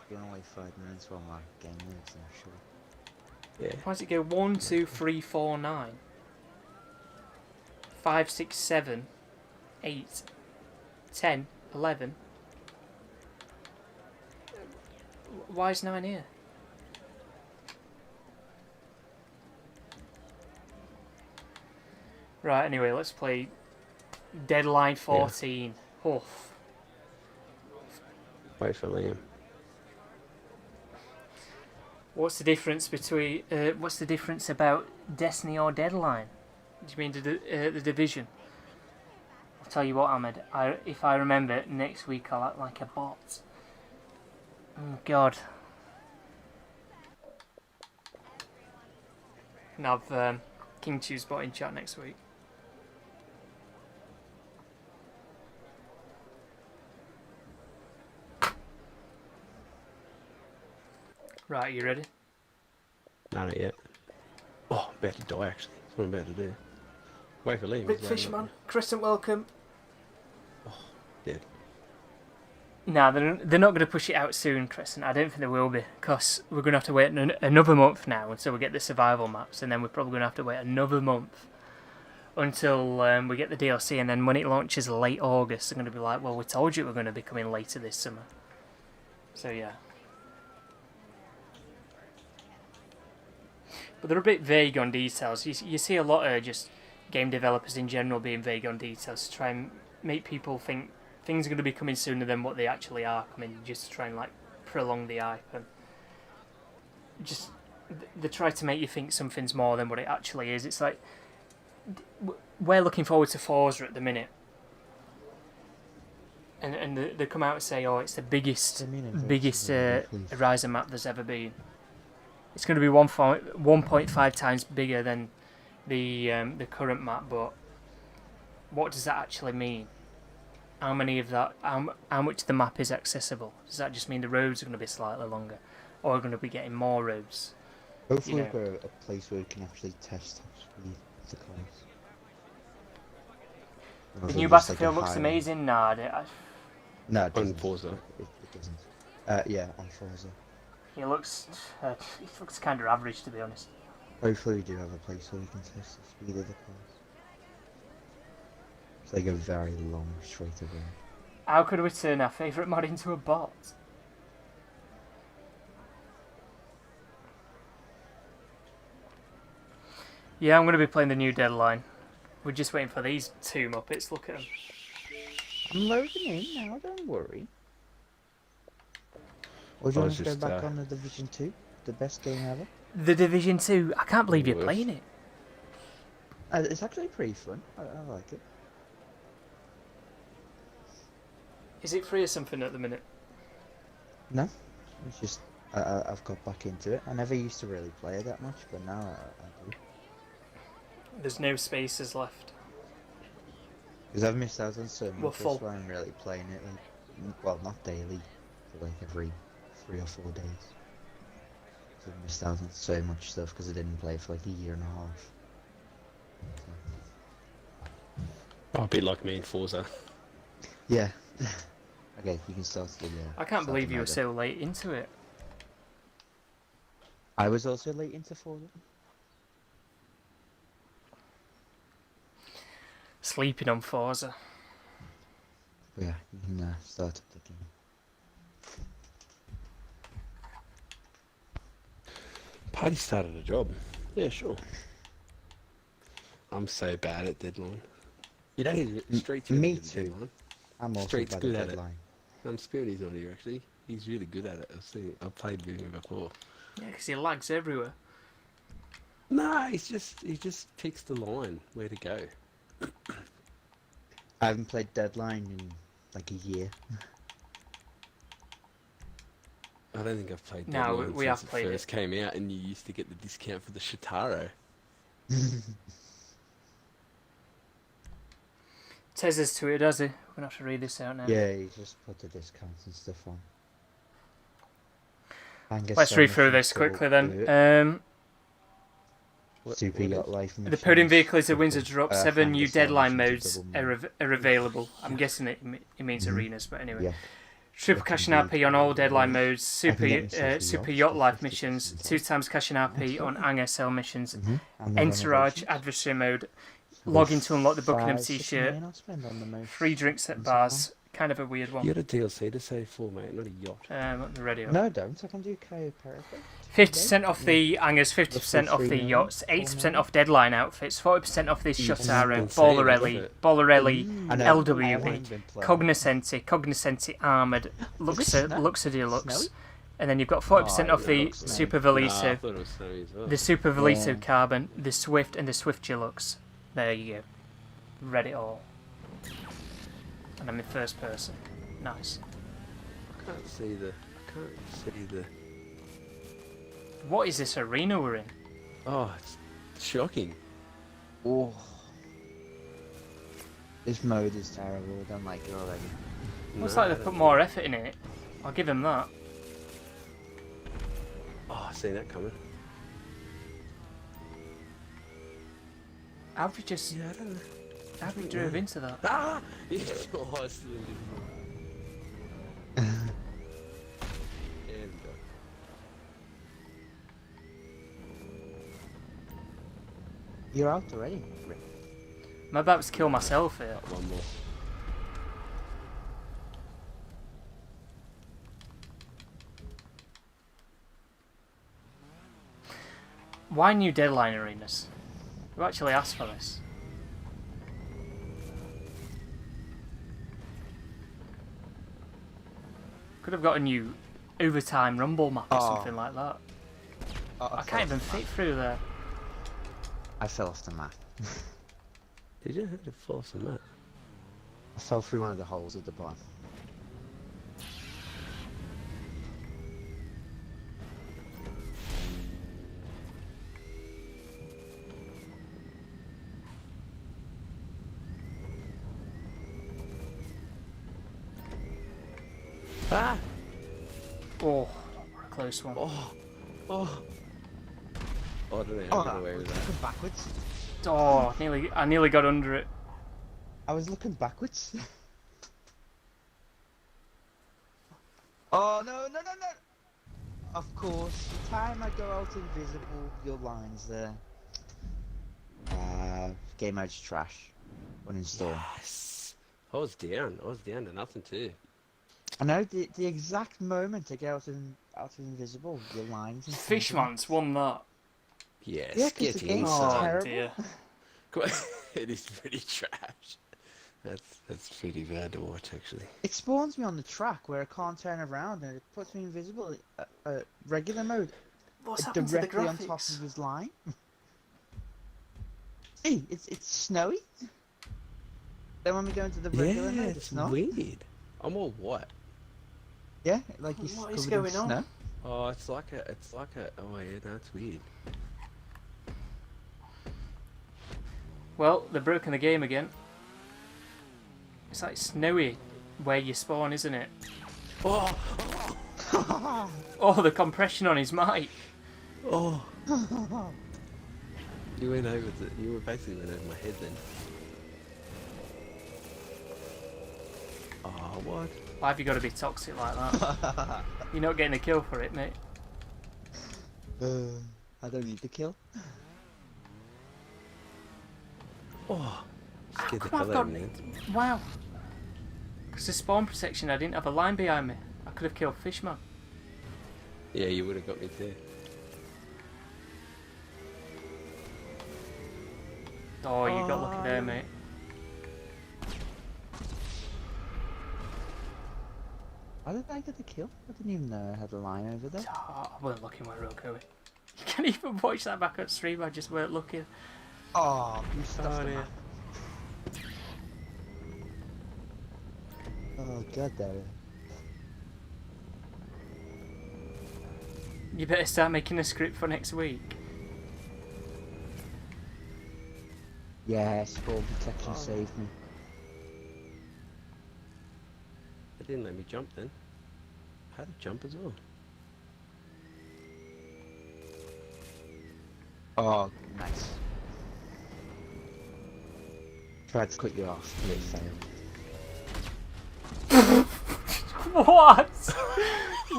You're gonna wait 5 minutes while my game moves, I'm sure. Yeah. Why does it go 1, 2, 3, 4, 9? 5, 6, 7, 8, 10, 11. Why is 9 here? Right, anyway, let's play Deadline 14. Yeah. Oof. Wait for Liam. What's the difference between? What's the difference about Destiny or Deadline? Do you mean the Division? I'll tell you what, Ahmed. If I remember, next week I'll act like a bot. Oh God. And have King Choose bot in chat next week. Right, you ready? No, not yet. Oh, I'm about to die actually. That's what I'm about to do. Wait for Liam. Big Fishman, Crescent welcome. Oh, dead. Nah, they're not going to push it out soon, Crescent. I don't think they will be, because we're going to have to wait another month now until we get the survival maps, and then we're probably going to have to wait another month until we get the DLC, and then when it launches late August, they're going to be like, well, we told you it were going to be coming later this summer. So yeah. But they're a bit vague on details. You see a lot of just game developers in general being vague on details to try and make people think things are going to be coming sooner than what they actually are coming, just to try and like prolong the hype, and just they try to make you think something's more than what it actually is. It's like we're looking forward to Forza at the minute, and they come out and say, oh, it's the biggest Horizon map there's ever been. It's going to be 1.5 times bigger than the current map, but what does that actually mean? How many of that? How much of the map is accessible? Does that just mean the roads are going to be slightly longer, or are going to be getting more roads? Hopefully, we've got a place where we can actually test speed of the cars. The new Battlefield looks amazing. Nah, no, it On doesn't. Forza. It doesn't. Yeah, on Forza. it looks kind of average, to be honest. Hopefully, we do have a place where we can test the speed of the cars. It's like a very long straightaway. How could we turn our favourite mod into a bot? Yeah, I'm going to be playing the new Deadline. We're just waiting for these 2 Muppets. Look at them. I'm loading in now, don't worry. Or do you I want was to go just, back on the Division 2? The best game ever? The Division 2, I can't believe you're Worse. playing it. It's actually pretty fun. I like it. Is it free or something at the minute? No, it's just I've got back into it. I never used to really play it that much, but now I do. There's no spaces left. Because I've missed out on so much. We're That's full. why I'm really playing it. Like, well, not daily, but like every 3 or 4 days. So I've missed out on so much stuff because I didn't play for like a year and a half. Oh, a bit like me in Forza. Yeah. Okay, you can start the. I can't start believe the you were motor. so late into it. I was also late into Forza. Sleeping on Forza. But yeah, you can start up the game. Party started a job. Yeah, sure. I'm so bad at deadline. You know, Street's really Me good at too. deadline. I'm also Street's bad good at at it. deadline. Spirity's not here actually. He's really good at it. I've played with him before. Yeah, because he lags everywhere. No, he just picks the line where to go. I haven't played Deadline in like a year. I don't think I've played No, Deadline we since have played it first came out, and you used to get the discount for the Shitaro. Tez has tweeted, does he? We're gonna have to read this out now. Yeah, you just put the discounts and stuff on. Let's read through this quickly then. Super Yacht Life. The podium vehicle is a Windsor missions, drop. 7 Fangers new Star deadline missions, modes double are available. I'm guessing it means Mhm. arenas, but anyway. Yeah. Triple cash and RP on all deadline modes. Super Super Yacht Life Yacht missions. missions. 2 times cash and RP on AngSL missions. Mhm. And the Entourage renovations. adversary mode. With Log in to unlock the Buckingham 5-6 t-shirt. million I'll spend on the most. Free drinks at and bars. Kind of a weird one. You got a DLC to save for, mate, not a yacht. Let me ready up. No, I don't. I can do Cayo Perico. 50% off the Angers, 50% off the yachts, 80% off deadline outfits, 40% off this Shotaro, insane, Bollarelli, isn't it? Bollarelli, I know, I LWB, haven't been playing. Cognoscenti Armoured, Luxa snow? Deluxe, Snowy? and then you've got 40% Oh, off yeah, the looks nice. Super I Velito, thought it was snowy as well. the Super Velito Yeah. Carbon, the Swift, and the Swift Deluxe. There you go. Read it all. And I'm in first person. Nice. I can't see the. What is this arena we're in? Oh, it's shocking. Oh. This mode is terrible. I don't like it already. Looks No, like I they've don't put more effort in it. I'll give them that. Oh, I see that coming. How have we just... Yeah, I don't know. How have we drove into that? Ah! Yeah, oh, it's still and You're out already. Rick. I'm about to kill myself here. one more. Why new deadline arenas? Who actually asked for this? Could have got a new overtime rumble map or Oh. something like that. Oh, I can't even fit through there. I fell off the map. Did you have to force on that? I fell through one of the holes at the bottom. Ah! Oh, close one. Oh! Oh! Oh, I don't know Oh, how I to get away was with that. looking backwards. Oh, I nearly got under it. I was looking backwards. Oh no, no, no, no! Of course, the time I go out invisible, your line's there. Game mode's trash. Uninstall. Yes! I was down to nothing too. I know the exact moment I get out of invisible, your line's in front of me. Fishman's won that. Yes, Yeah, 'cause get the the game's Oh inside. terrible. dear. It is pretty trash. That's pretty bad to watch, actually. It spawns me on the track where I can't turn around, and it puts me invisible. Regular mode, What's happened to the directly on top graphics? of his line. Hey, it's snowy. Then when we go into the regular Yeah, mode, it's it's not. weird. I'm all white. Yeah, like he's What is covered in going on? snow. Oh, it's like a, oh yeah, no, it's weird. Well, they've broken the game again. It's like snowy where you spawn, isn't it? Oh, Oh, the compression on his mic. oh. You went over you were basically went over my head then. Oh, what? Why have you got to be toxic like that? You're not getting a kill for it, mate. I don't need the kill. Oh, scared the Come on, hell out of God. me. Wow. Because the spawn protection, I didn't have a line behind me. I could have killed Fishman. Yeah, you would have got me too. Oh, you got lucky there, mate. How did I get the kill? I didn't even know I had a line over there. Oh, I weren't looking where we were going. You can't even watch that back on stream, I just weren't looking. Oh, you stuffed Oh, the dear. map. Oh, god damn it. You better start making a script for next week. Yeah, spawn protection saved me. It didn't let me jump then. I had to jump as well. Oh, nice. Tried to cut you off, but it failed. What?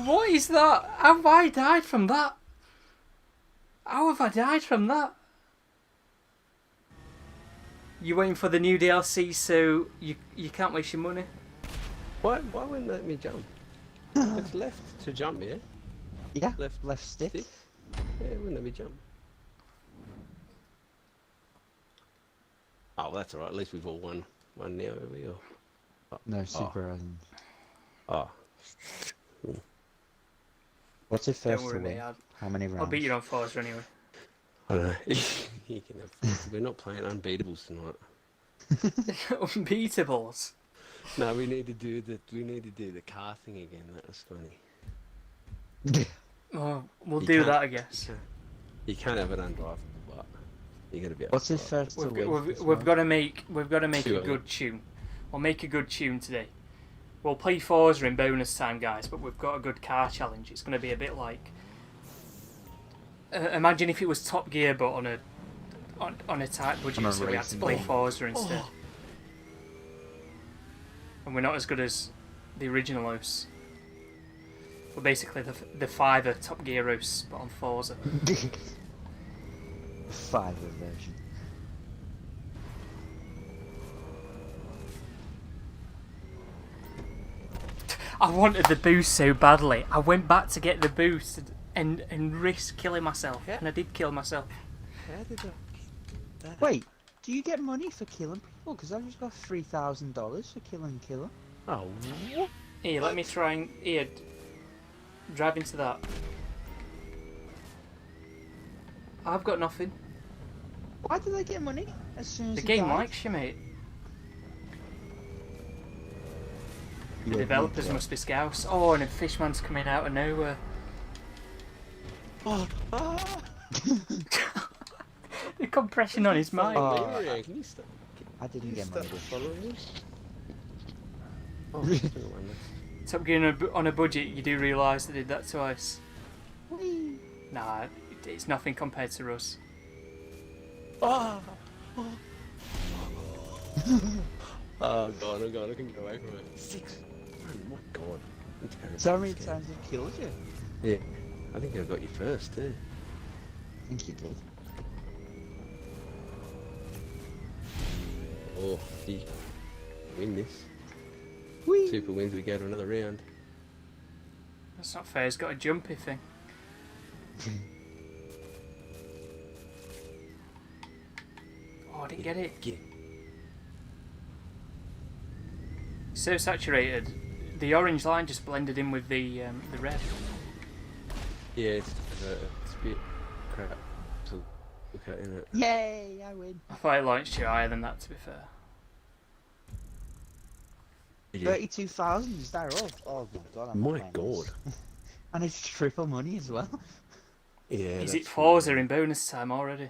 What is that? How have I died from that? How have I died from that? You waiting for the new DLC so you can't waste your money? Why wouldn't it let me jump? It's left to jump, yeah? Yeah, Left stick. stick? Yeah, it wouldn't let me jump. Oh, well, that's alright. At least we've all won now, have we? Or... Oh. No, super island. Oh. What's it first Don't to worry, win? mate. How many rounds? I'll beat you on Forza anyway. I don't know. You can have... We're not playing unbeatables tonight. Unbeatables. No, we need to do the car thing again. That was funny. Oh, we'll You do can't- that, I guess. You can't have it undrivable, but you got to be able What's to his drive. first to We've, win? we've, we've got to make Two a of good tune. We'll make a good tune today. We'll play Forza in bonus time, guys, but we've got a good car challenge. It's going to be a bit like imagine if it was Top Gear, but on a tight budget, On a so we had to racing play game. Forza instead. And we're not as good as the original hosts. We're basically the Fiverr Top Gear hosts, but on Forza. Fiverr version. I wanted the boost so badly. I went back to get the boost and risked killing myself, and I did kill myself. How did I get that? Wait, do you get money for killing people? Because I just got $3,000 for killing Killer. Oh, what? Here, let me try and drive into that. I've got nothing. Why did I get money as soon as The he game died? likes you, mate. The Yeah, developers yeah. must be scouse. Oh, and a Fishman's coming out of nowhere. Oh, ah! The compression on his mic. Oh. Can you stop? I didn't Can you get stop money. following me? Oh, I don't know. Top Gear on a budget, you do realise they did that twice. Whee! Nah, it's nothing compared to us. Oh, oh. Oh god, I can go away from it. 6. Oh my god. I'm terrible. So many at this game. times I killed you. Yeah. I think I got you first too. I think you did. Oh, you win this. Whee! Super wins, we go to another round. That's not fair, he's got a jumpy thing. Oh, I didn't get it. Get it. So saturated. The orange line just blended in with the red. Yeah, it's a bit crap to look at, isn't it? Yay! I win. I thought it launched you higher than that, to be fair. 32,000. Is that all? Oh my god! I'm My not playing this. god. And it's triple money as well. Yeah. Is that's it Forza in bonus time already?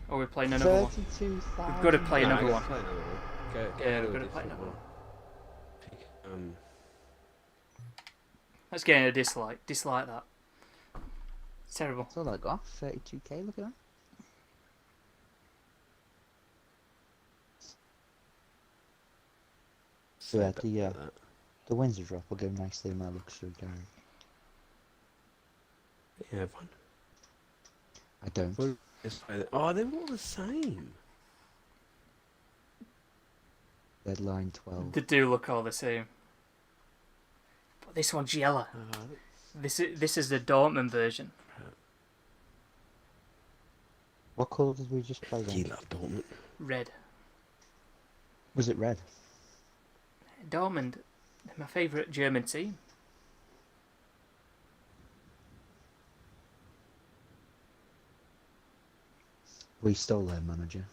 Or we're playing another one? 32,000. We've got to play No, another I one. gotta play another one. Yeah, to we've a got to play different another one. Pick, Let's get a dislike. Dislike that. It's terrible. That's all I got. 32k. Look at that. So yeah, the Windsor drop will go nicely in my luxury car. You have one. I don't. Oh, they're all the same. Deadline 12. They do look all the same. But this one's yellow. Oh, This is the Dortmund version. What colour did we just play you then? love Dortmund. Red. Was it red? Dortmund, they're my favourite German team. We stole their manager.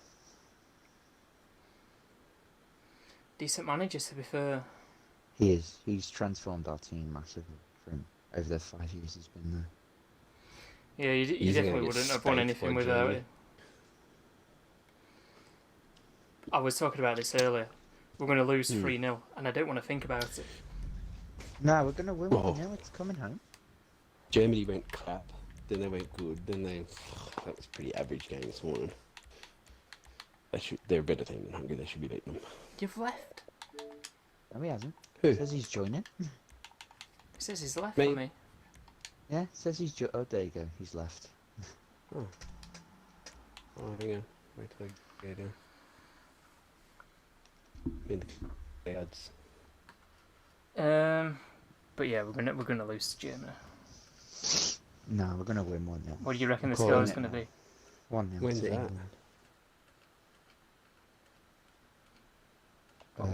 Decent managers, to be fair. He is. He's transformed our team massively from over the 5 years he's been there. Yeah, you He's gonna definitely get wouldn't have won spanked anything by without Germany. it. I was talking about this earlier. We're going to lose 3-0, and I don't want to think about it. No, we're gonna win. Oh. No, it's coming home. Germany went crap, then they went good, then that was a pretty average game this morning. They're a better team than Hungary, they should be beating them. You've left. No, he hasn't. Who? Says he's joining. It says he's left Me? for me. Yeah, says he's oh, there you go. He's left. Oh, hang on. Wait till I get down. In the ads. But yeah, we're gonna lose to Germany. No, we're gonna win 1-0. What do you reckon the Calling score is it going to now. be? 1-0 When's to that? England.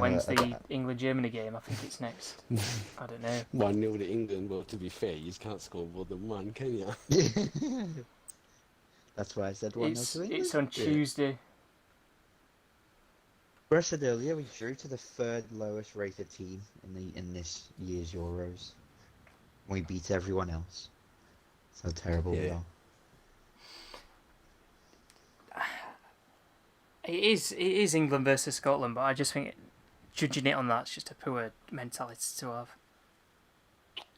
When's the Uh, England-Germany game? I think it's next. I don't know. 1-0 to England, well, to be fair, you can't score more than one, can you? That's why I said 1-0 to England. It's on Tuesday. Where I said earlier, we drew to the third lowest rated team in this year's Euros. We beat everyone else. That's how terrible we Yeah. are. It is England versus Scotland, but I just think judging it on that's just a poor mentality to have.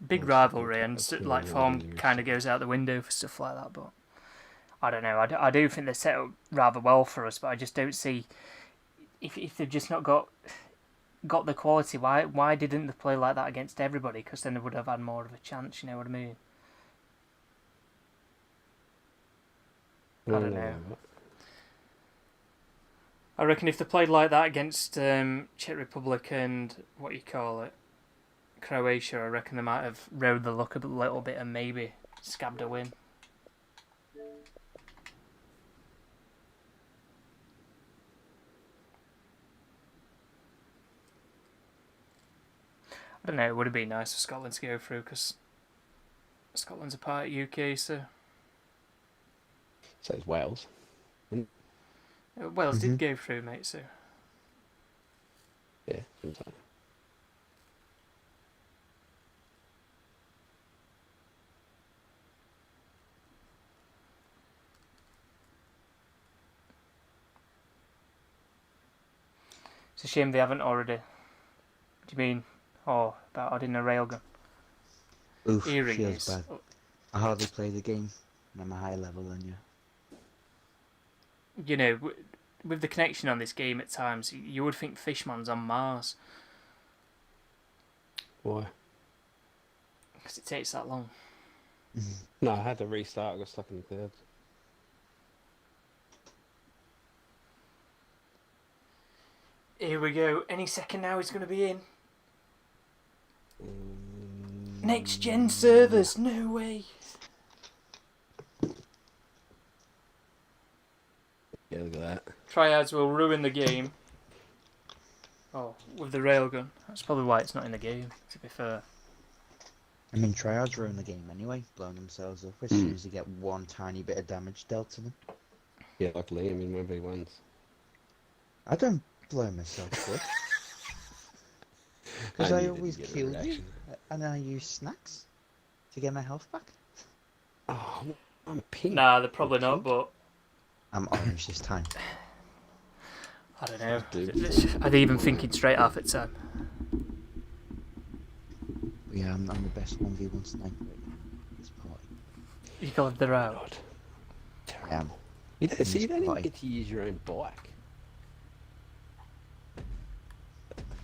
Big Well, rivalry and that's like really form weird. kind of goes out the window for stuff like that. But I don't know. I do think they're set up rather well for us, but I just don't see if they've just not got the quality. Why didn't they play like that against everybody? Because then they would have had more of a chance. You know what I mean? I don't know. I reckon if they played like that against Czech Republic and what you call it, Croatia, I reckon they might have rode the luck a little bit and maybe scabbed a win. I don't know, it would have been nice for Scotland to go through because Scotland's a part of UK, so... So it's Wales. Wales did go through, mate, so... Yeah, sometime. It's a shame they haven't already. Do you mean, about adding a railgun? Oof, Earring feels is... bad. I hardly play the game, and I'm a higher level than you. You know, with the connection on this game at times, you would think Fishman's on Mars. Why? Because it takes that long. No, I had to restart, I got stuck in the clouds. Here we go. Any second now he's going to be in. Next gen servers, no way. Yeah, look at that. Triads will ruin the game. Oh, with the railgun. That's probably why it's not in the game, to be fair. I mean, tryhards are in the game anyway, blowing themselves up as soon as they get one tiny bit of damage dealt to them. Yeah, like Liam in 1v1s. I don't blow myself up. Because I knew that always you'd get a kill you, reaction. and then I use snacks to get my health back. Oh, I'm pink. Nah, they're probably You're not, pink? but I'm orange this time. I don't know. Dude. Are they even thinking straight half at time? But yeah, I'm the best 1v1 sniper at this party. You glad they're out? God. I am. You don't, so you don't even Party. get to use your own bike.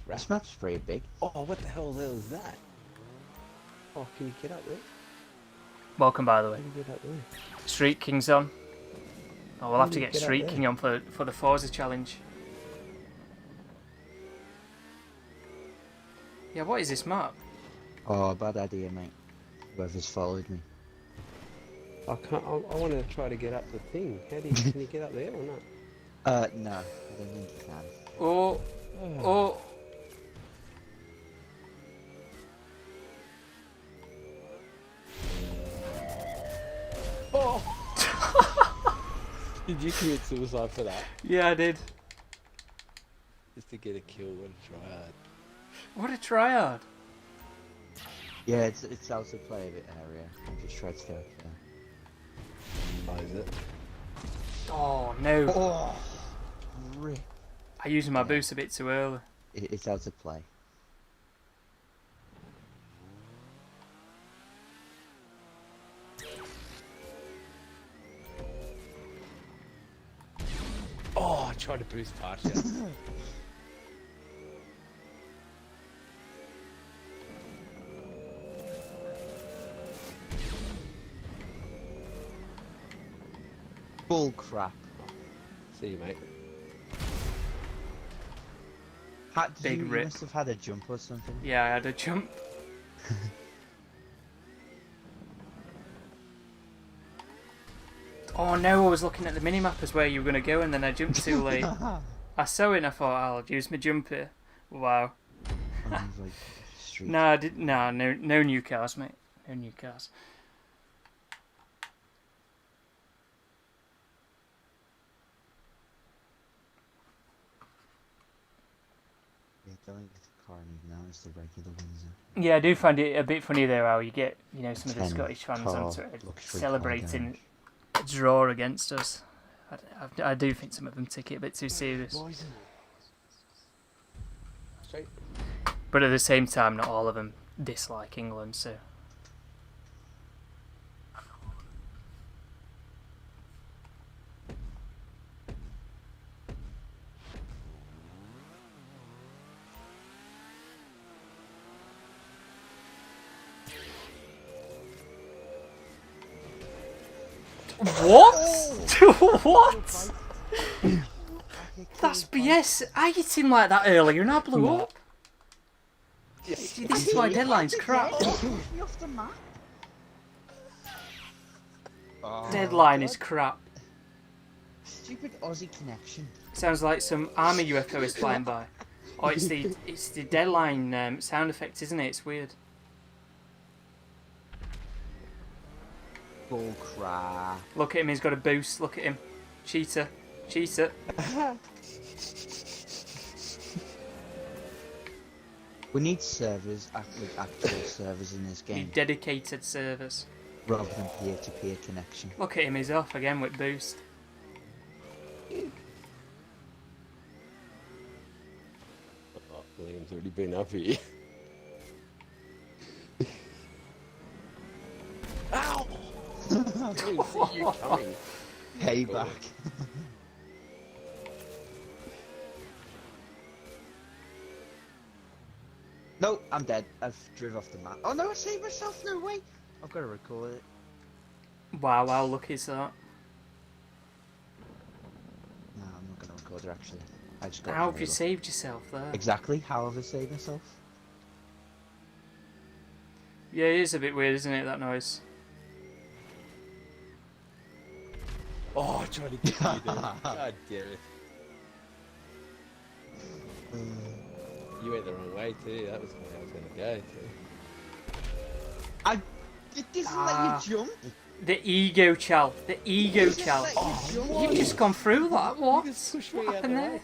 This map's pretty big. Oh, what the hell is that? Oh, can you get up there? Welcome, by the way. Can you get up there? Street King's on. Oh, we'll have to do you get get up Street there? King on for the Forza challenge. Yeah, what is this map? Oh, bad idea, mate. Whoever's followed me. I can't. I want to try to get up the thing. How do you? Can you get up there or not? No, I don't think you can. Oh, oh. Oh! Did you commit suicide for that? Yeah, I did. Just to get a kill and try hard. What a tryhard. Yeah, it's also play a bit area. I just tried to go up there. Oh, is it? Oh, no. Oh, rip. I used my boost a bit too early. It's out of play. Oh, I tried to boost past you. Bull crap. See you, mate. Big You rip. must have had a jump or something. Yeah, I had a jump. Oh no, I was looking at the minimap as where you were going to go and then I jumped too late. I saw it and I thought, I'll use my jump here. Wow. Like, street. No, I didn't. No new cars, mate. No new cars. Yeah, don't get the car now, it's the regular Windsor. Yeah, I do find it a bit funny there how you get, some of the 10 Scottish fans car on Twitter luxury car celebrating a draw against us. I do think some of them take it a bit too serious. Poison. Straight. But at the same time, not all of them dislike England, so. What? What? That's BS. I hit him like that earlier and I blew up. See, this is why deadline's crap. Me off the map. Deadline is crap. Stupid Aussie connection. Sounds like some army UFO is flying by. Oh, it's the deadline sound effect, isn't it? It's weird. Bull crap. Look at him, he's got a boost. Look at him. Cheater. Cheater. We need servers, with actual servers in this Need game, dedicated servers. rather than peer-to-peer connection. Look at him, he's off again with boost. Oh, Liam's already been up here. Ow! I didn't see you coming. Payback. No, I'm dead. I've driven off the map. Oh no, I saved myself. No way. I've got to record it. Wow, how lucky is that? No, I'm not going to record it actually. I just got. How have you enabled. saved yourself there? Exactly. How have I saved myself? Yeah, it is a bit weird, isn't it, that noise? Oh, I tried to get you there. God damn it. You went the wrong way too. That was the way I was going to go too. It doesn't Ah. let you jump. The ego chal. The ego Doesn't chal. let you jump. You've just gone through that. What? You just pushed me What out the happened way.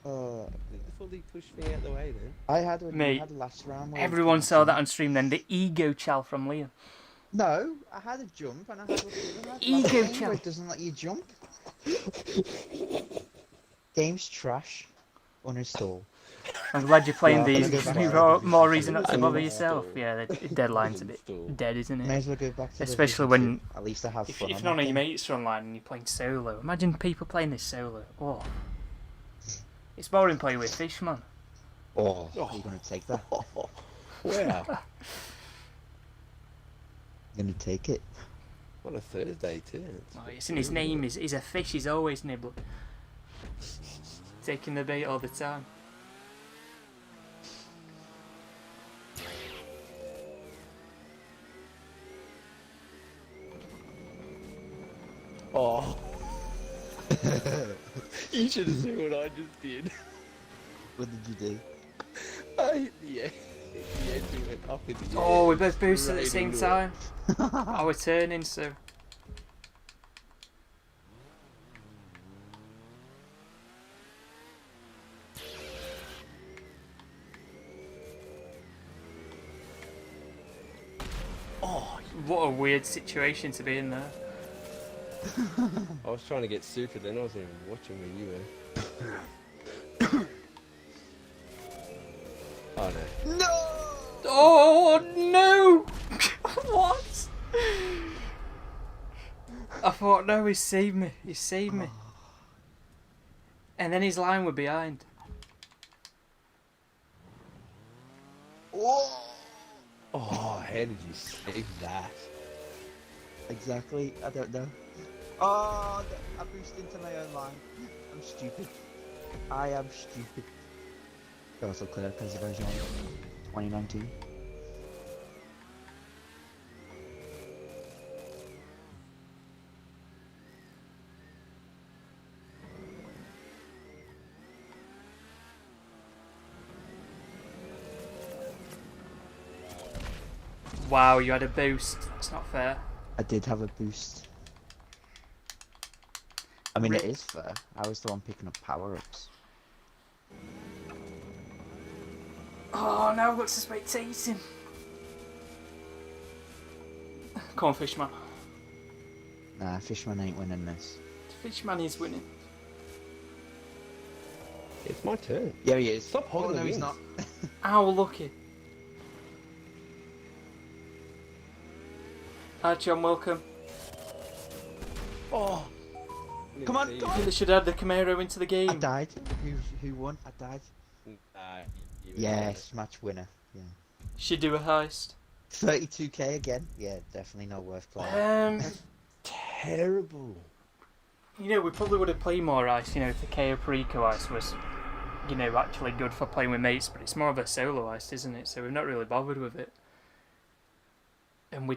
there? You fully pushed me out the way then. I had when Mate, we had last round. Where Everyone we saw that jumped. on stream then. The ego chal from Liam. No, I had a jump and I had a Ego game chal. where it doesn't let you jump. Game's trash. Uninstall. I'm glad you're playing Yeah, these. I'm gonna Gives go me back more, to more the reason not to original bother install. yourself. Yeah, the deadline's a bit Install. dead, isn't May it? as well go back to Especially the when- At least I have If, fun. if on none that of your game. mates are online and you're playing solo, imagine people playing this solo. Oh, it's boring playing with fish, man. Oh, you're gonna take that. Wow. You're gonna take it. What a Thursday too. Oh, it's in his name. He's a fish. He's always nibbling, taking the bait all the time. Oh. You should have seen what I just did. What did you do? I hit the edge. The edge went up in the air. Oh, we both boosted at the Right same into it. time. I was turning, so oh, what a weird situation to be in there. I was trying to get suited and I wasn't even watching where you were. Oh no. No! Oh no! What? I thought, no, he saved me. He saved me. And then his line were behind. Oh! Oh, how did you save that? Exactly. I don't know. Oh, I boosted into my own line. I'm stupid. I am stupid. Also clear because of version 2019. Wow, you had a boost. That's not fair. I did have a boost. I mean, it is fair. I was the one picking up power-ups. Oh, now I've got to spectating. Come on, Fishman. Nah, Fishman ain't winning this. Fishman is winning. It's my turn. Yeah, he is. Stop hogging Oh, the no, he's wins. not. How lucky. Hi, John, welcome. Oh. Come on, come on. You should add the Camaro into the I game. died. Who won? I died. You Yes, match winner. Yeah. Should do a heist. 32k again. Yeah, definitely not worth playing. Terrible. You know, we probably would have played more ice, you know, if the Cayo Perico ice was, you know, actually good for playing with mates, but it's more of a solo ice, isn't it? So we're not really bothered with it. And we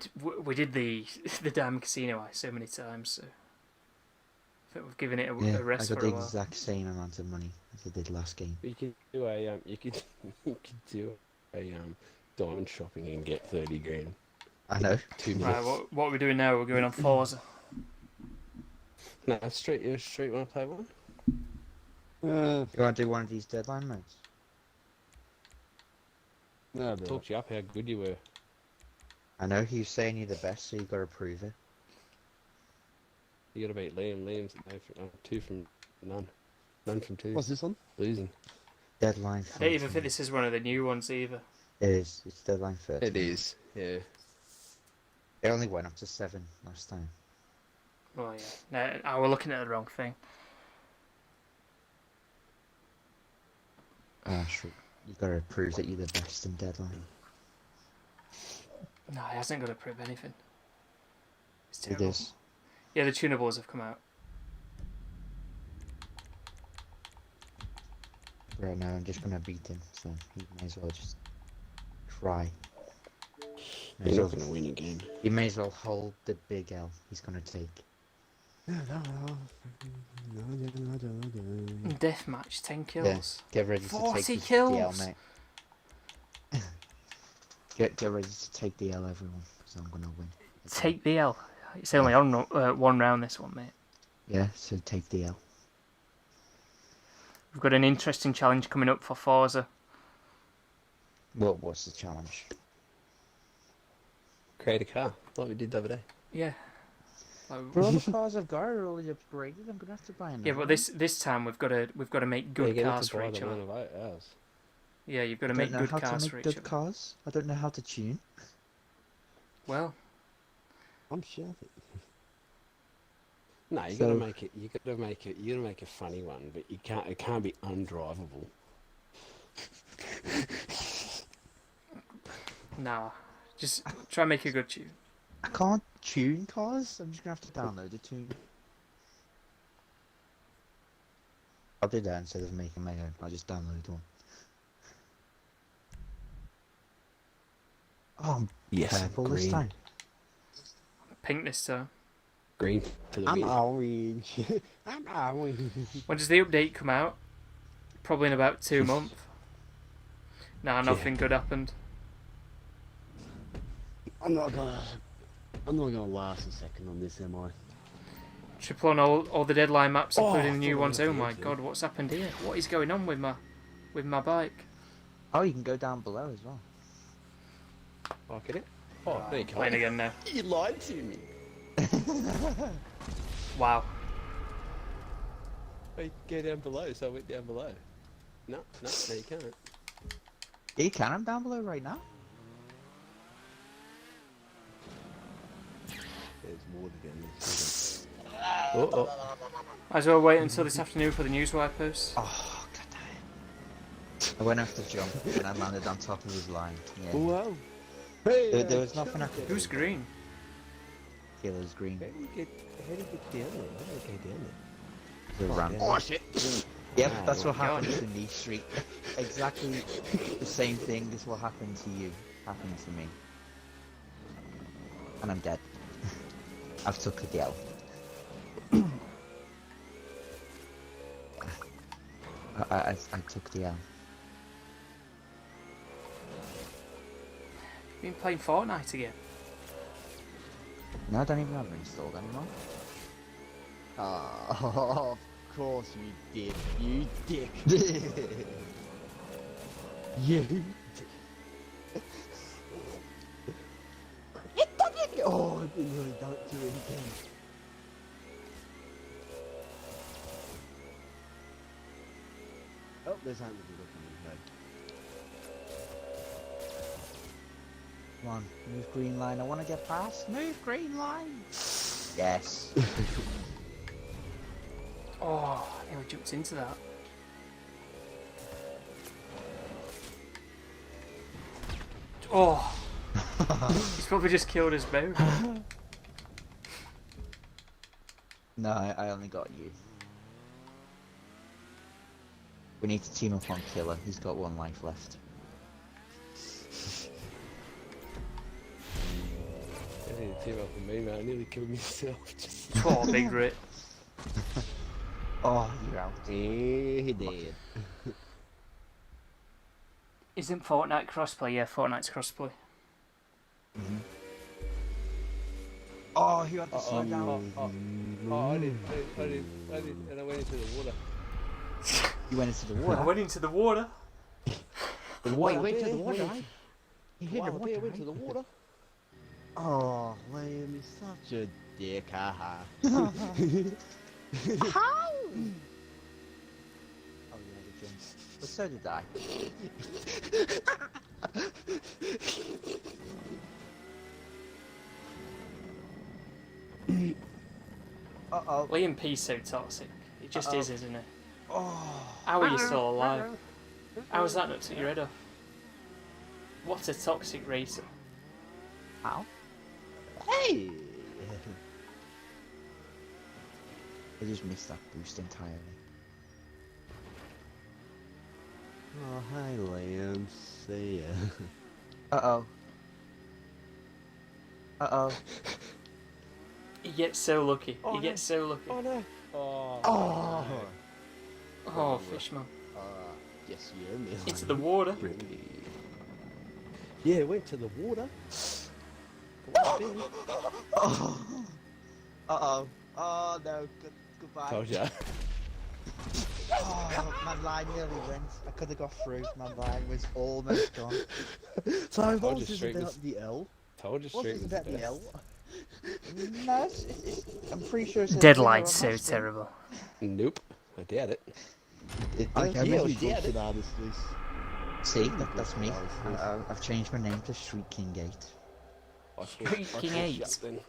did the Diamond Casino ice so many times, so I think we've given it Yeah, a rest I got for a the while. exact same amount of money as I did last game. You could do a you could do a diamond shopping and get 30 grand. I know. 2 minutes. Right, what are we doing now? We're going on Forza. No, straight wanna play one? You want to do one of these deadline modes? No, talked you up how good you were. I know he's saying you're the best, so you got to prove it. You gotta beat Liam. Liam's no from, 2 from none. None from 2. What's this on? Losing. Deadline. I don't even 13. think this is one of the new ones either. It is. It's deadline 13. It is. Yeah. It only went up to 7 last time. Well, yeah. No, we're looking at the wrong thing. Ah, sure. You got to prove that you're the best in deadline. No, it hasn't got to prove anything. It's It terrible. is. Yeah, the Tunables have come out. Right now, I'm just gonna beat him, so he may as well just try. May as You're well, not gonna win again. he may as well hold the big L he's gonna take. Deathmatch, 10 Yeah, kills. get ready to 40 take the kills? L, mate. Get ready to take the L, everyone, because I'm gonna win. Take the L. It's only on one round, this one, mate. Yeah, so take the L. We've got an interesting challenge coming up for Forza. What's the challenge? Create a car, like we did the other day. Yeah. Like, But all the cars I've got are already upgraded. I'm gonna have to buy another. yeah, but this time we've got to make good cars for each other. Yeah, you've got to make good cars for each other. Cars. I don't know how to tune. Well, I'm sure. No, you So- gotta make it. You gotta make it. You gotta make a funny one, but you can't. It can't be undrivable. nah. Just try and make a good tune. I can't tune cars. I'm just gonna have to download a tune. I'll do that instead of making my own. I'll just download one. Oh, I'm Yes, purple this green. time. Pink this time. Green for the I'm win. orange. I'm orange. When does the update come out? Probably in about 2 months. Nah, nothing good happened. I'm not gonna last a second on this, am I? Triple on all the deadline maps, Oh, including the I new thought ones. I Oh was my losing. god, what's happened here? What is going on with my bike? Oh, you can go down below as well. Look at it. Oh, there you Playing go. again now. You lied to me. Wow. Hey, go down below, so I went down below. No, you can't. Yeah, you can. I'm down below right now. There's water down there. Oh. Might as well wait until this afternoon for the newswire post. Oh, god damn it. I went off the jump and I landed on top of his line. Yeah. Wow. Hey, There was nothing I could do. Who's green? Killer's green. How do you get down there? How do you go down The there? ramp. Oh shit! Yep, Oh that's my what God. happened to me, Street. Exactly the same thing. This will happen to you. Happened to me. And I'm dead. I've took the L. I took the L. Been playing Fortnite again. No, I don't even have it installed anymore. Oh, of course you did. You dick. You dick. Oh, I didn't really don't do anything. Oh, there's something to look at. Come on, move green line. I want to get past. Move green line. Yes. Oh, I nearly jumped into that. Oh, he's probably just killed us both. No, I only got you. We need to team up on Killer. He's got 1 life left. I need to team up with me, man. I nearly killed myself. Oh, big rip. Oh, you're out. He did. Isn't Fortnite crossplay? Yeah, Fortnite's crossplay. Oh, you had to slow down. I did, and I went into the water. You went into the I water. went into the water. Wait, you went into the water, right? You hit the Wow, water, I went to right? the water. Oh, Liam, you're such a dick, haha. How? Oh, yeah, the jump. But so did I. Uh-oh. Liam P's so toxic. It just is, isn't it? Oh. How are you still alive? How has that not took your head off? What a toxic racer. How? Hey! I just missed that boost entirely. Oh, hi, Liam. See ya. Uh-oh. Uh-oh. He gets so lucky. Oh, He no. gets so lucky. Oh no! Oh! Oh! Oh, fishman. Yes, you owe me. Into the water. Yeah, it went to the water. Oh! Uh-oh. Oh no, goodbye. Told ya. Oh, my line nearly went. I could have got through. My line was almost gone. So Told what you was this straight about was- the L? Told you What straight was was about the the best. L? No, I'm pretty sure it says Deadline's so zero on my screen. terrible. Nope, I doubt it. It I does. can Yeah, really we doubt did. it. See, that's me. I've changed my name to Street King 8. I Street King talked you 8. up then.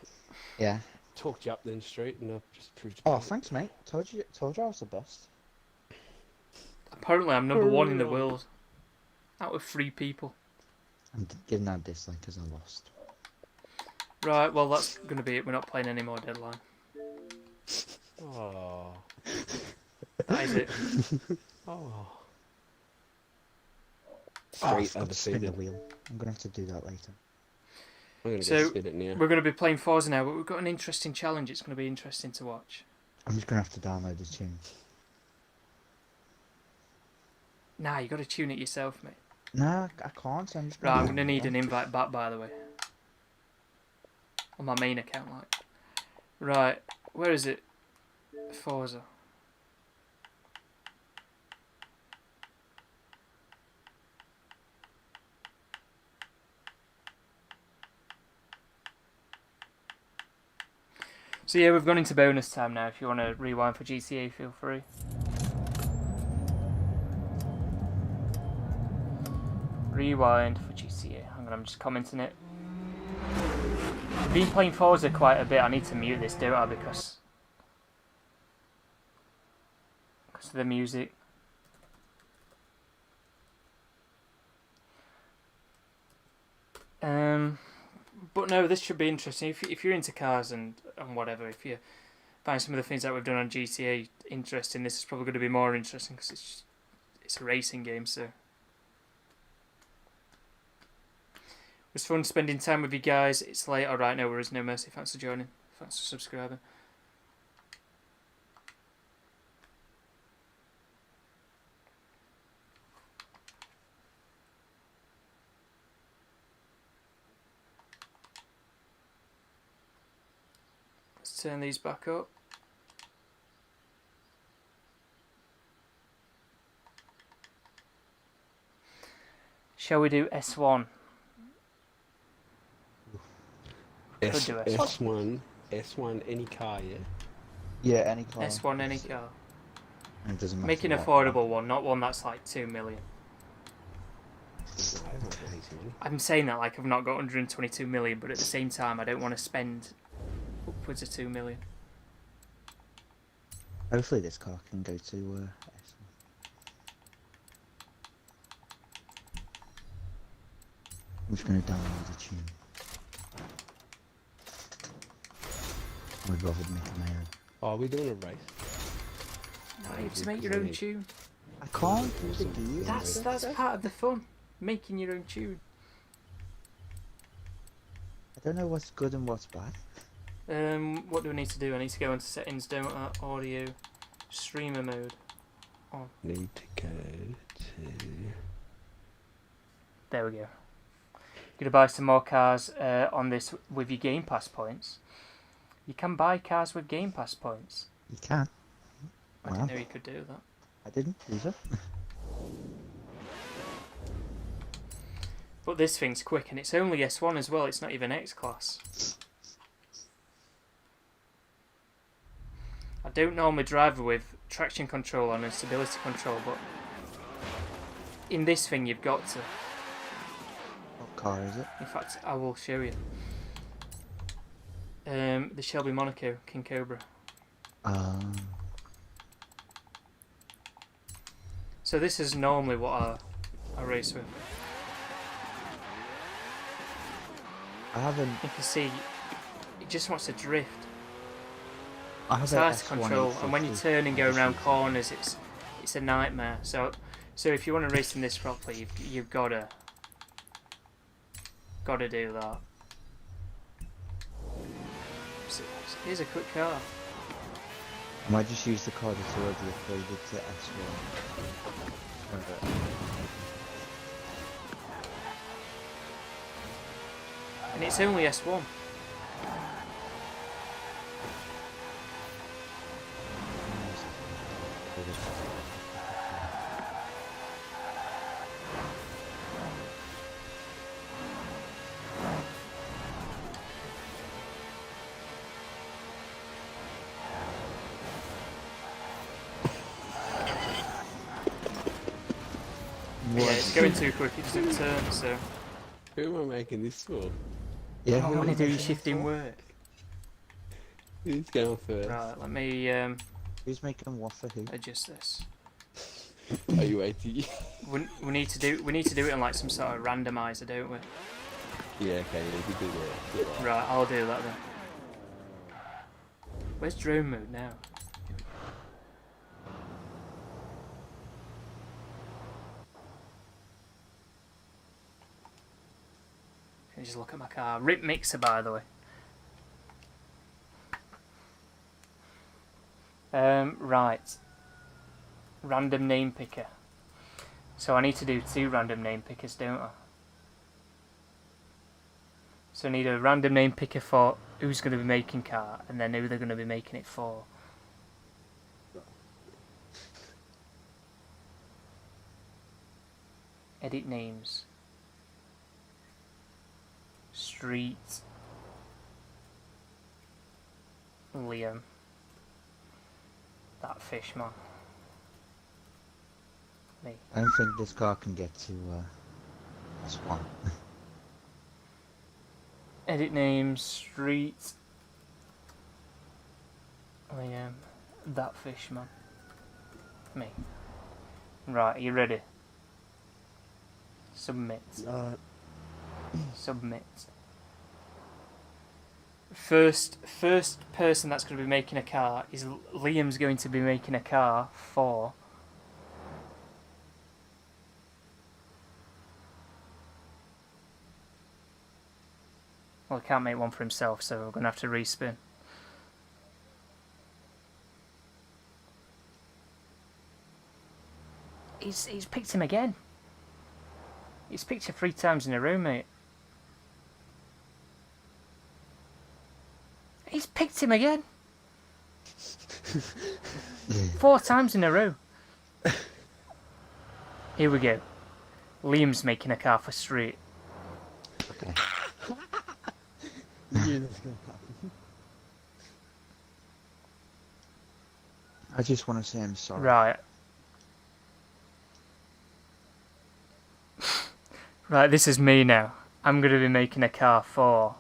Yeah. Talked you up then straight, and I've just proved it. Oh, thanks, mate. Told you I was the best. Apparently, I'm number 1 in the world. Out of 3 people. I'm giving that a dislike because I lost. Right, well, that's going to be it. We're not playing any more Deadline. Oh. That is it. Oh. Oh, I Straight forgot to spin the undefeated. wheel. I'm gonna have to do that later. I'm gonna So, go spin it now. We're going to be playing Forza now, but we've got an interesting challenge. It's going to be interesting to watch. I'm just gonna have to download the tune. Nah, you got to tune it yourself, mate. Nah, I can't. So I'm just Right, I'm gonna going to need an download invite back, by the way. On my main account, like. Right, where is it? Forza. So yeah, we've gone into bonus time now. If you want to rewind for GTA, feel free. Rewind for GTA. Hang on, I'm just commenting it. I've been playing Forza quite a bit. I need to mute this, don't I? Because of the music. But no, this should be interesting. If you're into cars and whatever, if you find some of the things that we've done on GTA interesting, this is probably going to be more interesting because it's a racing game. So it was fun spending time with you guys. It's late. All right, no worries, no mercy. Thanks for joining. Thanks for subscribing. Let's turn these back up. Shall we do S1? Could do S1. S1, any car, yeah? Yeah, any car. S1 any car. It doesn't matter. Make an what. affordable one, not one that's like 2 million. I haven't got any money. I'm saying that like I've not got 122 million, but at the same time I don't want to spend upwards of 2 million. Hopefully this car can go to S1. I'm just gonna download the tune. I'd rather make my own. Oh, we're doing a race. No, you have to make your own tune. I can't do the gears. That's part of the fun. Making your own tune. I don't know what's good and what's bad. What do I need to do? I need to go into settings, don't I? Audio, streamer mode. On. Need to go to... There we go. Gonna buy some more cars on this with your Game Pass points. You can buy cars with Game Pass points. You can. I Wow. didn't know you could do that. I didn't either. But this thing's quick, and it's only S1 as well. It's not even X class. I don't normally drive with traction control on and stability control, but in this thing you've got to. What car is it? In fact, I will show you. The Shelby Monaco King Cobra. So this is normally what I race with. I haven't. You can see it just wants to drift. I have It's a hard to S1 control, and when you 850. turn and go around corners, it's a nightmare. So if you want to race in this properly, you've gotta do that. Here's a quick car. I might just use the car that's already upgraded to S1. And it's only S1. Yeah, it's going too quick, it doesn't turn, so... Who am I making this for? Yeah, I who want to am do I your making shifting for? work. Who's going first? Right, let me Who's making what for who? adjust this. Are you waiting? We need to do it on like some sort of randomizer, don't we? Yeah, okay, yeah, you can do that. Do that. Right, I'll do that then. Where's drone mode now? Can you just look at my car? Rip mixer, by the way. Right. Random name picker. So I need to do 2 random name pickers, don't I? So I need a random name picker for who's going to be making car, and then who they're going to be making it for. Edit names. Street. Liam. That fish man. Me. I don't think this car can get to S1. Edit names, street. Liam. That fish man. Me. Right, are you ready? Submit. Submit. First person that's going to be making a car is Liam's going to be making a car for... Well, he can't make one for himself, so we're going to have to respin. He's picked him again. He's picked you 3 times in a row, mate. He's picked him again. 4 times in a row. Here we go. Liam's making a car for street. Okay. I just want to say I'm sorry. Right. Right, this is me now. I'm going to be making a car for...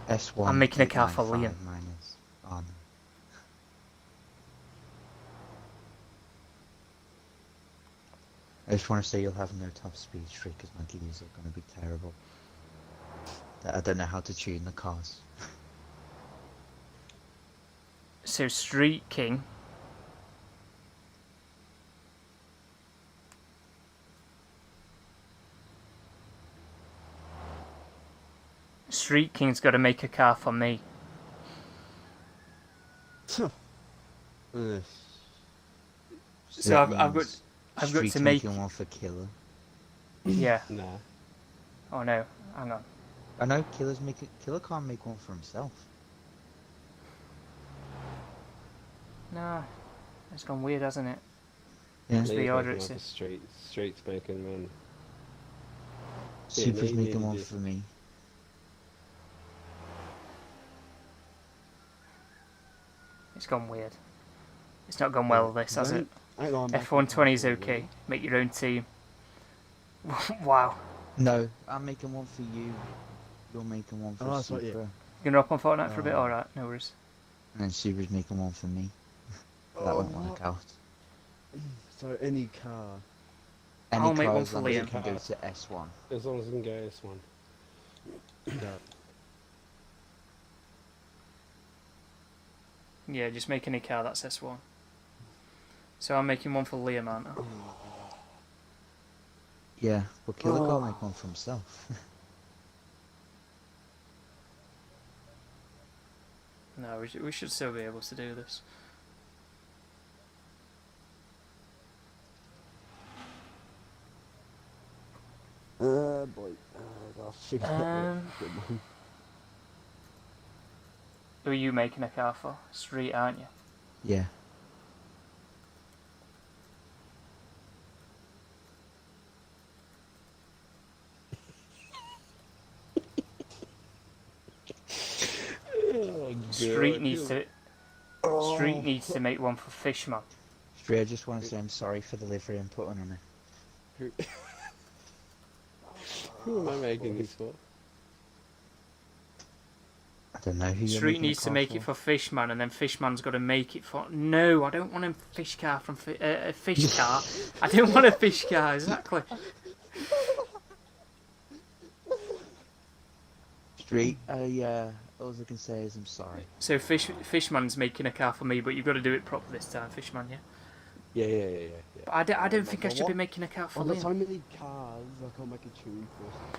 S1. I'm making a car for 895 Liam. minus on. I just want to say you'll have no top speed streak because my gears are going to be terrible. I don't know how to tune the cars. So, Street King. Street King's got to make a car for me. Uh, So I've got Street to make... making one for Killer. Yeah. nah. Oh no, hang on. I know Killer can't make one for himself. Nah, it's gone weird, hasn't it? Yeah. Must be He's order making it like a says. Street's making one. Super's no, making you one did. for me. It's gone weird. It's not gone well, this, has it? Hang on, F120 is okay. Make your own team. Wow. No, I'm making one for you. You're making one for Oh, that's what Super. You gonna hop on Fortnite for a bit? Alright, no worries. And then Super's making one for me. That won't work out. So any car, Any I'll make car one as for long as Liam. it can go to S1. as long as it can go S1. No. Yeah, just make any car that's S1. So I'm making one for Liam, aren't I? Yeah, but Killer can't make one for himself. No, we should still be able to do this. Boy. I'll figure that out. Good one. Who are you making a car for? Street, aren't you? Yeah. Oh, Street God. needs to. Street needs to make one for Fishman. Straight, I just want to say I'm sorry for the livery I'm putting on it. Who am I making this for? I don't know who you're Street making needs a to car make for. it for Fishman, and then Fishman's got to make it for. No, I don't want a fish car from a fish car. I don't want a fish car. Exactly. Street, all I can say is I'm sorry. So Fishman's making a car for me, but you've got to do it proper this time, Fishman. Yeah. Yeah. But I don't think I should be making a car for Oh, there's so Liam. many cars, I can't make a tune for.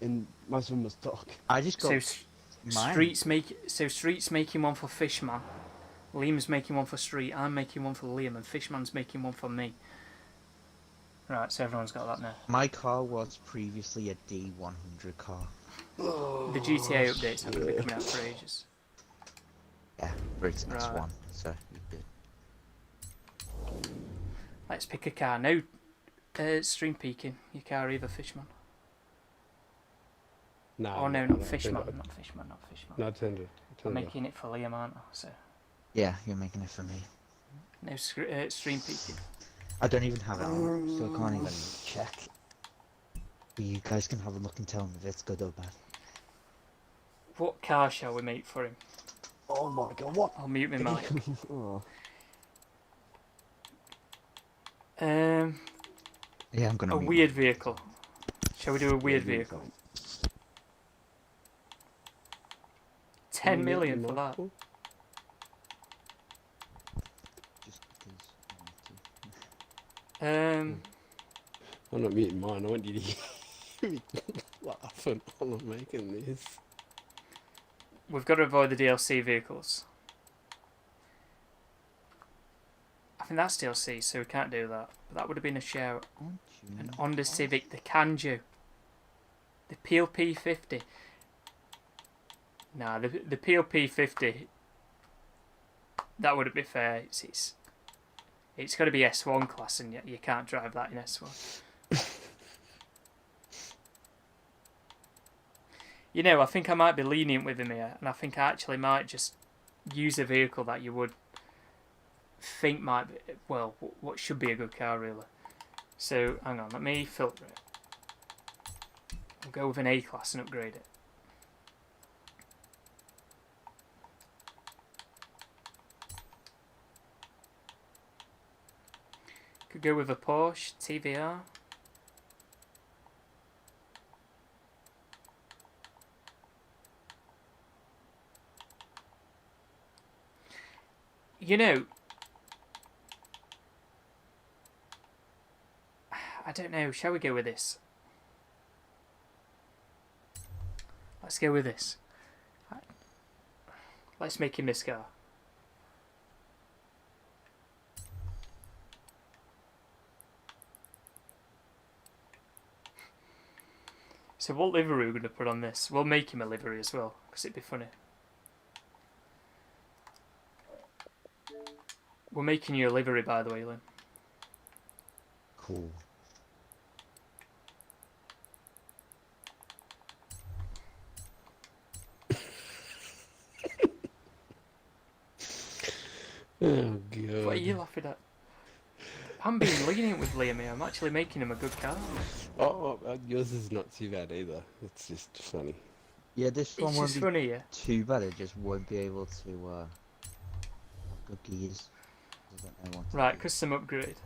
And most of them are stock. I just got So mine. Street's making one for Fishman. Liam's making one for Street. I'm making one for Liam, and Fishman's making one for me. Right, so everyone's got that now. My car was previously a D100 car. The GTA updates haven't been coming out for ages. Yeah, but it's an Right. S1, so you good. Let's pick a car. No stream peaking. Your car either, Fishman. No. Oh no, not Fishman. Not Fishman. Not Fishman. No, turned it. I'm making it for Liam, aren't I? So Yeah, you're making it for me. no stream peaking. I don't even have it on, so I can't even check. But you guys can have a look and tell me if it's good or bad. What car shall we make for him? Oh my god, what? I'll mute my mic. Oh. Yeah, I'm gonna A mute weird vehicle. Shall we do a weird vehicle? 10 million for that. just because I want to. I'm not muting mine, I want you to hear me laughing while I'm making this. We've got to avoid the DLC vehicles. I think that's DLC, so we can't do that. But that would have been a shout. Aren't you An not? Honda Civic, the Kanju. The PLP 50. Nah, the PLP 50. That wouldn't be fair. It's got to be S1 class, and you can't drive that in S1. You know, I think I might be lenient with him here, and I think I actually might just use a vehicle that you would think might be, well, what should be a good car, really. So, hang on, let me filter it. We'll go with an A-class and upgrade it. Could go with a Porsche TVR. You know, I don't know, shall we go with this? Let's go with this. Let's make him this car. So what livery are we going to put on this? We'll make him a livery as well, because it'd be funny. We're making you a livery, by the way, Lynn. Cool. Oh god. What are you laughing at? I'm being lenient with Liam here. I'm actually making him a good car. Yours is not too bad either. It's just funny. Yeah, this one It's won't just be funny, yeah. too bad. It just won't be able to go gears. I don't know what to Right, do. custom upgrade.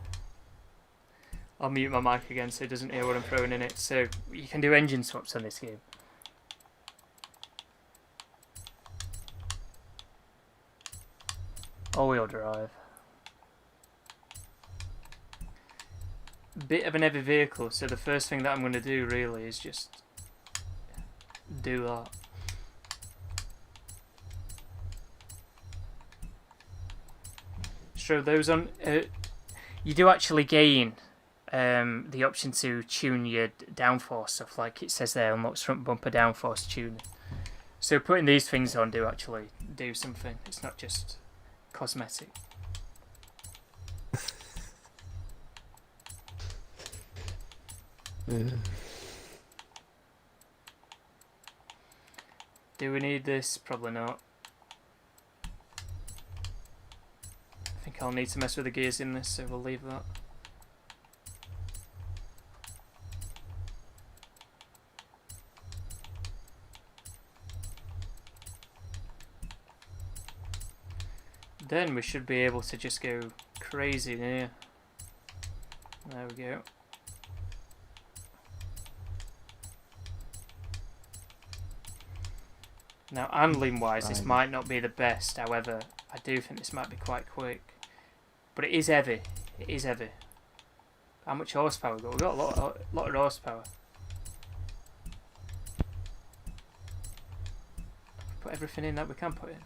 I'll mute my mic again so it doesn't hear what I'm throwing in it. So you can do engine swaps on this game. All-wheel drive. Bit of an heavy vehicle, so the first thing that I'm going to do really is just do that. throw those on. You do actually gain the option to tune your downforce stuff, like it says there, unlocks front bumper downforce tuning. So putting these things on do actually do something. It's not just cosmetic. Yeah. Do we need this? Probably not. I think I'll need to mess with the gears in this, so we'll leave that. Then we should be able to just go crazy in here. There we go. Now, handling wise, this might not be the best, however, I do think this might be quite quick. But it is heavy. It is heavy. How much horsepower we got? We've got a lot of horsepower. Put everything in that we can put in.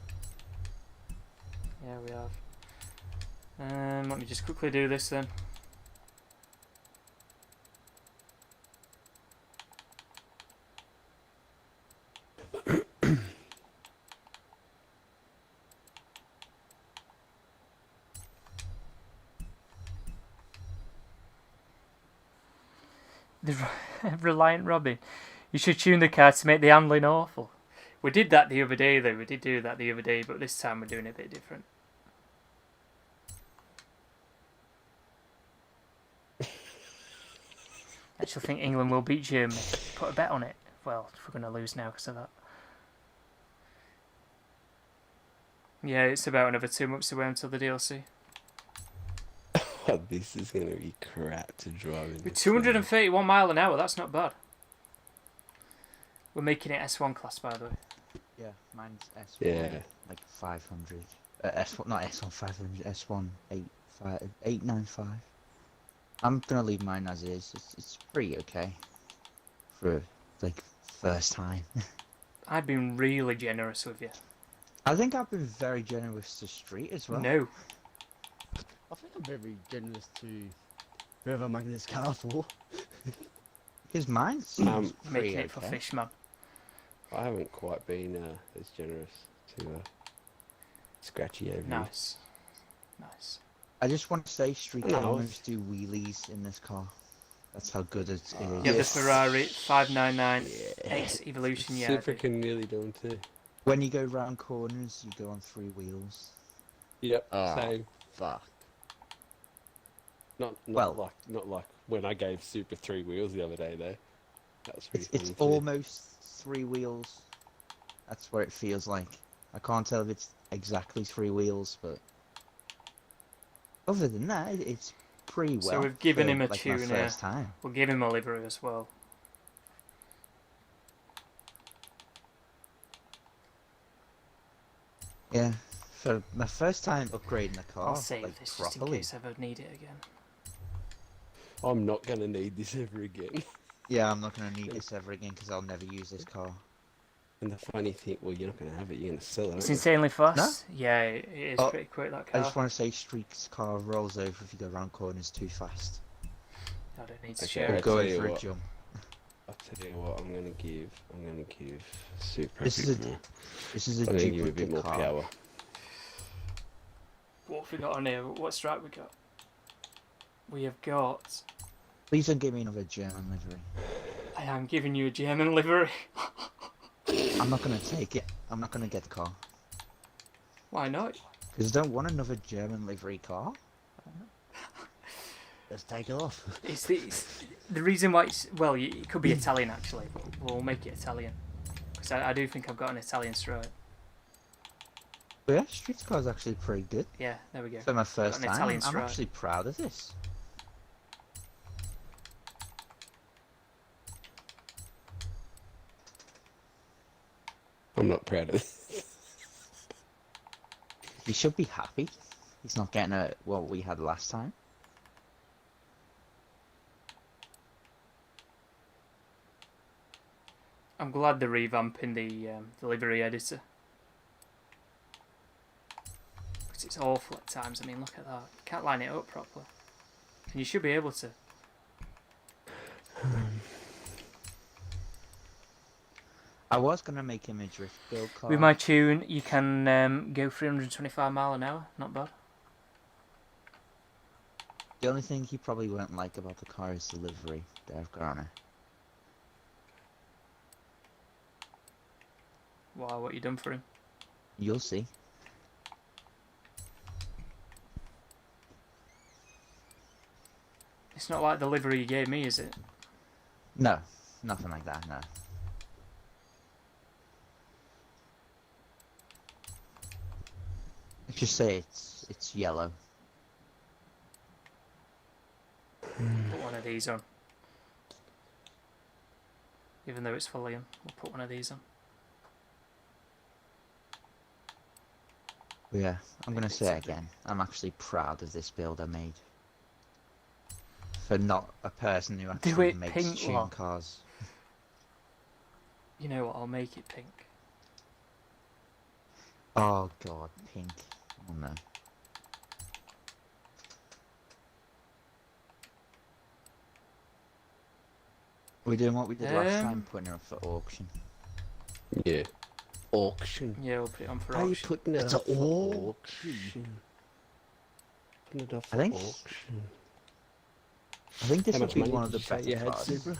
Yeah, we have. Let me just quickly do this then. The Reliant Robin. You should tune the car to make the handling awful. We did that the other day though, we did do that the other day, but this time we're doing it a bit different. I actually think England will beat Germany. Put a bet on it. Well, if we're going to lose now because of that. Yeah, it's about another 2 months away until the DLC. This is gonna be crap to drive in. With 231 mile an hour, that's not bad. We're making it S1 class, by the way. Yeah, mine's S1. Yeah. Like 500. S1, not S1 500. S1 895. I'm gonna leave mine as is. It's pretty okay for like first time. I've been really generous with you. I think I've been very generous to Street as well. No. I think I'm very generous to whoever I'm making this car for. Because mine seems pretty Making it for okay. Fishman. I haven't quite been as generous to Scratchy over you. Nice. Nice. I just want to say Street No. can almost do wheelies in this car. That's how good it is. Yeah, Yes. the Ferrari 599 X Evolution, yeah. Super can nearly do them too. When you go round corners, you go on 3 wheels. Yep, Oh. same. Fuck. Not like when I gave Super 3 wheels the other day though. That's really It's funny too. almost 3 wheels. That's what it feels like. I can't tell if it's exactly 3 wheels, but other than that, it's pretty well. So we've given for, him a like, my tune here. first time. We'll give him a livery as well. Yeah, for my first time upgrading the car, I'll save like this just in properly. case I ever need it again. I'm not gonna need this ever again. Yeah, I'm not gonna need this ever again because I'll never use this car. And the funny thing, well, you're not gonna have it. You're gonna sell it. It's aren't you? insanely fast. Yeah, it is Oh, pretty quick, that I car. just want to say Street's car rolls over if you go round corners too fast. I don't need to Okay, share Or I'll it. tell going you for a what. jump. I'll tell you what. I'm gonna give Super. This a is bit a- more. This is a I'm gonna give it a bit duplicate more car. power. What have we got on here? What stripe we got? We have got... Please don't give me another German livery. I am giving you a German livery. I'm not gonna take it. I'm not gonna get the car. Why not? Because I don't want another German livery car. Let's take it off. It's the reason why it's... Well, it could be Italian, actually. We'll make it Italian. Because I do think I've got an Italian stripe. But yeah, Street's car is actually pretty good. Yeah, there we go. For my first an time, Italian I'm stripe. actually proud of this. I'm not proud of this. He should be happy. He's not getting what we had last time. I'm glad they're revamping the livery editor. because it's awful at times. I mean, look at that. You can't line it up properly. And you should be able to. I was gonna make him a drift build car. With my tune, you can go 325 mile an hour. Not bad. The only thing he probably won't like about the car is the livery that I've got on it. Wow, what you done for him? You'll see. It's not like the livery you gave me, is it? No, nothing like that. No. Let's just say it's yellow. Put one of these on. Even though it's for Liam, we'll put one of these on. But yeah, I'm gonna say it again. I'm actually proud of this build I made. For not a person who actually it makes pink, tune lad. cars. You know what? I'll make it pink. Oh god, pink. Oh no. We're doing what we did last time, putting it up for auction. Yeah. Auction. Yeah, we'll put it on for How are you auction. putting it It's up a for auction. Putting it up I for think- auction. I think this How would much be money one of did the you say better you had, cars. Zebra?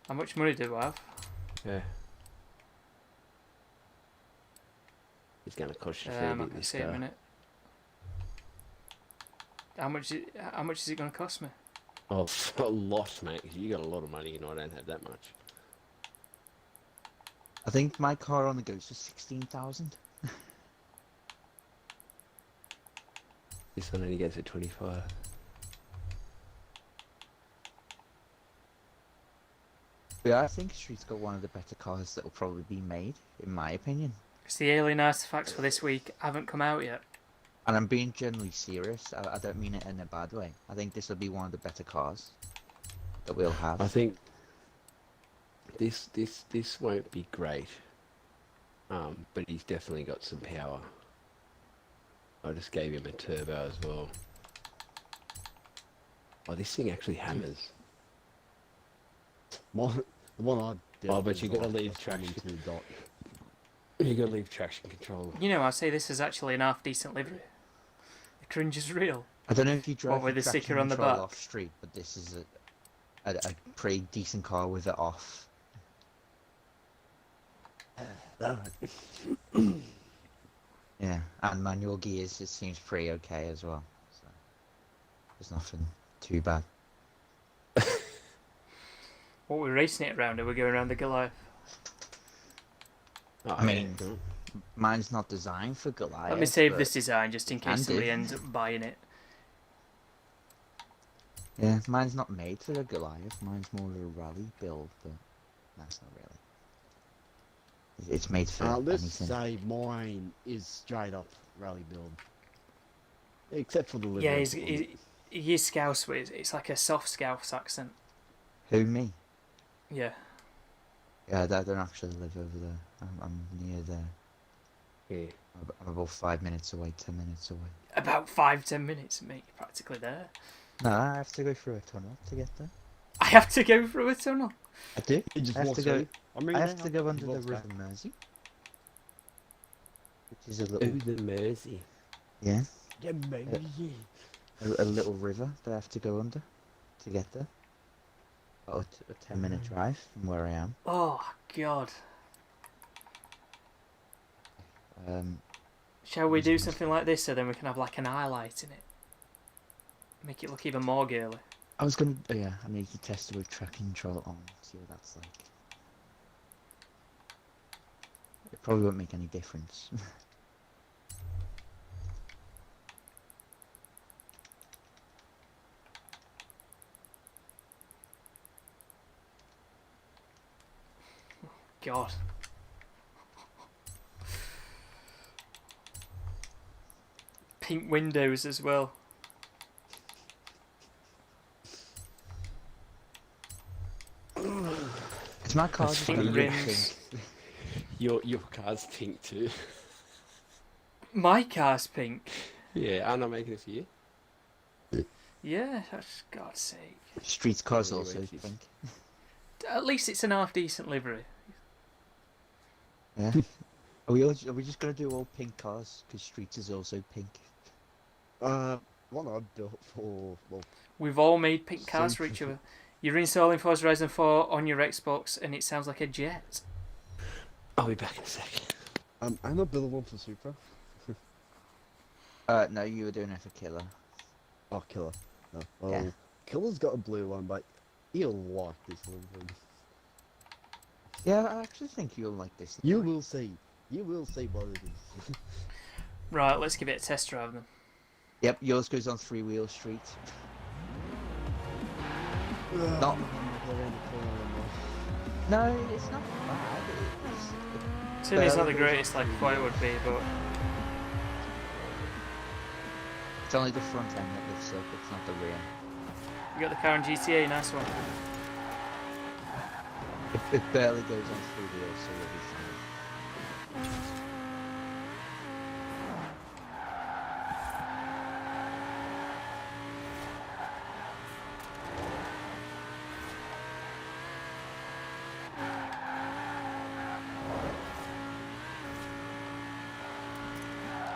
How much money do I have? Yeah. It's gonna cost you I fair bit can this see it in a car. minute. How much is it going to cost me? Oh, a lot, mate. 'Cause you got a lot of money and I don't have that much. I think my car only goes for 16,000. This one only gets at 25. Yeah, I think Street's got one of the better cars that will probably be made, in my opinion. Because the alien artifacts for this week haven't come out yet. And I'm being generally serious. I don't mean it in a bad way. I think this will be one of the better cars that we'll have. I think this won't be great. But he's definitely got some power. I just gave him a turbo as well. Oh, this thing actually hammers. The one I did. Oh, but you was gotta like leave a traction. 22 dot. You gotta leave traction control. You know, I say this is actually an half decent livery. The cringe is real. I don't know if you drive with the the sticker traction on the control back? off street, but this is a pretty decent car with it off. Yeah, and manual gears, it seems pretty okay as well. So there's nothing too bad. What we're racing it around? Are we going around the Goliath? Oh, I mean, yeah. mine's not designed for Goliath. Let me save but- this design just in can case somebody do. ends up buying it. Yeah, mine's not made for a Goliath. Mine's more of a rally build, but that's not really. It's made for Let's anything. say mine is straight up rally build. Except for the livery. Yeah, he is Scouse, but it's like a soft Scouse accent. Who, me? Yeah. Yeah, I don't actually live over there. I'm near there. Yeah. I'm about 5 minutes away, 10 minutes away. About 5-10 minutes, mate. You're practically there. No, I have to go through a tunnel to get there. I have to go through a tunnel. I do. He just I have walks to go. through. mean, I have to go he under the walks River back. Mersey, which is a Oh, little, the Mersey. yeah, Yeah, maybe. a little river that I have to go under to get there. About a 10-minute drive from where I am. Oh, God. Shall we do something like this so then we can have like an highlight in it? Make it look even more girly. I was gonna, yeah, I need to test it with traction control on, see what that's like. It probably won't make any difference. God. Pink windows as well. It's my car That's just pink gonna look rims. pink. Your car's pink too. My car's pink. Yeah, I'm not making it for you. Yeah, for God's sake. Street cars Yeah, also racist. pink. At least it's an half decent livery. Yeah. Are we just gonna do all pink cars? Because Streets is also pink. One I built for, well, We've all made pink cars for Same. each other. You're installing Forza Horizon 4 on your Xbox and it sounds like a jet. I'll be back in a sec. I'm not building one for Supra. No, you were doing it for Killer. Oh, Killer. No. Oh, Yeah. Killer's got a blue one, but he'll like this one. Yeah, I actually think you'll like this. You will see. You will see what it is. Right, let's give it a test drive then. Yep, yours goes on three-wheel street. Not. No, it's not bad. Certainly it's not the greatest like I thought it would be, but It's only the front end that lifts up, it's not the rear. you got the car in GTA, nice one. It barely goes on three wheels, so you'll be fine.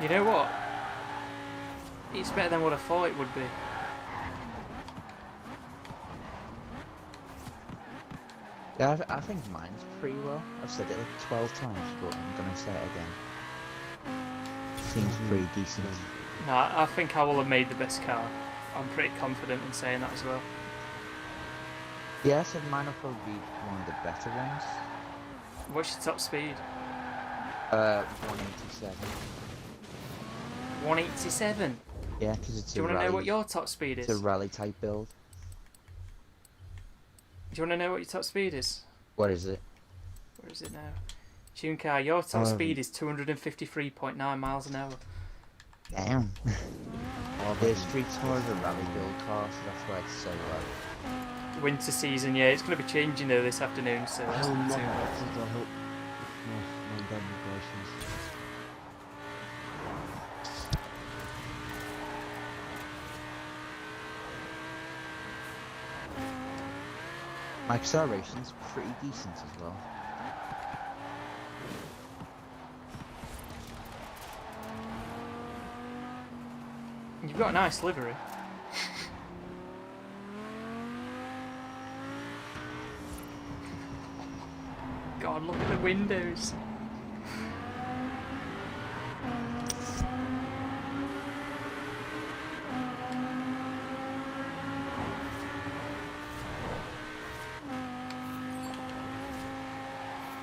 You know what? It's better than what I thought it would be. Yeah, I think mine's pretty well. I've said it like 12 times, but I'm gonna say it again. Seems pretty decent. No, I think I will have made the best car. I'm pretty confident in saying that as well. Yeah, I said mine will probably be one of the better ones. What's your top speed? 187. 187. Yeah, because it's Do you a want to rally. know what your top speed is? It's a rally type build. Do you want to know what your top speed is? What is it? Where is it now? Tune car, your top Um, speed is 253.9 miles an hour. Damn. The Street's more of a rally build car, so that's why it's so low. Winter season, yeah, it's going to be changing though this afternoon, so that's I'll not not too bad. I hope. No, done migrations. My acceleration's pretty decent as well. You've got a nice livery. God, look at the windows.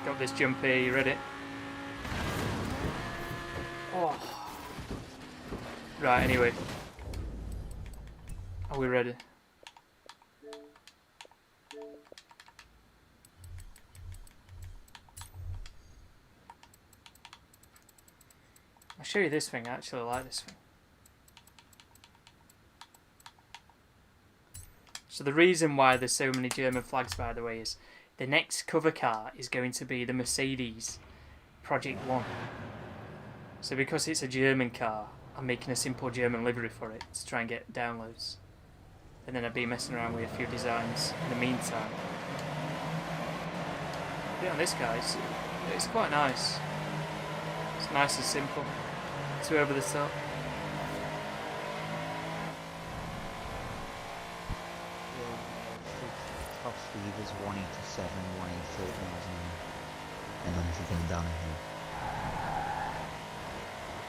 Got this jump here, you ready? Oh. Right, anyway. Are we ready? I'll show you this thing, I actually like this thing. So the reason why there's so many German flags, by the way, is the next cover car is going to be the Mercedes Project 1. So because it's a German car, I'm making a simple German livery for it to try and get downloads. And then I've been messing around with a few designs in the meantime. Yeah, on this guy, it's quite nice. It's nice and simple. Too over the top. Top speed is 187, 188 miles an hour. And then everything down here.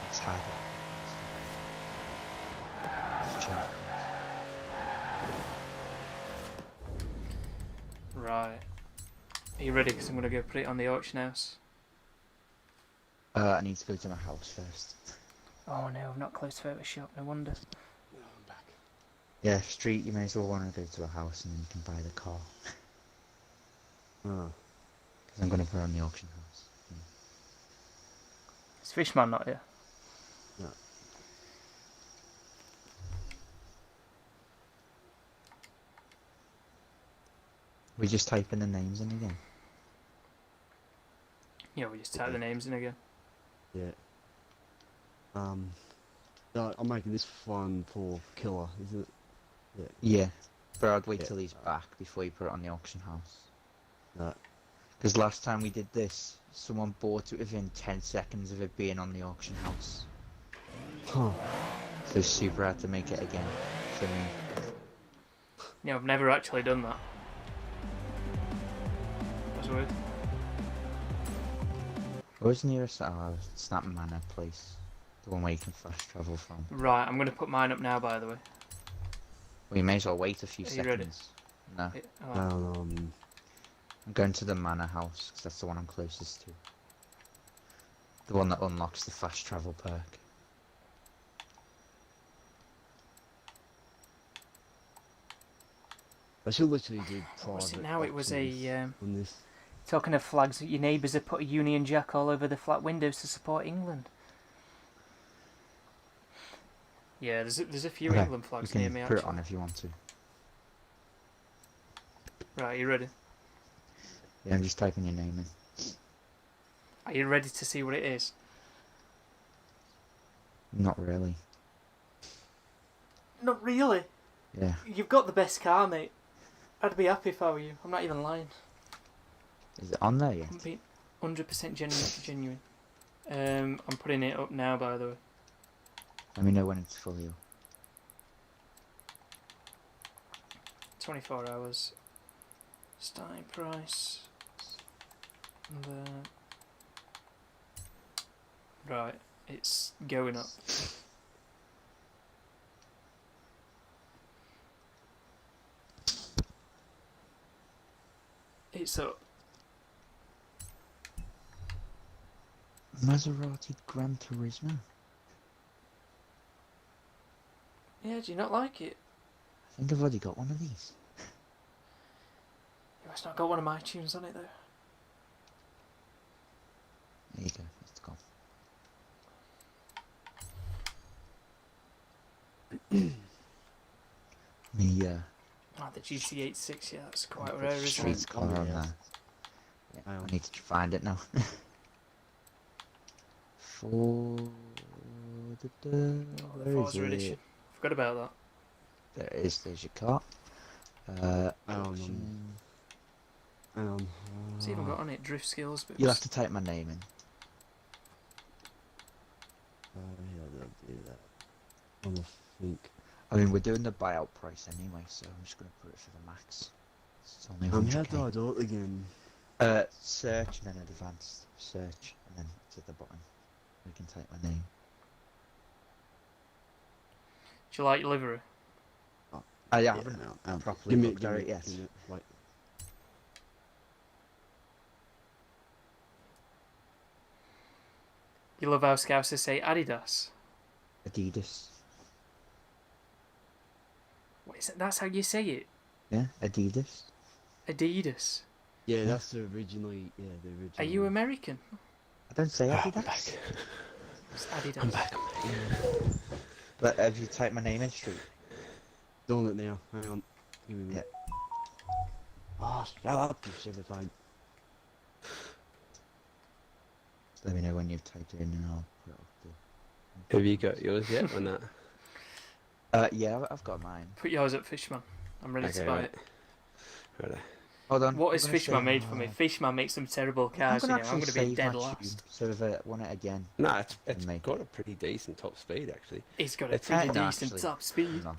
It's hard. Let's check. Right. Are you ready? Because I'm going to go put it on the auction house. I need to go to my house first. Oh no, I'm not close to Photoshop, no wonder. No, I'm back. Yeah, Street, you may as well want to go to a house and then you can buy the car. Oh. Because I'm going to put it on the auction house. Is Fishman not here? No. We just type in the names in again. Yeah, we just type the names in again. Yeah. No, I'm making this one for Killer, isn't it? Yeah. But I'd wait Yeah. till he's back before you put it on the auction house. No. Because last time we did this, someone bought it within 10 seconds of it being on the auction house. Huh. So Super had to make it again. For me. Yeah, I've never actually done that. That's weird. Where's the nearest Snap Manor place? The one where you can fast travel from. Right, I'm going to put mine up now, by the way. Well, you may as well wait a few Are you ready? seconds. No. Oh, I'm going to the Manor House, because that's the one I'm closest to. The one that unlocks the fast travel perk. I should literally do what was it private now? It was auctions a... on this. Talking of flags, your neighbours have put a Union Jack all over the flat windows to support England. Yeah, there's a few Okay, England you flags can near me, put it actually. on if you want to. Right, you ready? Yeah, I'm just typing your name in. Are you ready to see what it is? Not really. Not really. Yeah. You've got the best car, mate. I'd be happy if I were you. I'm not even lying. Is it on there yet? I'm being 100% genuine. I'm putting it up now, by the way. Let me know when it's fully up. 24 hours. Starting price. And, right, it's going up. It's up. Maserati Gran Turismo? Yeah, do you not like it? I think I've already got one of these. It's not got one of my tunes on it, though. There you go, it's gone. Oh, the GT86, yeah, that's quite Put rare, isn't Streets it? colour on Yeah. there. Yeah, I I need to find it now. For where is Forza it? edition. Forgot about that. There it is. There's your car. Hang on. It's even got on it drift skills, but You'll have to type my name in. Yeah, they'll do that. I think. I mean, we're doing the buyout price anyway, so I'm just gonna put it for the max. It's only How 100k. do I do it again? Search and then advanced. Search and then to the bottom. We can type my name. do you like your livery? I Yeah, haven't no, properly looked at it yet. give me it, wait. You love how Scousers say Adidas. Adidas. What is it? That's how you say it. Yeah, Adidas. Adidas. Yeah, that's the originally. Yeah, the original. Are you American? I don't say I'm Adidas. back. It's Adidas. I'm back. But have you typed my name in, Street? Doing it now. Hang on. Give me a minute. Oh, shut up, you silly thing. Let me know when you've typed it in and I'll put it up Have you got yours yet or not? there. Yeah, I've got mine. Put yours up, Fishman. I'm ready to Okay, buy right. it. Right. Hold on. What I'm has gonna Fishman save made my- for me? Fishman makes some terrible cars, you know. I'm actually going to be save dead my last. tune, so if I want it again, No, it's Make got a pretty decent top speed actually. He's got a It's pretty no, decent actually, top speed. no.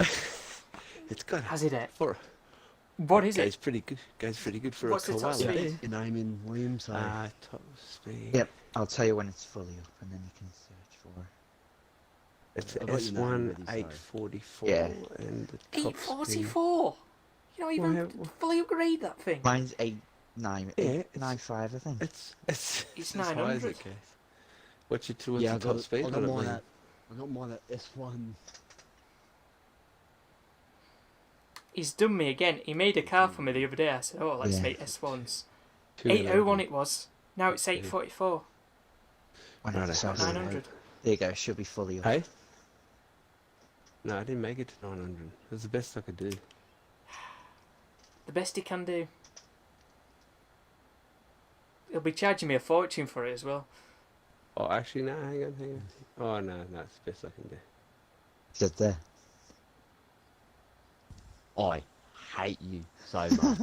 It's got Has it? for What is goes it? pretty good. Goes pretty good for What's a the top koala. speed? Your name in William, so. Top speed. Yep, I'll tell you when it's fully up, and then you can search for it. It's I've got your name S1 ready, so. 844 Yeah. and the top speed. 844. You don't even Why- fully upgrade that thing. Mine's 895, I think. It's It's as high as 900. it goes. What's your towards Yeah, the top speed? I got on it, mine man? at. I got mine at S1. He's done me again. He made a car for me the other day. I said, oh, let's Yeah. make S1s. 211. 801 it was. Now it's Top speed. 844. When Right, it's that's up. 900. There you go, it should be fully up. Hey? No, I didn't make it to 900. It was the best I could do. The best he can do. He'll be charging me a fortune for it as well. Oh, actually, no, hang on. Oh, no, it's the best I can do. Just there. I hate you so much.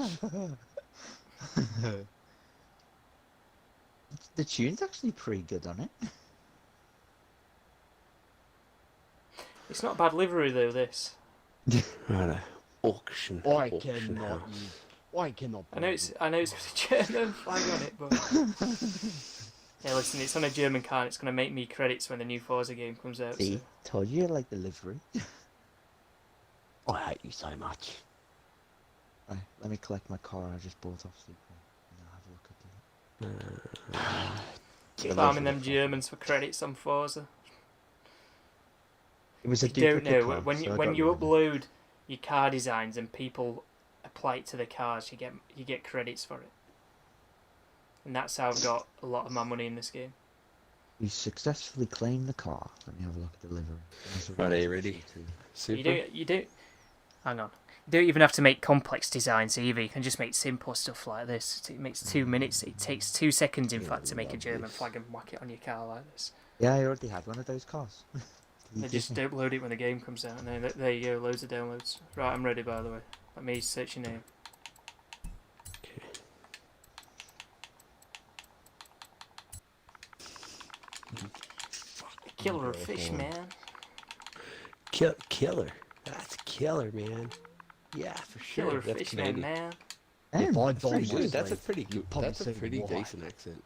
The tune's actually pretty good on it. It's not a bad livery though. This. Righto. Auction. I auction cannot house. use. I cannot. I know it's got a German flag on it, but yeah, listen, it's on a German car. And it's going to make me credits when the new Forza game comes out. See, So. told you like the livery. I hate you so much. Right, let me collect my car I just bought off Super and I'll have a look at it. Farming them Germans for credits on Forza. It was a If you don't duplicate know, car, when so you I when got you rid of it. upload your car designs and people apply it to the cars, you get credits for it. And that's how I've got a lot of my money in this game. We successfully claimed the car. Let me have a look at the livery. Right, are you ready? Super. You don't. Hang on. You don't even have to make complex designs either. You can just make simple stuff like this. It makes 2 minutes. It takes 2 seconds, in fact, to make a German flag and whack it on your car like this. Yeah, I already had one of those cars. They just upload it when the game comes out, and then there you go, loads of downloads. Right, I'm ready, by the way. Let me search your name. Killer of fish, man. Killer. That's killer, man. Yeah, for sure. Killer of That's fish, Canadian. man. If I die pretty myself, good. That's a pretty you'd good. probably That's a say pretty why. decent accent.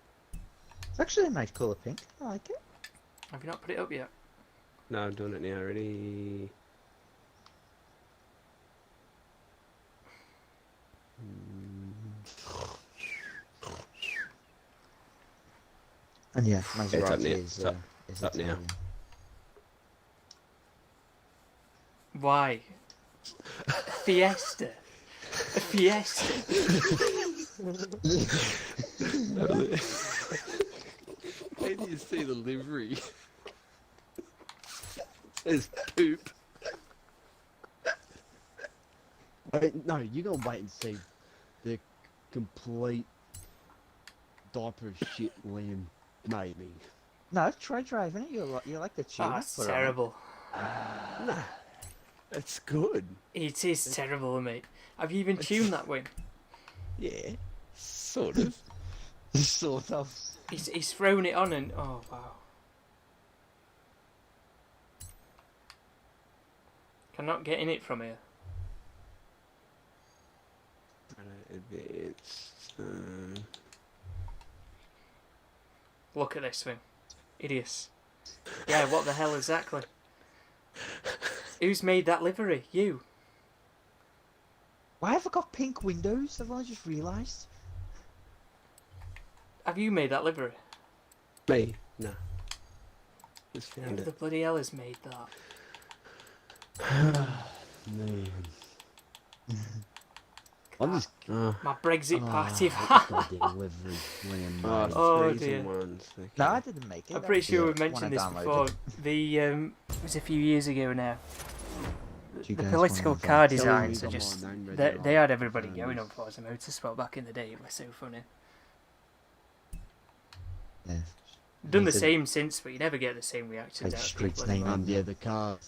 It's actually a nice colour pink. I like it. Have you not put it up yet? No, I'm doing it now. Ready? And yeah, It's up Maserati now. is It's up now. Italian. Why? A Fiesta. A Fiesta. Where do you see the livery? It says poop. No, you're gonna wait and see the complete diaper of shit Liam made me. No, try driving it. You like the tune. Oh, it's terrible. Nah, it's good. It is terrible, mate. Have you even tuned that wing? Yeah, sort of. Sort of. He's thrown it on and... Oh, wow. Cannot get in it from here. Advance. Look at this thing. Idiots. Yeah, what the hell exactly? Who's made that livery? You. Why have I got pink windows? Have I just realised? Have you made that livery? Me? No. Just Who found the it. bloody hell has made that? Man. I'm just My Brexit party. goddamn livery Liam Oh, made. Oh, threes dear. and ones. Okay. No, I didn't make it. I'm That pretty was sure the we've mentioned one I this downloaded. before. The it was a few years ago now. You The guys political wanna car tell me designs are I'm just on nine they regular had everybody terms. going on Forza Motorsport back in the day. It was so funny. Yeah. Done the Needs a- same since, but you never get the same reactions Like out of streets people name anymore. on Yeah, the car.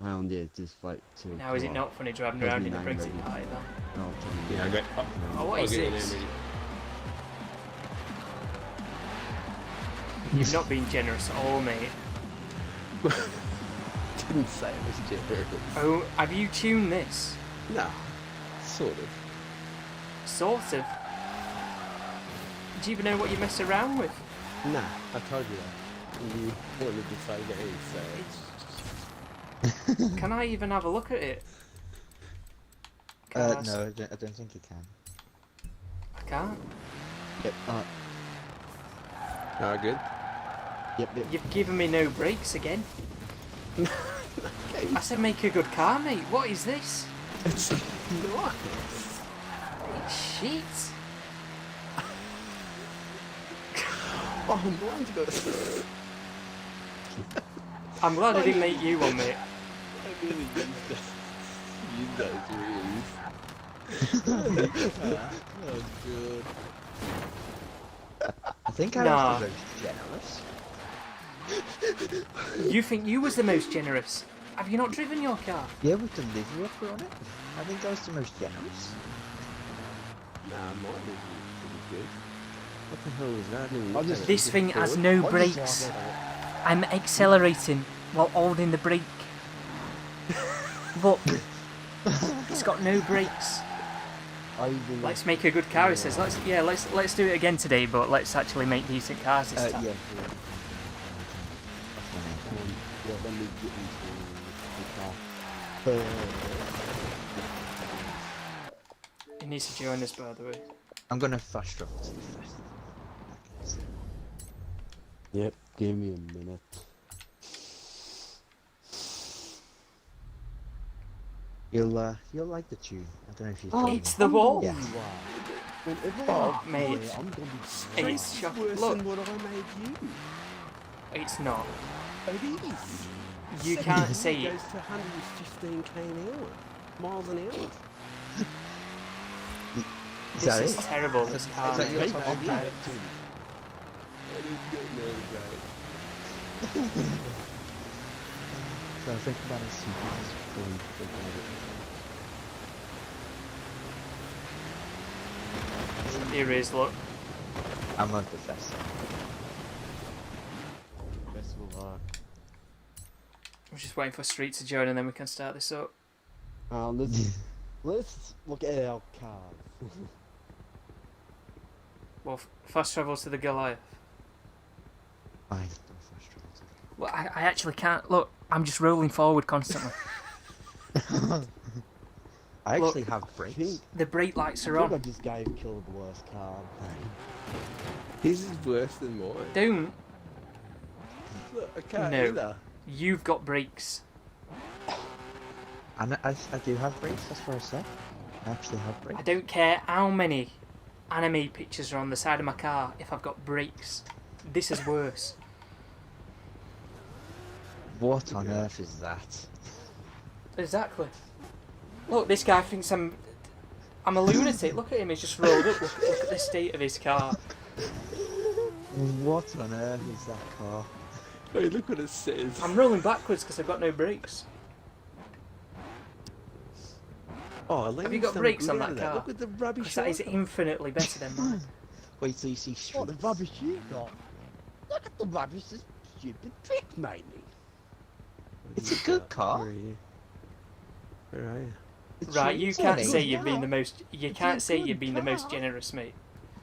Yeah, just wait till. Now is it not funny driving Doesn't around in a name Brexit ready. party though? No, Yeah, I got. Oh, what I'll is get in this? there, You've not been generous at all, mate. Didn't say it was generous. Oh, have you tuned this? No, sort of. Sort of. Do you even know what you mess around with? Nah, I told you that. You wanted to say that, so. Can I even have a look at it? Cars. No, I don't think you can. I can't. Yep. Oh, good. Yep. You've given me no brakes again. I said make a good car, mate. What is this? It's nice. It's shit. Oh, mine's got. I'm glad I didn't make you one, mate. I really used those rings. Oh, good. I think I Nah. was the most generous. You think you was the most generous? Have you not driven your car? Yeah, with the livery upper on it. I think I was the most generous. Nah, my was pretty good. What the hell was that? I didn't I look just- at it. This Was it thing has forward? no I just brakes. like that. I'm accelerating while holding the brake. Look, it's got no brakes. I even Let's make a good car. He says, let's do it again today, but let's actually make decent cars this time. Yeah. Yeah, let me get into the car. He needs to join us, by the way. I'm gonna fast travel to the festival. Yep, give me a minute. You'll like the tune. I don't know if you've Oh, got It's the wall. Yeah. Whenever Oh, I mate. play, I'm gonna be It's shock. Worse Look, than what I made you. it's not. It is. You can't say It it. goes to 115 k/h, miles an hour. Is that This is it? terrible, this car. Is that your mate. top I'm of glad it? So I think about it super. Here he is, look. I'm at the festival. festival. I'm just waiting for Street to join and then we can start this up. Let's look at our cars. Well, fast travel to the Goliath. Fine. I'll fast travel to Well, I actually can't. Look, I'm just rolling forward constantly. I Look, actually have brakes. The brake lights are I think I on. just gave Killer the worst car. His is worse than mine. Don't. Look, I can't No. either. You've got brakes. And I do have brakes, that's what I said. I actually have brakes. I don't care how many anime pictures are on the side of my car if I've got brakes. This is worse. What on earth is that? Exactly. Look, this guy thinks I'm a lunatic. Look at him, he's just rolled up. Look at the state of his car. What on earth is that car? Hey, look what it says. I'm rolling backwards because I've got no brakes. Oh, Have you got brakes on that car? Look at the rubbish. Because that is on it. infinitely better than mine. Wait till you see What the streets. rubbish you got? Look at the rubbish this stupid trick made me. It's a good car. Where are you? Where are you? It's Right, you it's can't a say good you've been car. the most. You can't say you've been the most generous, mate.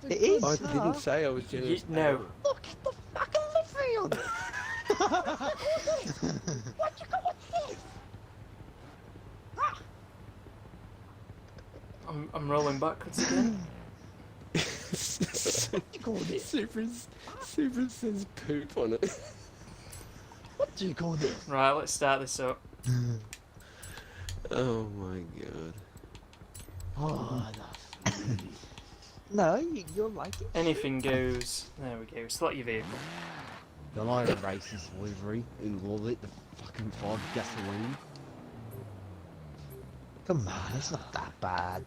It is. I didn't say I was generous. No. Look at the fucking livery on it. What you got? What's this? I'm rolling backwards again. What you call this? Super says poop on it. What do you call this? Right, let's start this up. Oh my god. Oh, No, you'll like it. Anything goes. There we go. Select your vehicle. Don't I race this livery and roll it the fucking 5 gasoline? Come on, it's not that bad.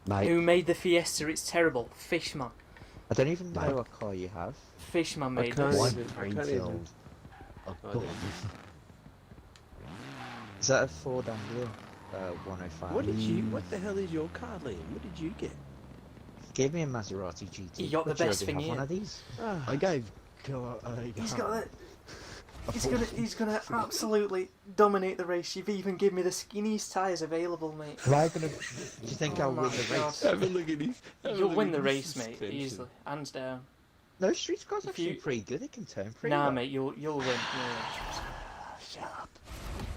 Mate, Who made the Fiesta? It's terrible. Fishman. I don't even know Mate. what car you have. Fishman made can't this. one even- I brain can't cell. even- Oh, I God. don't. Is that a Ford Anglia? 105. What did you? What the hell is your car, Liam? What did you get? Give me a Maserati GT. You got the Would you best already thing have here. one of these? Ah, I gave Killer He's got that. He's gonna absolutely dominate the race. You've even given me the skinniest tyres available, mate. Am I gonna? Do you think Oh I'll my win the God. race? have a look at his. have a You'll look win at the his race, mate, suspension. easily, hands down. No, street cars If actually you- pretty good. They can turn pretty Nah, well. mate, you'll win. You'll win. Shut up.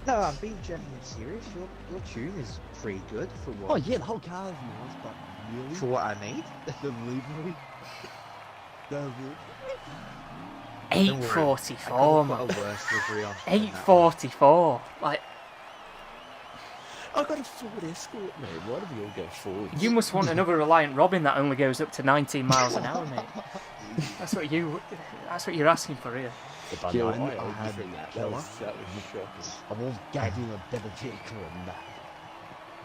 No, I'm being genuinely serious. Your tune is pretty good for Oh what yeah, the whole car is nice, but really, for what I need. the livery, the livery. Don't worry. 844, I man. put a worse livery on. than that one. 844. Like, I got a Ford Escort, mate. Why do we all go Ford? you must want another Reliant Robin that only goes up to 19 miles an hour, mate. That's what you're asking for here. If I Yeah, know I I owned had from that. Killer, That was shocking. I would have gave him a better vehicle than that.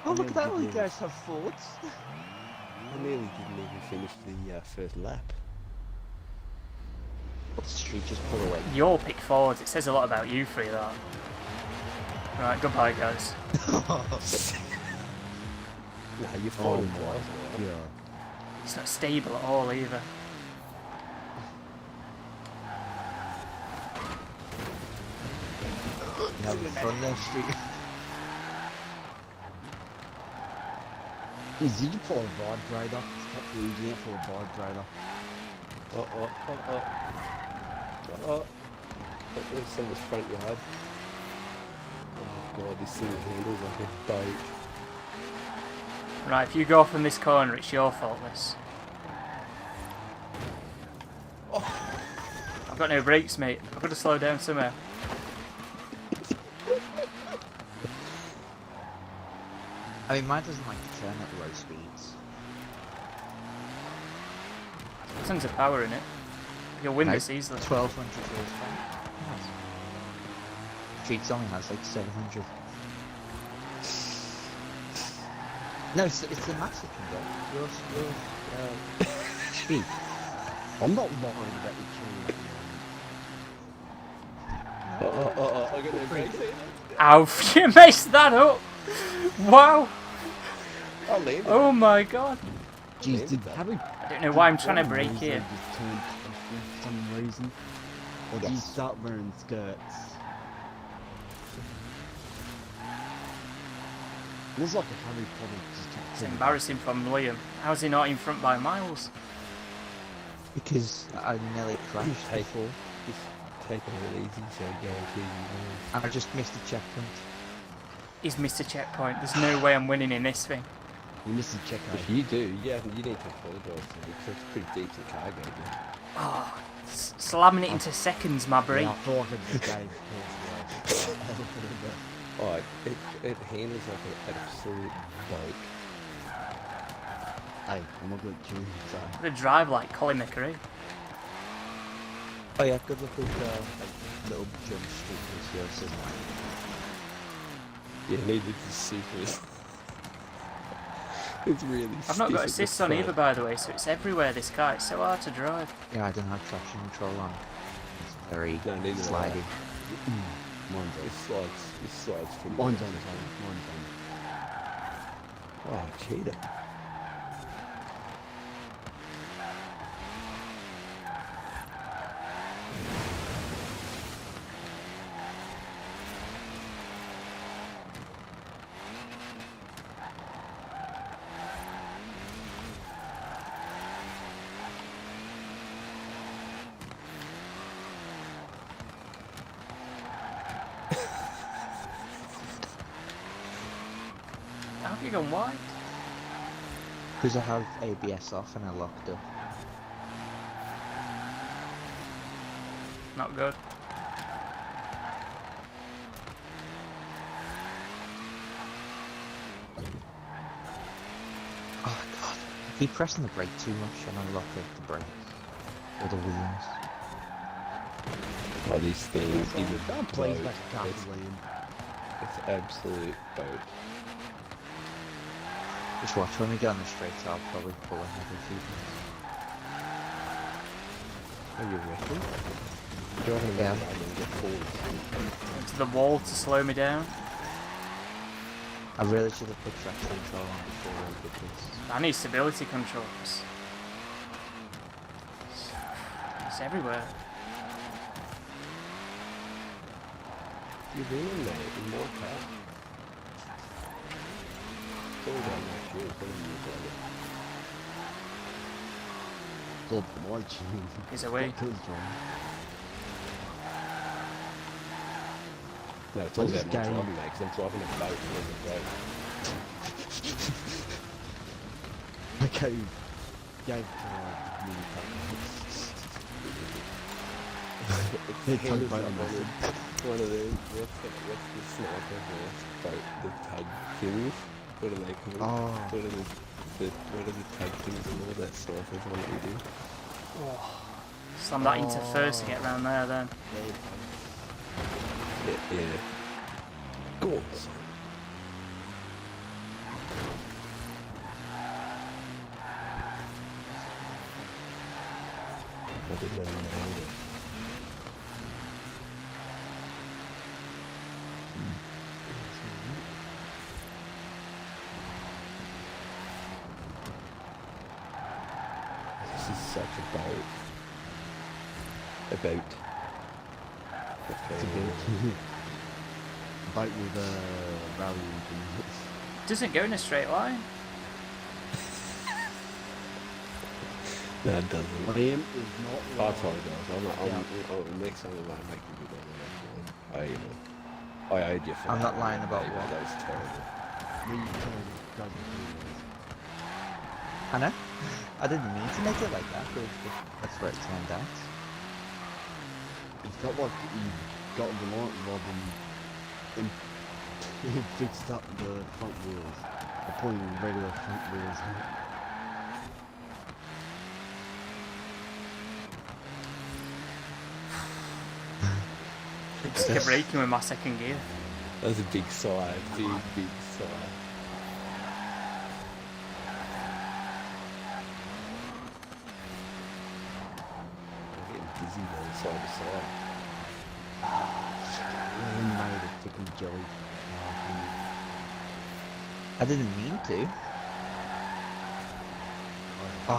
Oh, look at that! All you Unbelievable. guys have Fords. I nearly didn't even finish the first lap. Up the street, just pull away. Your pick forwards. It says a lot about you three, that. Right, goodbye, guys. Nah, you're Oh falling my twice. god. It's not stable at all either. You have fun there, street. Is you for a vibrator? Stop losing it for a vibrator. There's someone's front yard. Oh god, this thing handles like a boat. Right, if you go from this corner, it's your fault, this. I've got no brakes, mate. I've got to slow down somehow. I mean, mine doesn't like to turn at low speeds. Tons of power in it. You'll win this easily. 1200 horsepower. Nice. Streets only has like 700. No, it's the Mexican though. Your speed. I'm not worried about the tune. I got no brakes here. Ow, you messed that up! Wow! I landed. Oh my god! Jeez, did Harry... I don't know why I'm trying to brake here. Just turned off for some reason? Or did you start wearing skirts? It was like a Harry Potter just... It's embarrassing from Liam. How's he not in front by miles? Because I nearly crashed before. Just take it easy, so I guarantee you win. And I just missed a checkpoint. He's missed a checkpoint. There's no way I'm winning in this thing. You missed the checkout. If you do, yeah, you need to apologise to me because it's pretty decent cargo. Man. Oh, slamming it into seconds, my brain. Yeah, I thought I could just gave Oh, it handles like an absolute boat. Hey, I'm not good at tuning, so... I'm gonna drive like Colin McRae. Oh yeah, good look with like little jump street as yours, isn't it? Yeah, needed to see this. It's really. I've not stiff got at the assists on front. either, by the way, so it's everywhere, this car. It's so hard to drive. Yeah, I don't have traction control on. It's very No, neither do I. slidey. Mine's It slides pretty on. Mine's well. on its own. Mine's on. Oh, cheater. How have you gone wide? Because I have ABS off and I locked up. Not good. Oh god. I keep pressing the brake too much and I lock up the brakes. Or the wheels. Oh, these things is a Don't please boat. back to It's, Liam. it's absolute boat. Just watch when we get on the straights, I'll probably pull ahead a few things. Are you reckon? Driving Yeah. around and get forward. To the wall to slow me down. I really should have put traction control on before I did this. I need stability controls. It's everywhere. You're doing that in more car. It's all down my shield. What do you got it? God, my tune. He's away. What kills John? No, it's all just about my going- driving, mate, because I'm driving a boat on the road. Okay, gave mini It's tug boat on one of those. What's the sniper horse boat? The tug things. What are they called? Oh. What are the tug things and all that snipers on that you do? Slam that into first to get around there then. Yeah. Go on, son. I didn't know you nailed it. About. It's a Okay. bit. Bike with rally things. Doesn't go in a straight line. No, it doesn't. Liam is not I wrong. apologise. Next time I might make a good one. I owed you for I'm that. not lying about mate, what. That was terrible. Me telling doesn't do I know. I didn't mean to make it like that, but that's where it turned out. It felt like he got the light rod and he fixed up the front wheels. By putting regular front wheels on it. Just kept braking with my second gear. That was a big sigh. Big sigh. I'm getting dizzy though, side to side. Liam made a freaking jelly. I didn't mean to. I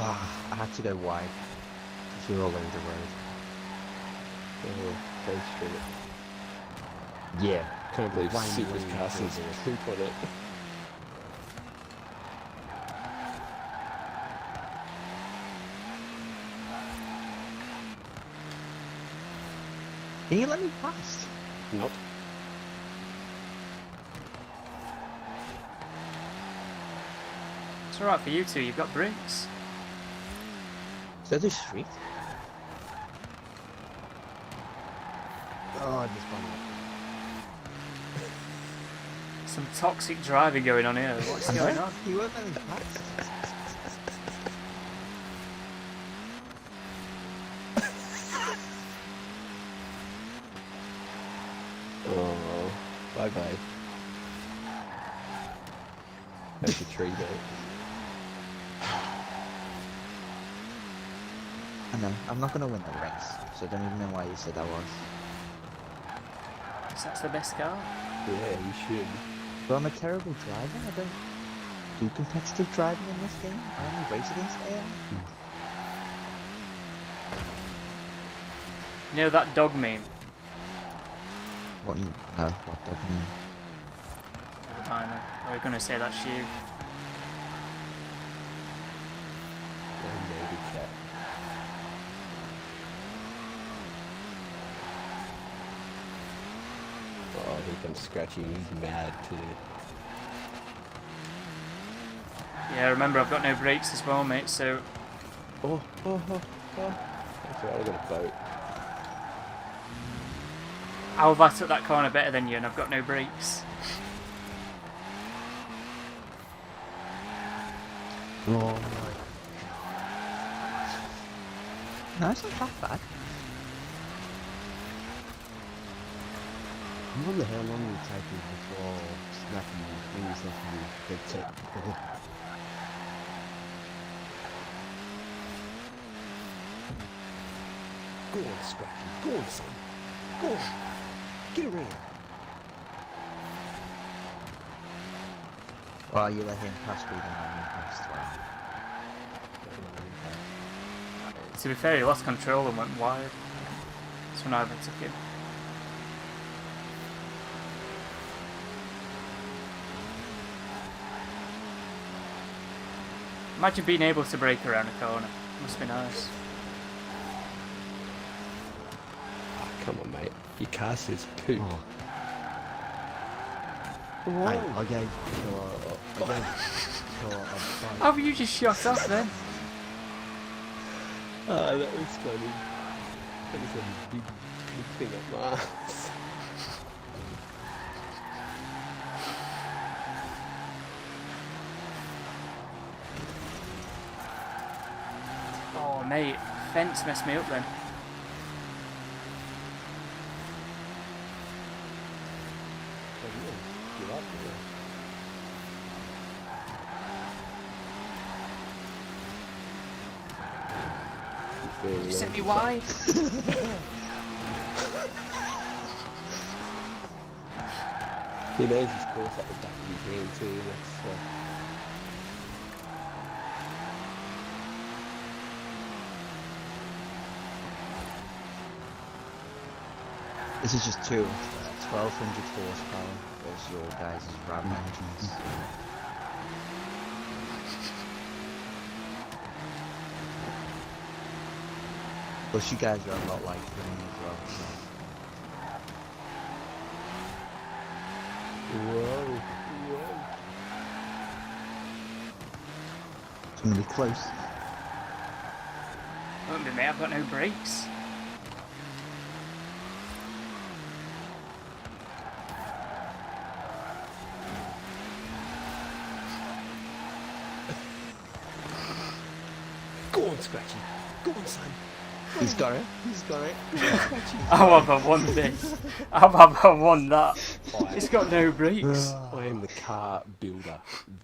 had to go wide. Because you're all over the road. Oh, go straight. Yeah. Can't believe Wayne Supercars Williams has poop on it. Can you let me pass? Nope. It's alright for you two, you've got brakes. Is that the street? Oh, I just found out. Some toxic driving going on here. What's going on? You weren't letting me pass. Oh, bye bye. That's a tree though. I know. I'm not gonna win the race, so I don't even know why you said I was. So that's the best car. Yeah, you should. But I'm a terrible driver. I don't do competitive driving in this game. I only race against AI. You know that dog meme? What? No. What does it mean? I know. We're gonna say that's you. Maybe cat. Oh, here comes Scratchy. He's mad too. Yeah, remember I've got no brakes as well, mate, so Oh. That's right, I got a boat. how have I took that corner better than you and I've got no brakes? Oh my. No, it's not that bad. I wonder how long it would take you before snapping your fingers off your big tip. Go on, Scratchy. Go on, son. Go on. Get around. Well, you let him pass me, then I passed. To be fair, he lost control and went wide. That's when I overtook him. Imagine being able to brake around a corner. Must be nice. Oh, come on, mate. Your car says poop. Oh. Hey, I gave a bike. How have you just shot off then? Oh, that was funny. That was a big thing up my ass. Oh mate, fence messed me up then. Give up, yeah. You sent me wide. He knows his course at the back of his hand too. That's This is just 1200 horsepower versus your guys' ram engines. Plus you guys are a lot like me as well. Whoa, whoa. It's gonna be close. Won't be me, I've got no brakes. Go on, Scratchy. Go on, son. He's got it. He's got it. How have I won this? How have I won that? It's got no brakes. I am the car builder.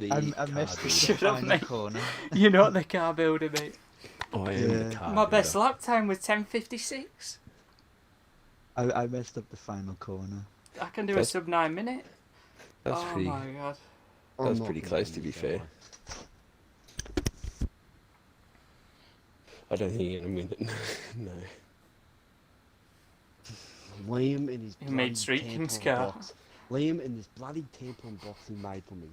I missed the Shut up, final mate. corner. You're not the car builder, mate. I am the Yeah. car My builder. best lap time was 10:56. I messed up the final corner. I can do a That's- sub 9 minute. That's Oh pretty. my god. I'm That's not pretty gonna close, use to be that fair. one. I don't think you're gonna win it. No. Liam in his He bloody made Street King's tampon car. box. Liam in this bloody tampon box he made for me.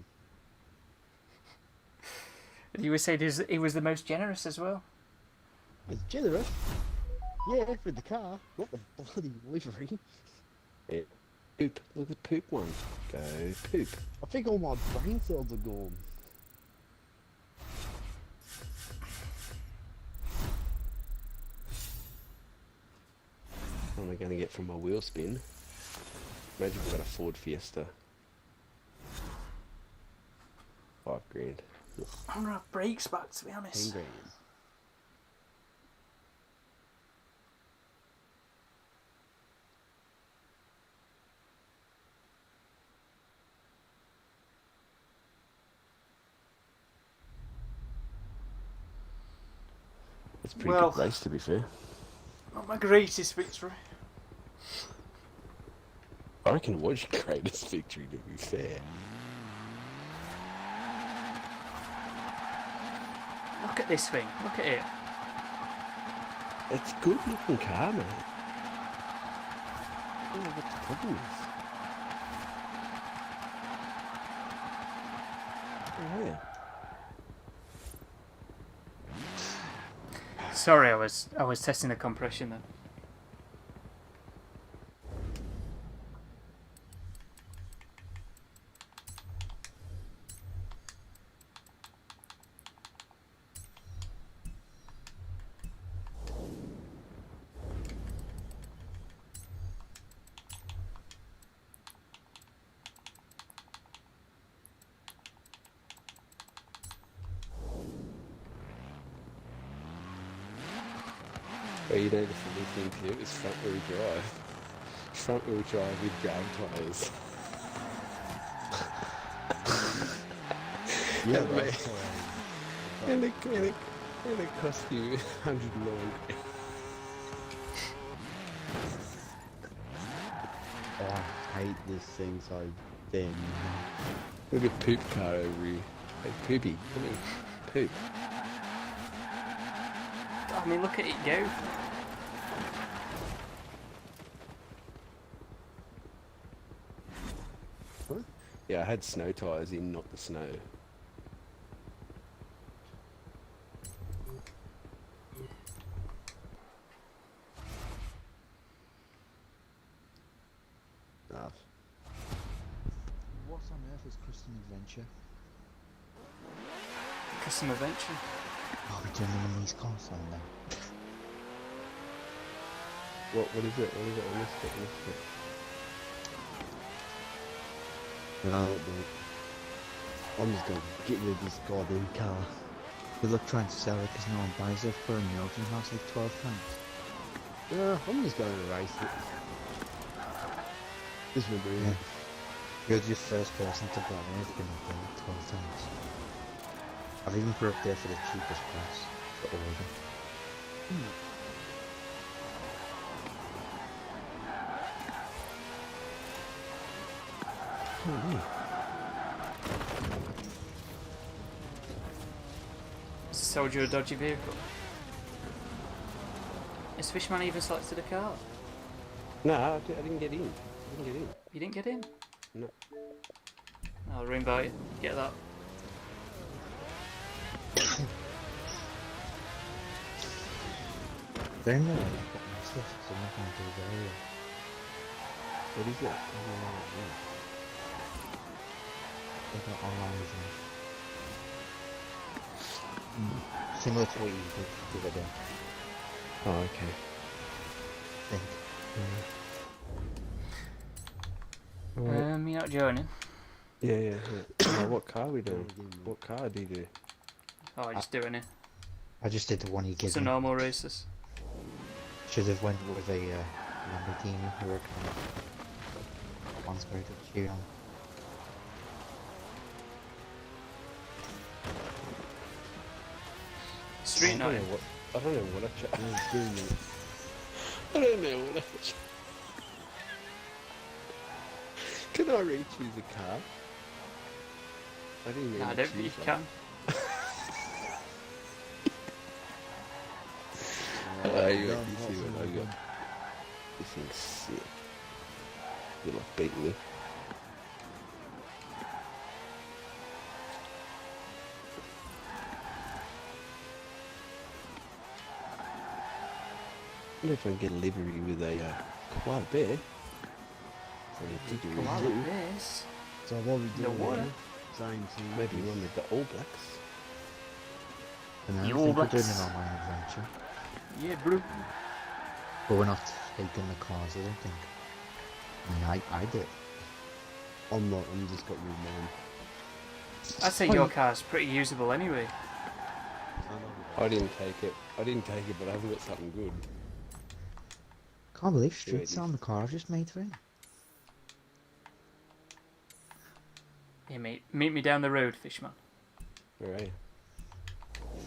You were saying he was the most generous as well. It's generous. Yeah, for the car, not the bloody livery. Yeah. Poop. Look at the poop one. Go poop. I think all my brain cells are gone. What am I going to get from my wheel spin? Imagine we've got a Ford Fiesta. 5 grand. I'm gonna have brakes back, to be 10 honest. grand. It's a pretty Well- good race, to be fair. Not my greatest victory. I reckon it was your greatest victory, to be fair. Look at this thing. Look at it. It's a good looking car, mate. I don't know what the problem is. Oh, yeah. Sorry, I was testing the compression then. Well, you know the funny thing too is front wheel drive. Front wheel drive with drag tyres. Yeah, Mate. that's And it cost you 109. Oh, I hate this thing so damn much. Look at poop car over here. Hey, poopy, come here. Poop. I mean, look at it go. Yeah, I had snow tyres in, not the snow. Enough. What on earth is Custom Adventure? Custom adventure. Oh, we're doing them in these cars on now. What is it? What is it? I missed it. No, I don't do it. I'm just gonna get rid of this goddamn car. Good luck trying to sell it because no one buys it for a Milton house like 12 times. Yeah, I'm just going to race it. This will be Yeah. You're the first person to buy it. It's been up there 12 times. I've even put it up there for the cheapest price to order. Sold you a dodgy vehicle. Is Fishman even selected a car? No, I didn't get in. I didn't get in. You didn't get in? No. I'll reinvite you. Get that. They're in the way of getting my stuff, so I'm not going to do the area. What is it? I don't know what it is. They got online exams. Similar to what you did the other day, Oh, okay. I think. You're not joining. Yeah. Oh, what car are we doing? What car do you do? Oh, I'm just doing it. I just did the one you It's gave a me. normal races. Should have went with a Lamborghini Huracan. One's very good to cheer on. Street night. I don't know what I chose. I don't know what I chose. Can I re-choose a car? I didn't Nah, I don't think you can. Oh, you see what I got? This thing's sick. You're not beating me. I wonder if I can get a livery with a koala bear. So a didgeridoo. Koala bears. So what are we The doing? water. here? Same team. Maybe one with the All Blacks. And I The don't All think we're doing Blacks. an online adventure. Yeah, bro. But we're not taking the cars, I don't think. I mean, I did. I'm not. I'm just got rid of mine. I'd say your car's pretty usable anyway. I didn't take it. But I haven't got something good. Can't believe Yeah, it Street's on the car I've just made for him. Hey mate, meet me down the road, Fishman. Where are you?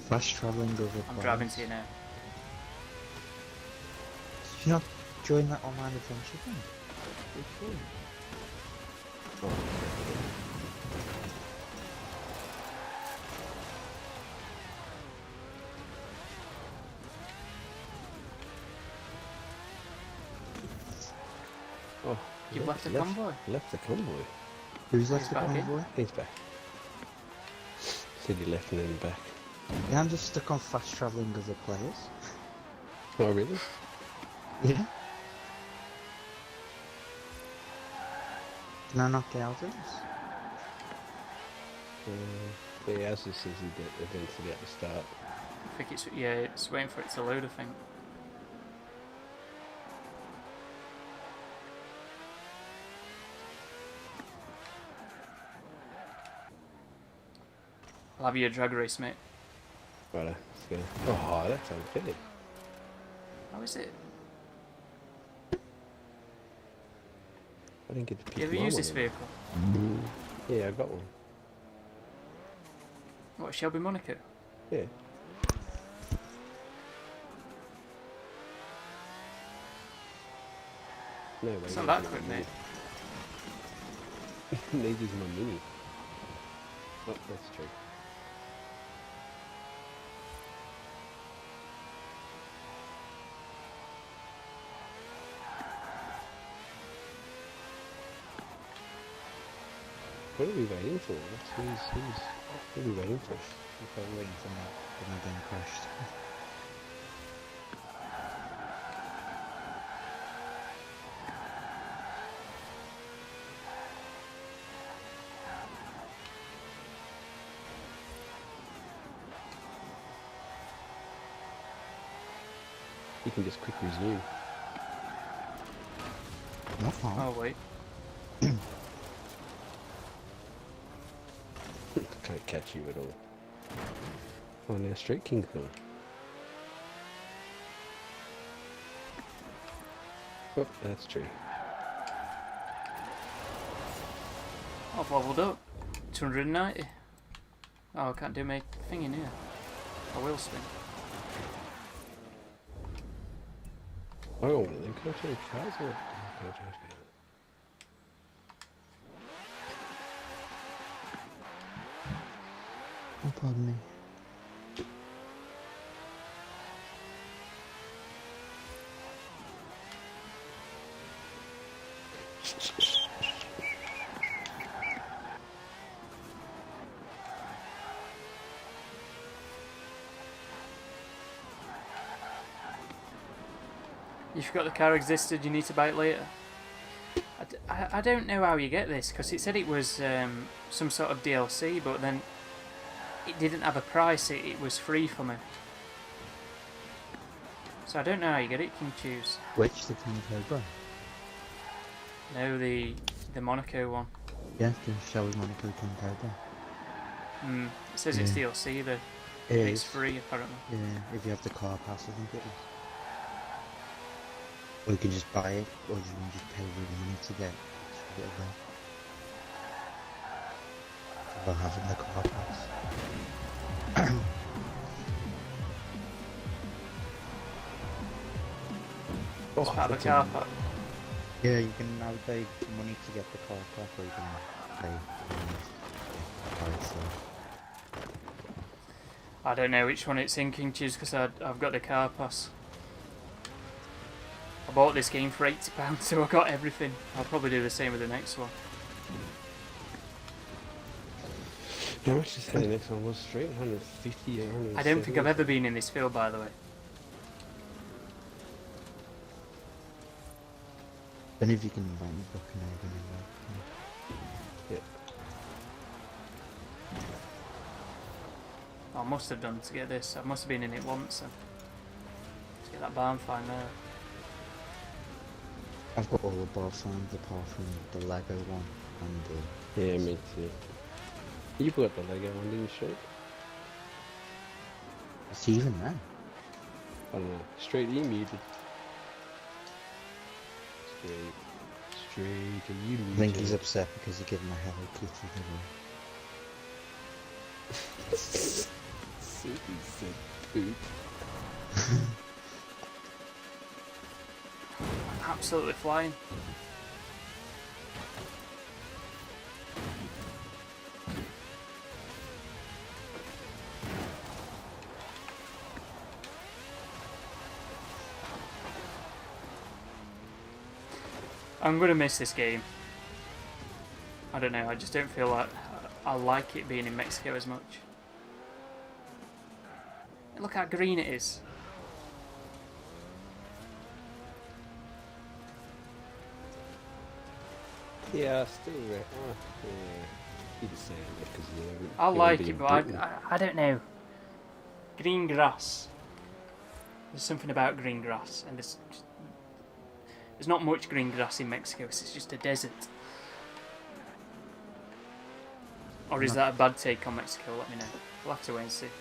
Fast travelling over I'm cars. driving to you now. Did you not join that online adventure thing? Oh, You've left the convoy. Left the convoy. Who's left the back in. convoy? He's back. Said he left and then back. Yeah, I'm just stuck on fast travelling over players. Oh, really? Yeah. Can I not get out of this? Yeah, ours just says he did eventually at the start. I think it's waiting for it to load, I think. I'll have you a drag race, mate. Right, let's go. Oh, that's unfair. How is it? I didn't get to pick You ever my use one this up. vehicle? Yeah, I got one. What, Shelby Monaco? Yeah. No, wait. It's not that quick, mate. Neither's my mini. Oh, that's true. What are we waiting for? What are we waiting for? I'm probably waiting for my game crashed. You can just quick resume. No harm. Oh, wait. Can't catch you at all. Oh, now Street King's gone. Oh, that's true. I've leveled up. 290. Oh, I can't do my thing in here. I will spin. I got one of them. Can I change cars or? Can I change cars? Oh, pardon me. You forgot the car existed, you need to buy it later. I don't know how you get this, because it said it was some sort of DLC, but then it didn't have a price, it was free for me. So I don't know how you get it, King Choose. Which the King Cobra? No, the Monaco one. Yeah, the show is Monaco King Cobra. It says it's DLC though. It And it's is. free apparently. Yeah, if you have the car pass, I think it is. Or you can just buy it, or you can just pay the money to get it away. About having the car pass. It's part of the car park. Yeah, you can now pay money to get the car pass, or you can pay money to buy it, so. I don't know which one it's in, King Choose, because I've got the car pass. I bought this game for £80, so I got everything. I'll probably do the same with the next one. How much is the next one was straight? 150 or 170? I don't think I've ever been in this field, by the way. Then if you can invite me, book and I can invite. Yeah. I must have done to get this. I must have been in it once. And to get that barn find there. I've got all the bar signs apart from the Lego one and the... Yeah, me too. You got the Lego one, didn't you, Straight? It's even there. I don't know. Straight, you muted. Straight, are you muted? I think he's upset because you give him a Hello Kitty giveaway. Soupy said poop. Absolutely flying. I'm gonna miss this game. I don't know, I just don't feel like I like it being in Mexico as much. Look how green it is. Yeah, still yeah. Keep it saying that because I like it, but I don't know. Green grass. There's something about green grass, and there's not much green grass in Mexico. It's just a desert. Or is that a bad take on Mexico? Let me know. We'll have to wait and see.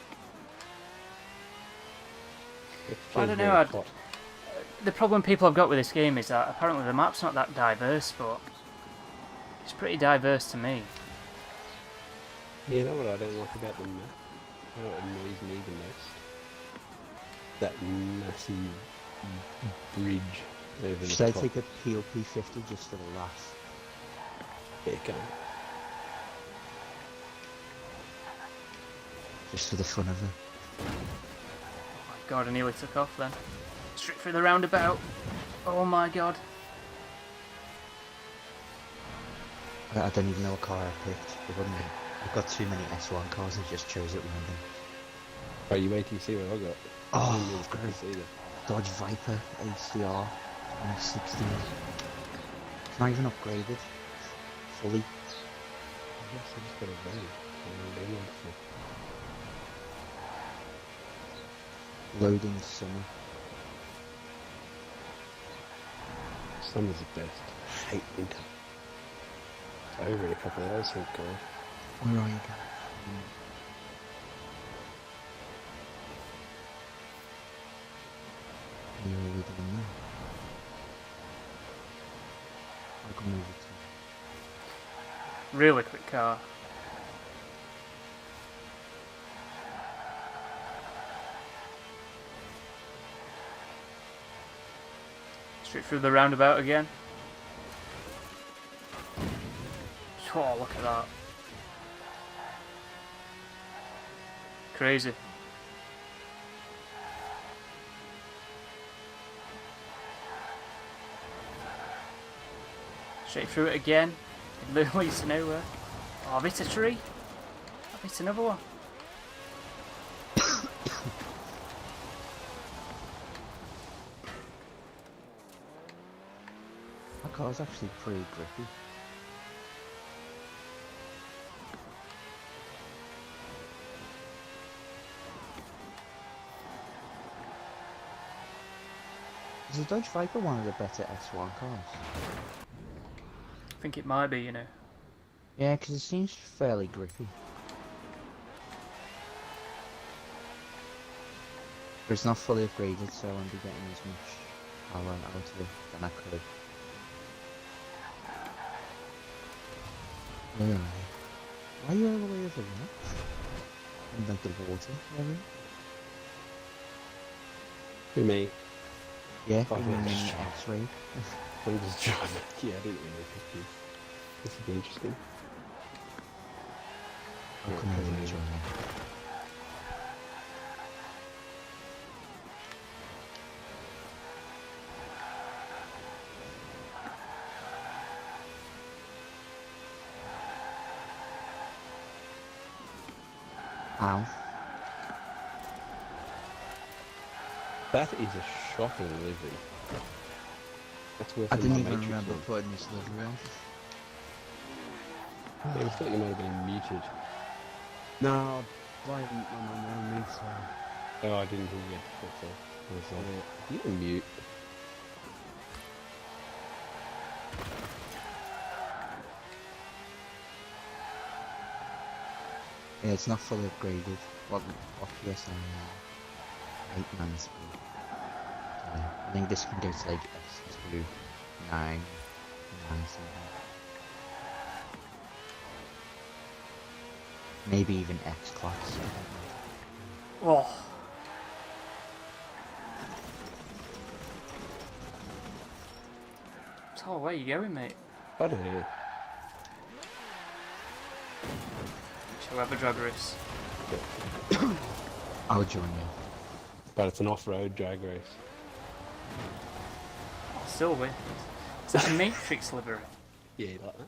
I don't know. The problem people have got with this game is that apparently the map's not that diverse, but it's pretty diverse to me. Yeah, you know what I don't like about the map? How it annoys me the most? That massive bridge over the Should I top. take a POP 50 just for the laugh? Yeah, go. Just for the fun of it. Oh my god, I nearly took off then. Straight through the roundabout. Oh my god. I don't even know what car I picked. It wouldn't be. I've got too many S1 cars, I just chose it random. Are you waiting to see what I got? Oh, it's good to see that. Dodge Viper HDR 2016. It's not even upgraded. Fully. I guess I just got a van. Loading summer. Summer's the best. I hate winter. It's over in a couple of hours, thank God. Where are you guys? You're already doing that. I'll come over to Really quick car. Straight through the roundabout again. Oh, look at that. Crazy. Straight through it again. It leads to nowhere. Oh, I've hit a tree. I've hit another one. My car's actually pretty grippy. Is the Dodge Viper one of the better X1 cars? I think it might be, you know. Yeah, because it seems fairly grippy. But it's not fully upgraded, so I won't be getting as much power out of it than I could. Where are you? Why are you all the way over there? In like the water area? Who, me? Yeah, Oh, in yeah, an that's true. X-ray. I'm just driving. Yeah, I didn't really pick this. This would be interesting. I'll come over and join you. Ow. That is a shocking livery. That's worth I didn't my even Matrix remember one. putting this livery on. Yeah, I thought you might have been muted. No, Brian on me, so... Oh, I didn't hear you. That's all. I was like, you're mute. Yeah, it's not fully upgraded. What PSI 8 speed. I think this can go to like S2, 9, 9 something. Maybe even X class. Oh. So where you going, mate? I don't know. Shall we have a drag race? I'll join you. But it's an off-road drag race. I'll still win. Is that a Matrix livery? Yeah, you like that?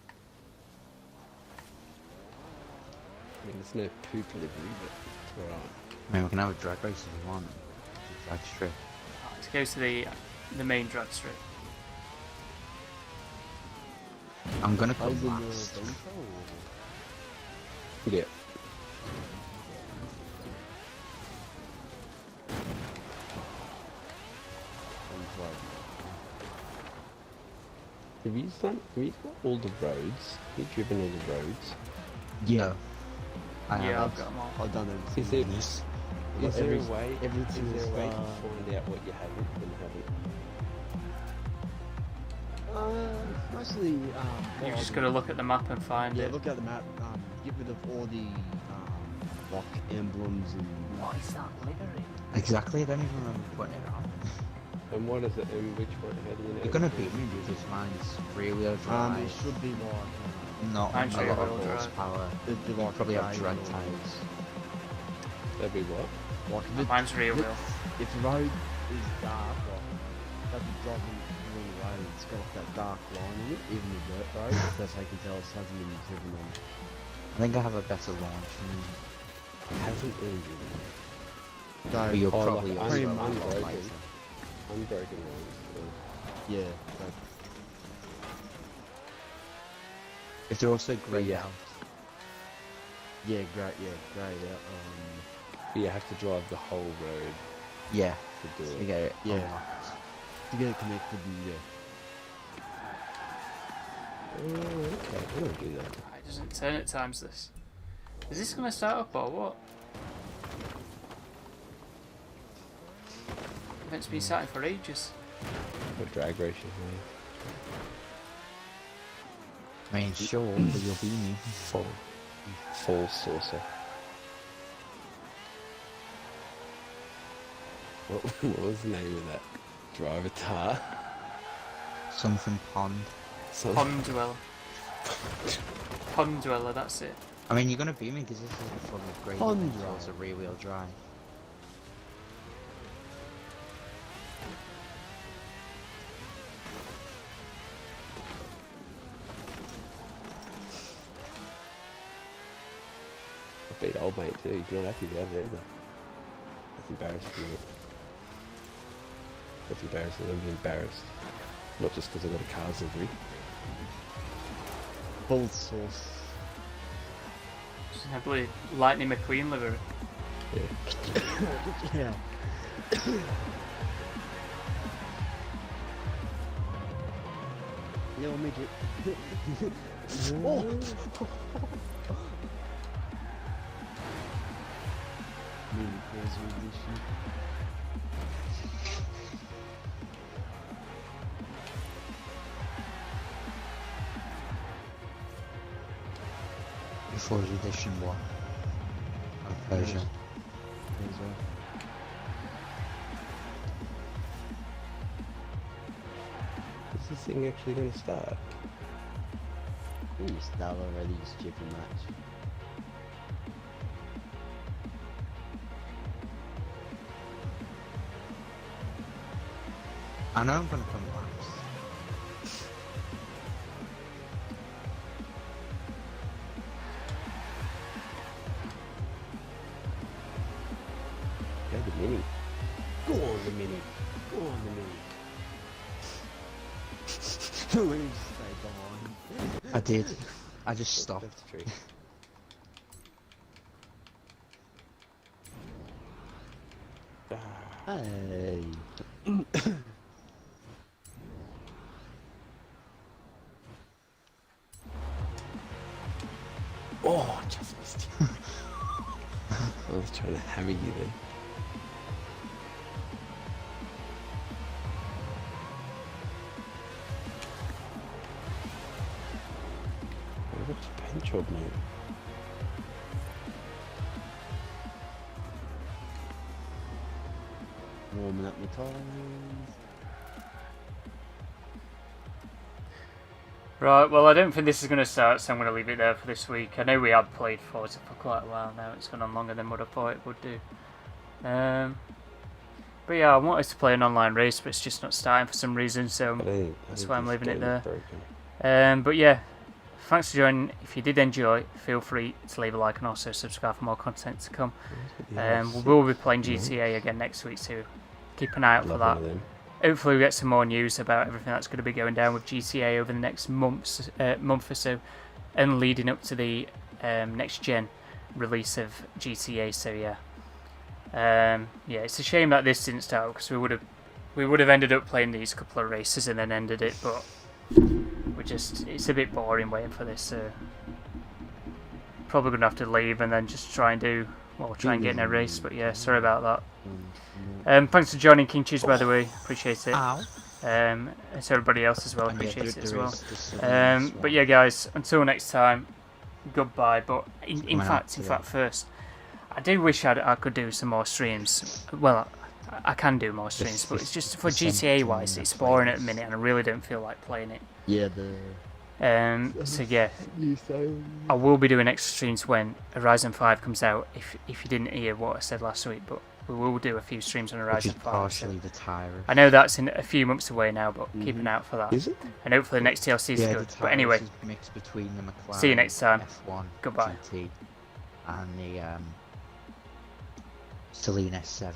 I mean, there's no poop livery, but it's alright. I mean, we can have a drag race if we want. It's a drag strip. Let's go to the main drag strip. I'm gonna How's come in the last. intro, or... Yeah. Have you done all the roads? Have you driven all the roads? Yeah. I Yeah, have. I've got them all. I've done Is everything. there, Yes. is there every- a way? every Is single there a way to star. find out what you haven't and haven't? Mostly, You've just got to look at the map and find Yeah, it. look at the map, get rid of all the, rock emblems and... What is that livery? Exactly, I don't even remember putting it on. And what is it? And which one? How do you know? You're gonna beat me because mine's rear wheel drive. it should be like, Not Mine's a lot rear of wheel drive. horsepower. it'd be like Probably have a drag or- tires. That'd be what? Like if, Mine's rear wheel. if the road is dark, like, that'd be driving along the road, it's got like that dark line in it, even the dirt road, that's how you can tell it hasn't been driven on. I think I have a better launch than you. It hasn't been. So, But you're Oh, probably like also a lot unbroken. lighter. Unbroken ones. yeah, so, If they're also greyed yeah. out. yeah, great out, But you have to drive the whole road Yeah. to do So it. you get it Yeah. unlocked. to get it connected and, yeah. Oh, okay. I don't do that. It doesn't turn at times this. Is this going to start up or what? Meant to be starting for ages. What drag race you I mean, sure, but you'll beat me. Full saucer. What was the name of that driver tar? Something pond. Pond dweller. Pond dweller, that's it. I mean, you're gonna beat me because this is a full upgrade. Pond It's drive. also rear wheel drive. old mate too. He's not happy about it either. That's embarrassing, mate. That's embarrassing. I'm embarrassed. Not just because I got a car's livery. Full sauce. Just a bloody Lightning McQueen livery. Yeah. Yeah. Little midget. Oh! Really crazy issue. Forza Edition 1. Version. As well. Is this thing actually going to start? Ooh, start already, stupid match. I know I'm gonna come last. Go the Mini. Go on the Mini. Go on the Mini. Please stay behind. I did. I just stopped. That's true. Hey. Oh, I just missed you. I was trying to hammer you then. Oh, what's your paint job, mate? Warming up my tires. Right, well, I don't think this is going to start, so I'm going to leave it there for this week. I know we have played Forza for quite a while now. It's gone on longer than what I thought it would do. But yeah, I wanted to play an online race, but it's just not starting for some reason, so that's why I'm leaving it there. But yeah, thanks for joining. If you did enjoy, feel free to leave a like and also subscribe for more content to come. We will be playing GTA again next week, so keep an eye out for that. Hopefully we get some more news about everything that's going to be going down with GTA over the next month or so, and leading up to the next gen release of GTA. So yeah, it's a shame that this didn't start, because we would have ended up playing these couple of races and then ended it, but it's a bit boring waiting for this. So probably gonna have to leave and then just try and get in a race. But yeah, sorry about that. Thanks for joining King Cheese, by the way, appreciate it. Ow. And to everybody else as well, And yeah, appreciate it as there well. is just a But yeah, guys, until next time, goodbye. But in coming out fact, today. first, I do wish I could do some more streams. Well, I can do more streams, but it's just for GTA wise, it's boring at the minute, and I really don't feel like playing it. Yeah, So yeah, I will be doing extra streams when Horizon 5 comes out. If you didn't hear what I said last week, but we will do a few streams on Which Horizon is 5. partially the tire. I know that's in a few months away now, but keep an eye out for that. Is it? And hopefully the next DLC is Yeah, good. the But anyway, Tyrus is mixed between the McLaren see you next time. F1 Goodbye. GT and the Celine S7.